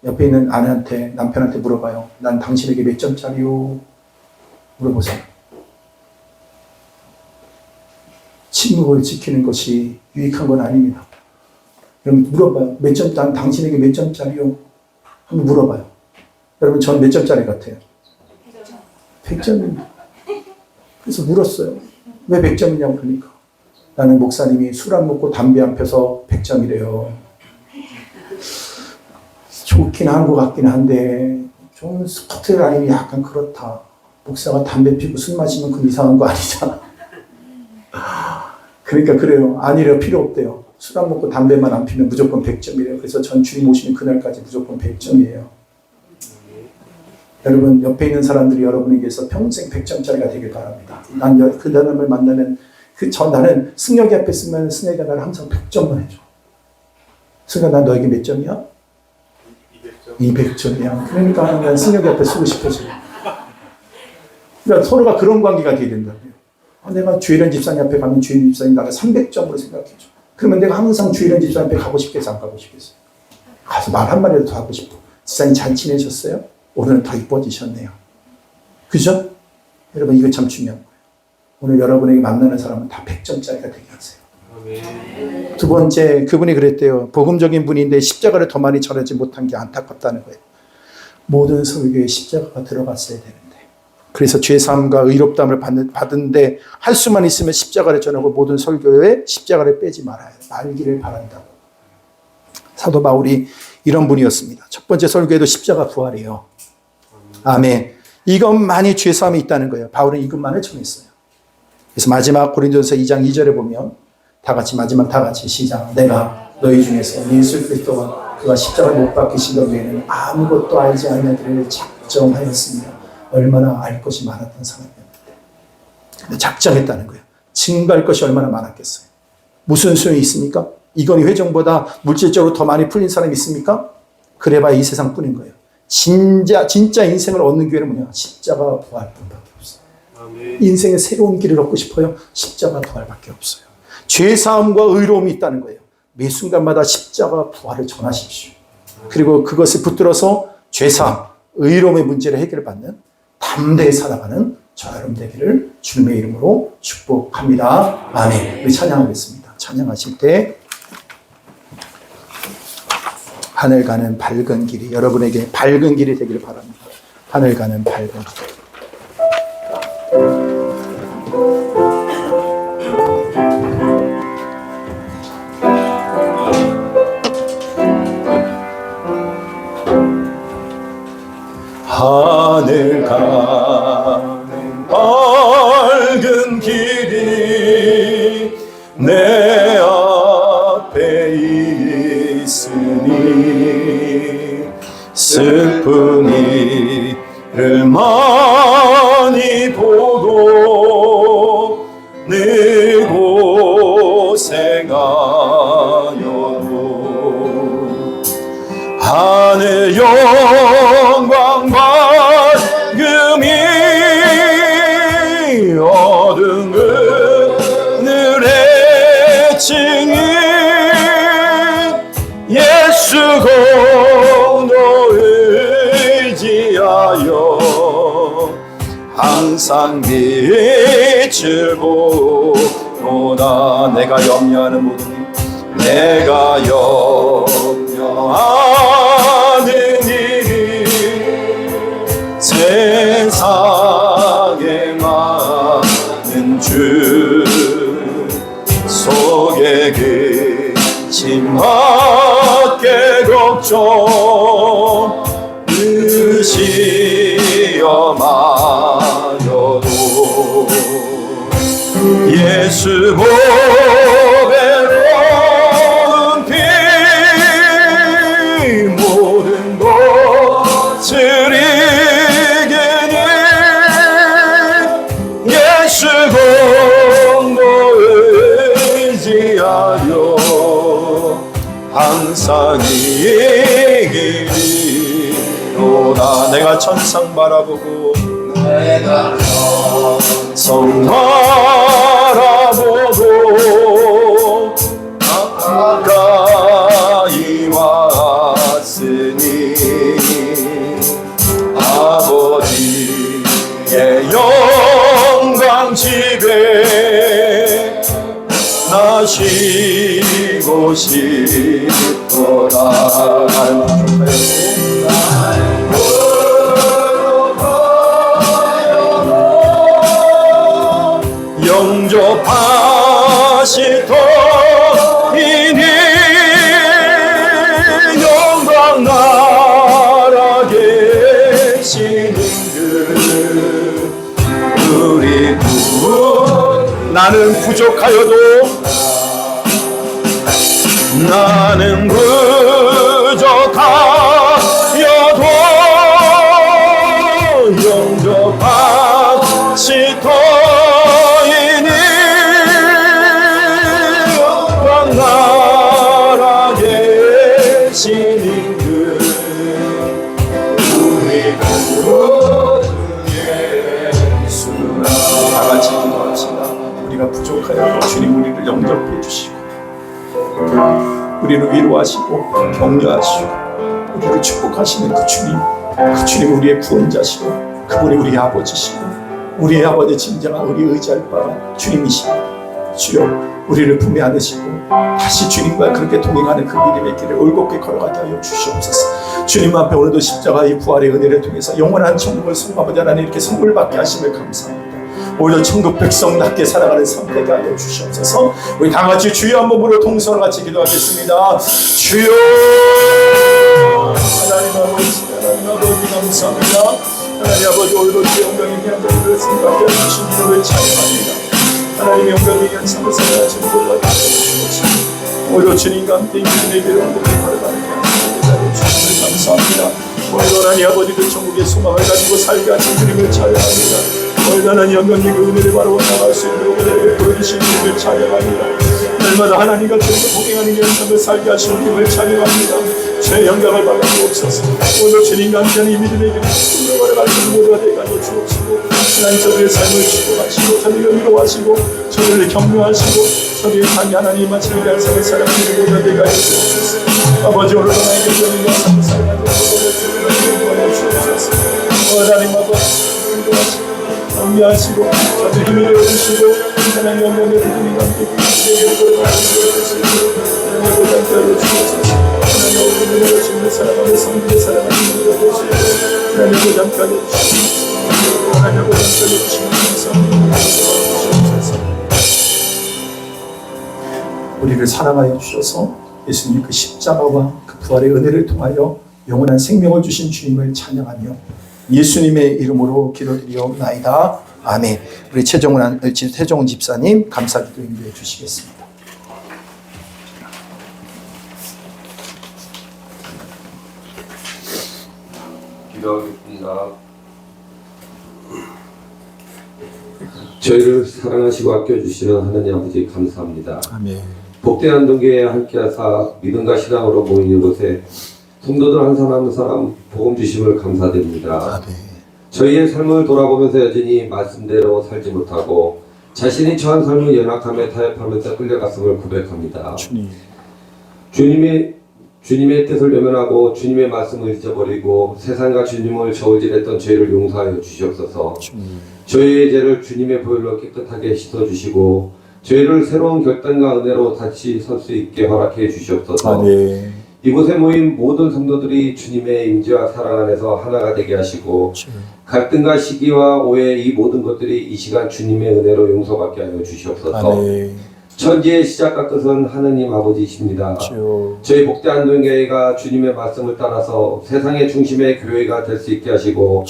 옆에 있는 아내한테, 남편한테 물어봐요. 난 당신에게 몇 점짜리요? 물어보세요. 침묵을 지키는 것이 유익한 건 아닙니다. 여러분 물어봐요. 난 당신에게 몇 점짜리요? 한번 물어봐요. 여러분 전 몇 점짜리 같아요? 100점입니다. 그래서 물었어요. 왜 100점이냐고. 그러니까 나는 목사님이 술 안 먹고 담배 안 펴서 100점이래요. 좋긴 한 것 같긴 한데 좀 스포트 라인이 약간 그렇다. 목사가 담배 피고 술 마시면 그건 이상한 거 아니잖아. 그러니까 그래요. 아니래요. 필요 없대요. 술 안 먹고 담배만 안 피면 무조건 100점이래요. 그래서 전 주님 오시는 그날까지 무조건 100점이에요. 여러분 옆에 있는 사람들이 여러분에게서 평생 100점짜리가 되길 바랍니다. 난 그 사람을 만나면 나는 승혁이 앞에 쓰면 승혁이가 나를 항상 100점만 해줘. 승혁아, 나 너에게 몇 점이야? 200점이야. 그러니까 난 승혁이 앞에 쓰고 싶어져. 그러니까 서로가 그런 관계가 되어야 된다고요. 내가 주일현 집사님 앞에 가면 주일현 집사님 나를 300점으로 생각해줘. 그러면 내가 항상 주일현 집사님 앞에 가고 싶겠어, 안 가고 싶겠어요? 가서 말 한마디라도 더 하고 싶어. 집사님 잘 지내셨어요? 오늘은 더 이뻐지셨네요. 그죠? 여러분 이거 참 중요한 거예요. 오늘 여러분에게 만나는 사람은 다 100점짜리가 되게 하세요. 두 번째, 그분이 그랬대요. 복음적인 분인데 십자가를 더 많이 전하지 못한 게 안타깝다는 거예요. 모든 설교에 십자가가 들어갔어야 되는데. 그래서 죄사함과 의롭다함을 받는데 할 수만 있으면 십자가를 전하고 모든 설교에 십자가를 빼지 말기를 바란다고. 사도 바울이 이런 분이었습니다. 첫 번째 설교에도 십자가 부활이에요. 아멘. 이것만이 죄사함이 있다는 거예요. 바울은 이것만을 전했어요. 그래서 마지막 고린도전서 2장 2절에 보면 마지막 다 같이 시작. 내가 너희 중에서 예수 그리스도와 그가 십자가를 못 박히신 것 외에는 아무것도 알지 아니하기를 작정하였습니다. 얼마나 알 것이 많았던 사람이었는데. 근데 작정했다는 거예요. 증거할 것이 얼마나 많았겠어요. 무슨 소용이 있습니까? 이건희 회장보다 물질적으로 더 많이 풀린 사람이 있습니까? 그래봐야 이 세상뿐인 거예요. 진짜 인생을 얻는 기회는 뭐냐? 십자가 부활뿐밖에 없어요. 인생의 새로운 길을 얻고 싶어요? 십자가 부활밖에 없어요. 죄사함과 의로움이 있다는 거예요. 매 순간마다 십자가 부활을 전하십시오. 그리고 그것을 붙들어서 죄사함, 의로움의 문제를 해결받는 담대히 살아가는 저 여러분 되기를 주님의 이름으로 축복합니다. 아멘. 우리 찬양하겠습니다. 찬양하실 때 하늘 가는 밝은 길이 여러분에게 밝은 길이 되기를 바랍니다. 하늘 가는 밝은 길. 있으니 슬픈 일을 많이 보고 늘 고생하여도 하늘 영광 밝음이 어두운 그늘의 층이 예수 공도 의지하여 항상 빛을 보노라. 내가 염려하는 모든 일, 내가 염려하는 일이 세상에 많은 주 속에 그친 밖에 걱정 의시여 마여도 예수 보배로운 피 모든 것을 이기니 예수 공도 의지하여 항상 이기리로다. 내가 천상 바라보고 내가 성 바라보고 가까이 왔으니 아버지의 영광 집에 나 쉬고 싶도다. 영접하시더니 영광 나라 계시는 우리 구 나는 부족하여도 나는 부족하여도 영접하시더니 영광 나라 계시는 그 우리 구 예수. 다 같이 기도합시다. 우리가 부족하여도 주님 우리를 영접해 주시고 우리를 위로하시고 격려하시고 우리를 축복하시는 그 주님 우리의 구원자시고 그분이 우리의 아버지시고 우리의 아버지 진정한 우리 의지할 바가 주님이시고 주여 우리를 품에 안으시고 다시 주님과 그렇게 동행하는 그 믿음의 길을 올곧게 걸어가게 하여 주시옵소서. 주님 앞에 오늘도 십자가의 부활의 은혜를 통해서 영원한 천국을 아버지 하나님 이렇게 선물 받게 하심을 감사합니다. 오히려 천국 백성답게 살아가는 삶 되게 하여 주시옵소서. 우리 다 같이 주여 한 몸으로 동서로 같이 기도하겠습니다. 주여 하나님 아버지 감사합니다. 하나님 아버지 오늘도 주의 영광이 위한 자들을 생각해 주신 이름을 찬양합니다. 하나님의 영광이 위한 삶을 살아가시는 것과 주옵소서. 오히려 주님과 함께 이분의 길을 행복히 걸어가는 게 하나님의 주님을 감사합니다. 오늘도 하나님 아버지 그 천국의 소망을 가지고 살게 하신 주님을 찬양합니다. 얼마나 영광이 그 은혜를 바로 나갈 수 있도록 은혜를 보여주신 주님을 찬양합니다. 날마다 하나님과 주님과 동행하는 연상을 살게 하시는 주님을 찬양합니다. 제 영광을 받아주옵소서. 오늘 주님과 함께하는 이 믿음의 길을 걸어가는 모두가 되게 하여 주옵시고 하나님 저들의 삶을 축복하시고 저들을 위로하시고 저들을 격려하시고 저들의 삶이 하나님 마치는 위한 삶을 살아가는 모두가 되게 하여 주옵소서. 아버지 오늘도 나에게 주님과 삶을 살아가는 모두가 되게 하여 주옵소서. 하나님 아버지 위로하시고 격려하시고 저들 힘을 내어주시고 하나님 영광의 믿음과 함께 그들에게 걸어가시고 하나님 보장하여 주옵소서. 하나님 오늘을 주님을 사랑하며 성도를 사랑하는 우리가 되시고 하나님 보장하여 주시옵소서. 하나님 보장하여 주시옵소서. 우리를 사랑하여 주셔서 예수님 그 십자가와 그 부활의 은혜를 통하여 영원한 생명을 주신 주님을 찬양하며 예수님의 이름으로 기도드리옵나이다. 아멘. 우리 최정훈 집사님 감사기도 인도해 주시겠습니다. 기도하겠습니다. 저희를 사랑하시고 아껴주시는 하나님 아버지 감사합니다. 아멘. 복된 동교에 함께하사 믿음과 신앙으로 모인 이곳에 성도들 한 사람 한 사람 복음 주심을 감사드립니다. 아멘. 저희의 삶을 돌아보면서 여전히 말씀대로 살지 못하고 자신이 처한 삶을 연약함에 타협하면서 끌려갔음을 고백합니다. 주님의 뜻을 외면하고 주님의 말씀을 잊어버리고 세상과 주님을 저울질했던 죄를 용서하여 주시옵소서. 저희의 죄를 주님의 보혈로 깨끗하게 씻어주시고 저희를 새로운 결단과 은혜로 다시 설 수 있게 허락해 주시옵소서. 아멘. 이곳에 모인 모든 성도들이 주님의 임재와 사랑 안에서 하나가 되게 하시고 갈등과 시기와 오해 이 모든 것들이 이 시간 주님의 은혜로 용서받게 하여 주시옵소서. 아멘. 천지의 시작과 끝은 하느님 아버지이십니다. 저희 복대한 교회가 주님의 말씀을 따라서 세상의 중심의 교회가 될 수 있게 하시고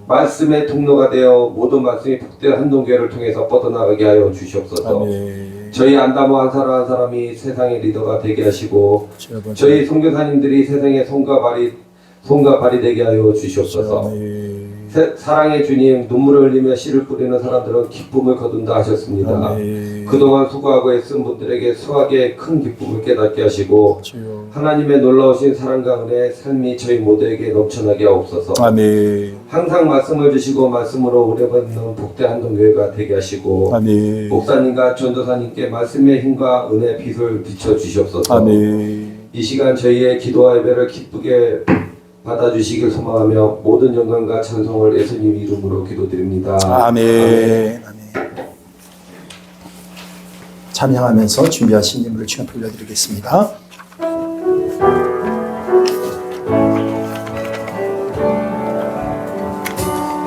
말씀의 통로가 되어 모든 말씀이 복대한 한동교회를 통해서 뻗어나가게 하여 주시옵소서. 아멘. 저희 안다모 한 사람 한 사람이 세상의 리더가 되게 하시고 저희 선교사님들이 세상의 손과 발이 되게 하여 주시옵소서. 사랑의 주님, 눈물을 흘리며 씨를 뿌리는 사람들은 기쁨을 거둔다 하셨습니다. 아멘. 그동안 수고하고 애쓴 분들에게 수확의 큰 기쁨을 깨닫게 하시고 하나님의 놀라우신 사랑과 은혜 삶이 저희 모두에게 넘쳐나게 하옵소서. 아멘. 항상 말씀을 주시고 말씀으로 오래받는 복된 한동교회가 되게 하시고 아멘. 목사님과 전도사님께 말씀의 힘과 은혜 빛을 비춰 주시옵소서. 아멘. 이 시간 저희의 기도와 예배를 기쁘게 받아주시길 소망하며 모든 영광과 찬송을 예수님 이름으로 기도드립니다. 아멘. 아멘. 찬양하면서 준비하신 예물을 주님 앞에 올려드리겠습니다.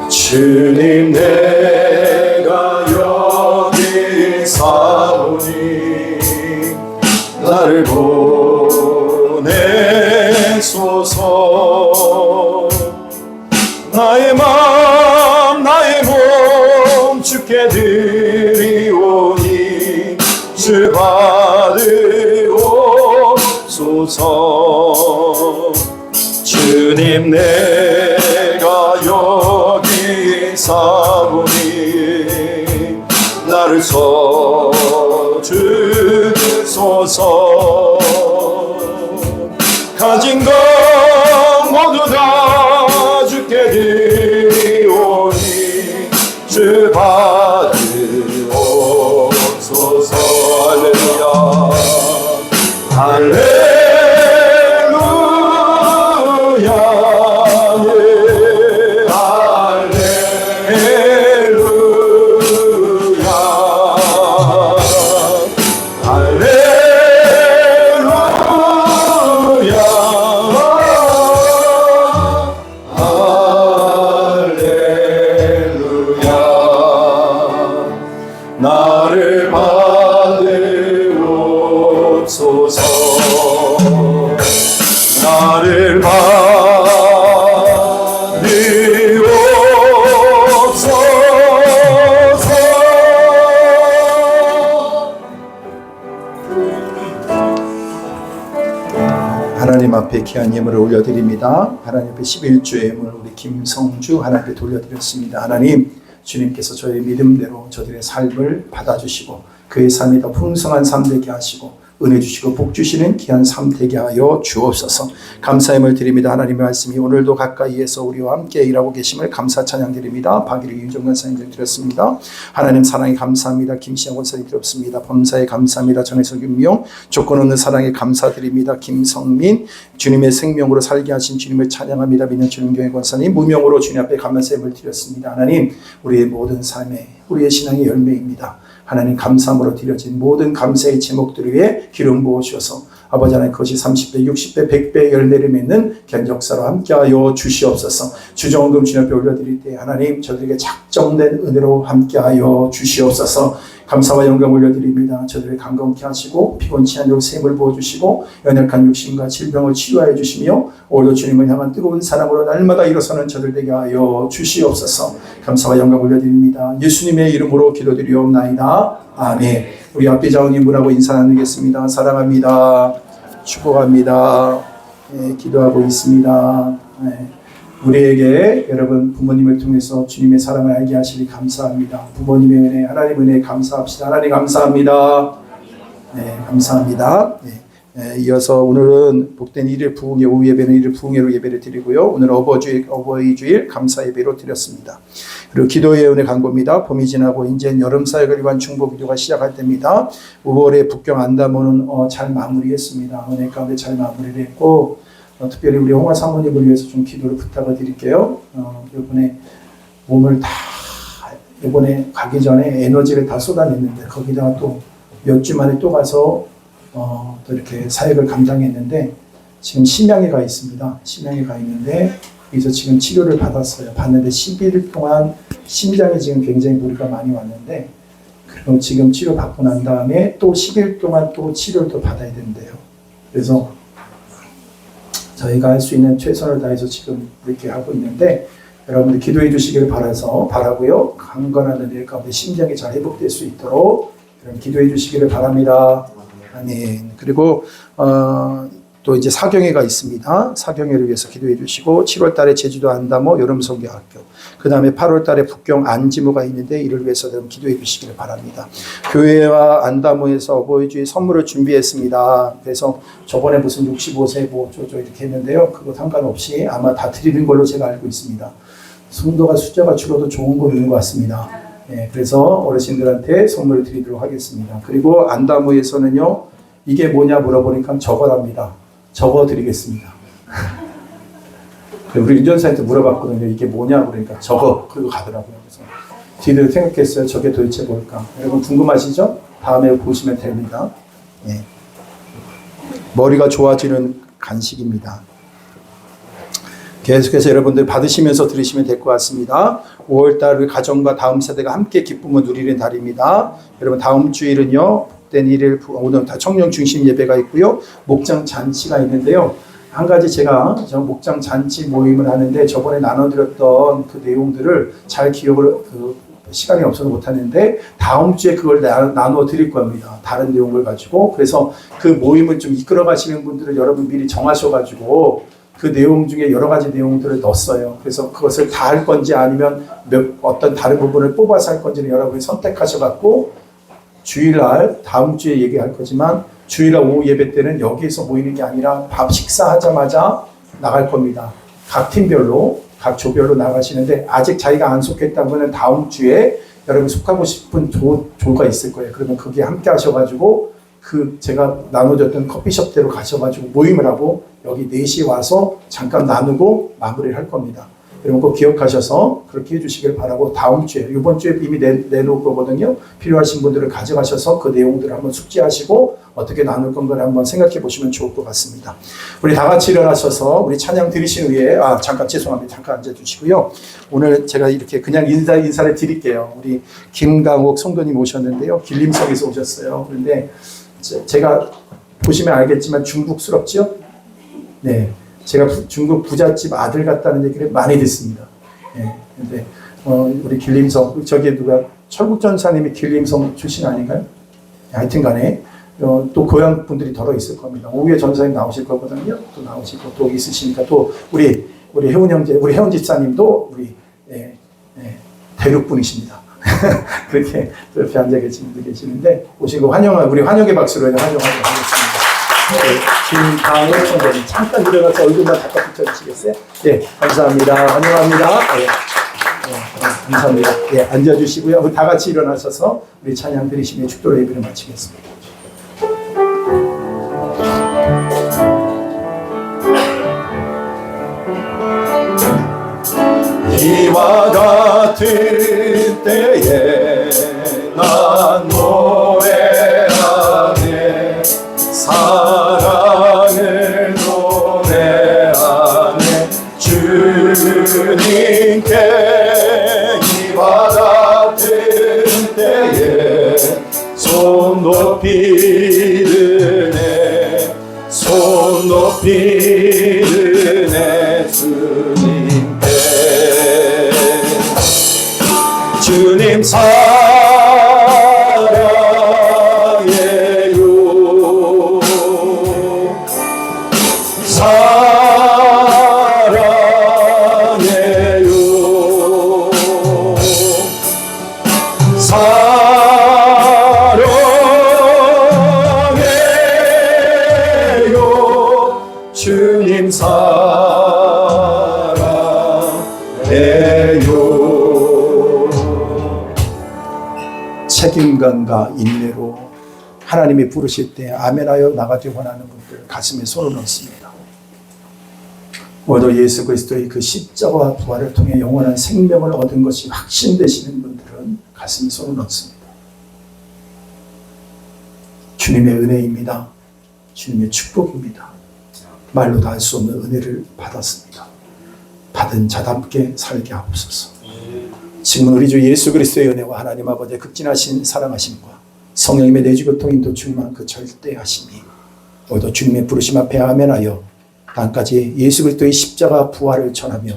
주님 내가 여기 사오니 나를 보내소서. 나의 마음 나의 몸 주께 드리오니 주 받으옵소서. 주님 내가 여기 사오니 나를 써주소서. 가진 것 모두 다 주께 드리오니 주 받으옵소서. 할렐루야 할렐루야 나를 받으옵소서. 나를 받으옵소서. 하나님 앞에 귀한 예물을 올려드립니다. 하나님 앞에 11주의 예물을 우리 김성주 하나님 앞에 돌려드렸습니다. 하나님, 주님께서 저의 믿음대로 저들의 삶을 받아주시고 그의 삶이 더 풍성한 삶 되게 하시고 은혜 주시고 복 주시는 귀한 삶 되게 하여 주옵소서. 감사함을 드립니다. 하나님의 말씀이 오늘도 가까이에서 우리와 함께 일하고 계심을 감사 찬양 드립니다. 박일희 윤정관 사님들 드렸습니다. 하나님 사랑에 감사합니다. 김시영 권사님 드렸습니다. 범사에 감사합니다. 정혜석 윤미용 조건 없는 사랑에 감사드립니다. 김성민 주님의 생명으로 살게 하신 주님을 찬양합니다. 민현주님교회 권사님 무명으로 주님 앞에 감사함을 드렸습니다. 하나님 우리의 모든 삶에 우리의 신앙의 열매입니다. 하나님 감사함으로 드려진 모든 감사의 제목들 위에 기름 부어주셔서 아버지 하나님 그것이 30배, 60배, 100배 열매를 맺는 견적사로 함께하여 주시옵소서. 주정금 주님 앞에 올려드릴 때 하나님 저들에게 작정된 은혜로 함께하여 주시옵소서. 감사와 영광 올려드립니다. 저들을 강건케 하시고 피곤치 않도록 샘을 부어주시고 연약한 육신과 질병을 치유하여 주시며 오늘도 주님을 향한 뜨거운 사랑으로 날마다 일어서는 저들 되게 하여 주시옵소서. 감사와 영광 올려드립니다. 예수님의 이름으로 기도드리옵나이다. 아멘. 우리 앞에 자원 인물하고 인사 나누겠습니다. 사랑합니다. 축복합니다. 네, 기도하고 있습니다. 네. 우리에게 여러분 부모님을 통해서 주님의 사랑을 알게 하시니 감사합니다. 부모님의 은혜, 하나님 은혜 감사합시다. 하나님 감사합니다. 네, 감사합니다. 네. 이어서 오늘은 복된 1일 부흥회 오후 예배는 1일 부흥회로 예배를 드리고요. 오늘 어버이 주일 감사 예배로 드렸습니다. 그리고 기도 예언의 강구입니다. 봄이 지나고 이제 여름 사역을 위한 중보 기도가 시작할 때입니다. 5월에 북경 안담원은 잘 마무리했습니다. 은혜 가운데 잘 마무리를 했고 특별히 우리 홍화 사모님을 위해서 좀 기도를 부탁을 드릴게요. 이번에 몸을 다 이번에 가기 전에 에너지를 다 쏟아냈는데 거기다가 또 몇 주 만에 또 가서 또 이렇게 사역을 감당했는데 지금 심양에 가 있습니다. 심양에 가 있는데 여기서 지금 치료를 받았어요. 받는데 11일 동안 심장에 지금 굉장히 무리가 많이 왔는데 그리고 지금 치료 받고 난 다음에 또 10일 동안 또 치료를 또 받아야 된대요. 그래서 저희가 할 수 있는 최선을 다해서 지금 이렇게 하고 있는데 여러분들 기도해 주시기를 바라고요. 강건한 은혜 가운데 심장이 잘 회복될 수 있도록 기도해 주시기를 바랍니다. 아멘. 그리고 또 이제 사경회가 있습니다. 사경회를 위해서 기도해 주시고 7월 달에 제주도 안다모 여름성교학교 그 다음에 8월 달에 북경 안지모가 있는데 이를 위해서 기도해 주시기를 바랍니다. 교회와 안다모에서 어버이주일 선물을 준비했습니다. 그래서 저번에 무슨 65세 뭐 이렇게 했는데요. 그거 상관없이 아마 다 드리는 걸로 제가 알고 있습니다. 성도가 숫자가 줄어도 좋은 거 있는 것 같습니다. 네, 그래서 어르신들한테 선물을 드리도록 하겠습니다. 그리고 안다모에서는요. 이게 뭐냐 물어보니까 저거랍니다. 적어 드리겠습니다. 우리 운전사한테 물어봤거든요. 이게 뭐냐 그러니까 적어. 그리고 가더라고요. 그래서 뒤를 생각했어요. 저게 도대체 뭘까? 여러분 궁금하시죠? 다음에 보시면 됩니다. 네. 머리가 좋아지는 간식입니다. 계속해서 여러분들 받으시면서 들으시면 될 것 같습니다. 5월달 우리 가정과 다음 세대가 함께 기쁨을 누리는 달입니다. 여러분 다음 주일은요. 복된 1일 오늘 다 청년 중심 예배가 있고요. 목장 잔치가 있는데요. 한 가지 제가 목장 잔치 모임을 하는데 저번에 나눠드렸던 그 내용들을 잘 기억을 시간이 없어서 못하는데 다음 주에 그걸 나눠 드릴 겁니다. 다른 내용을 가지고. 그래서 그 모임을 좀 이끌어 가시는 분들을 여러분 미리 정하셔가지고 그 내용 중에 여러 가지 내용들을 넣었어요. 그래서 그것을 다 할 건지 아니면 어떤 다른 부분을 뽑아서 할 건지는 여러분이 선택하셔갖고 주일날 다음 주에 얘기할 거지만 주일날 오후 예배 때는 여기에서 모이는 게 아니라 밥 식사하자마자 나갈 겁니다. 각 팀별로 각 조별로 나가시는데 아직 자기가 안 속했다면 다음 주에 여러분 속하고 싶은 조가 있을 거예요. 그러면 거기에 함께 하셔가지고 제가 나눠줬던 커피숍대로 가셔가지고 모임을 하고 여기 4시에 와서 잠깐 나누고 마무리를 할 겁니다. 여러분 꼭 기억하셔서 그렇게 해주시길 바라고 다음 주에 이번 주에 이미 내놓을 거거든요. 필요하신 분들을 가져가셔서 그 내용들을 한번 숙지하시고 어떻게 나눌 건가를 한번 생각해 보시면 좋을 것 같습니다. 우리 다 같이 일어나셔서 우리 찬양 드리신 후에 죄송합니다. 잠깐 앉아주시고요. 오늘 제가 이렇게 그냥 인사를 드릴게요. 우리 김강옥 성도님 오셨는데요. 길림성에서 오셨어요. 그런데 제가 보시면 알겠지만 중국스럽죠? 네. 제가 중국 부잣집 아들 같다는 얘기를 많이 듣습니다. 네. 근데, 우리 길림성, 저기 누가, 철국전사님이 길림성 출신 아닌가요? 하여튼 간에, 또 고향 분들이 더러 있을 겁니다. 오후에 전사님 나오실 거거든요. 또 나오시고, 또 있으시니까 또, 우리 혜원 형제, 우리 혜원 집사님도 우리, 대륙 분이십니다. 그렇게 옆에 앉아 계신 분들 계시는데, 오신 거 우리 환영의 박수로 환영하도록 하겠습니다. 김강호 총장님 잠깐 일어나서 얼굴만 잠깐 붙여주시겠어요? 네, 감사합니다. 환영합니다. 네, 감사합니다. 네, 앉아주시고요. 다 같이 일어나셔서 우리 찬양 드리시며 축도로 예배를 마치겠습니다. 이와 같은 때에 난 노래하네 사랑을 노래하네 주님께 이와 같은 때에 손 높이 드네 손 높이 드네 주님께 주님 사랑해요 사랑해요 주님 사랑해요. 책임감과 인내로 하나님이 부르실 때 아멘하여 나가기 원하는 분들 가슴에 손을 얹습니다. 오늘도 예수 그리스도의 그 십자가와 부활을 통해 영원한 생명을 얻은 것이 확신되시는 분들은 가슴에 손을 얹습니다. 주님의 은혜입니다. 주님의 축복입니다. 말로 다 할 수 없는 은혜를 받았습니다. 받은 자답게 살게 하옵소서. 지금은 우리 주 예수 그리스도의 은혜와 하나님 아버지의 극진하신 사랑하심과 성령님의 내주교통 인도 충만 그 절대하심이 오늘도 주님의 부르심 앞에 아멘하여 땅까지 예수 그리스도의 십자가 부활을 전하며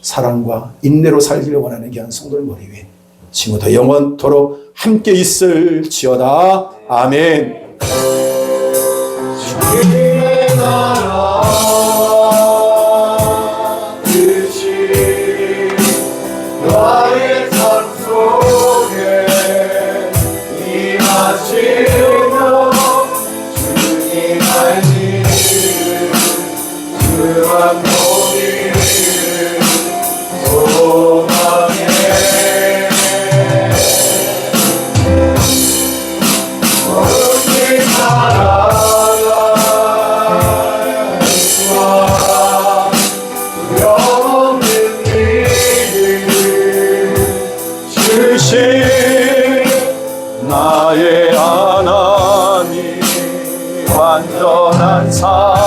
사랑과 인내로 살기를 원하는 귀한 성도를 머리 위에 지금부터 영원토록 함께 있을지어다. 아멘. 주님의 나라 뜻이 나의 삶 속에 임하시며 주님 알기를 그만 보기를 소망해 주님 사랑할 수와 두려움없는 믿음 주신 나의 하나님 완전한 사랑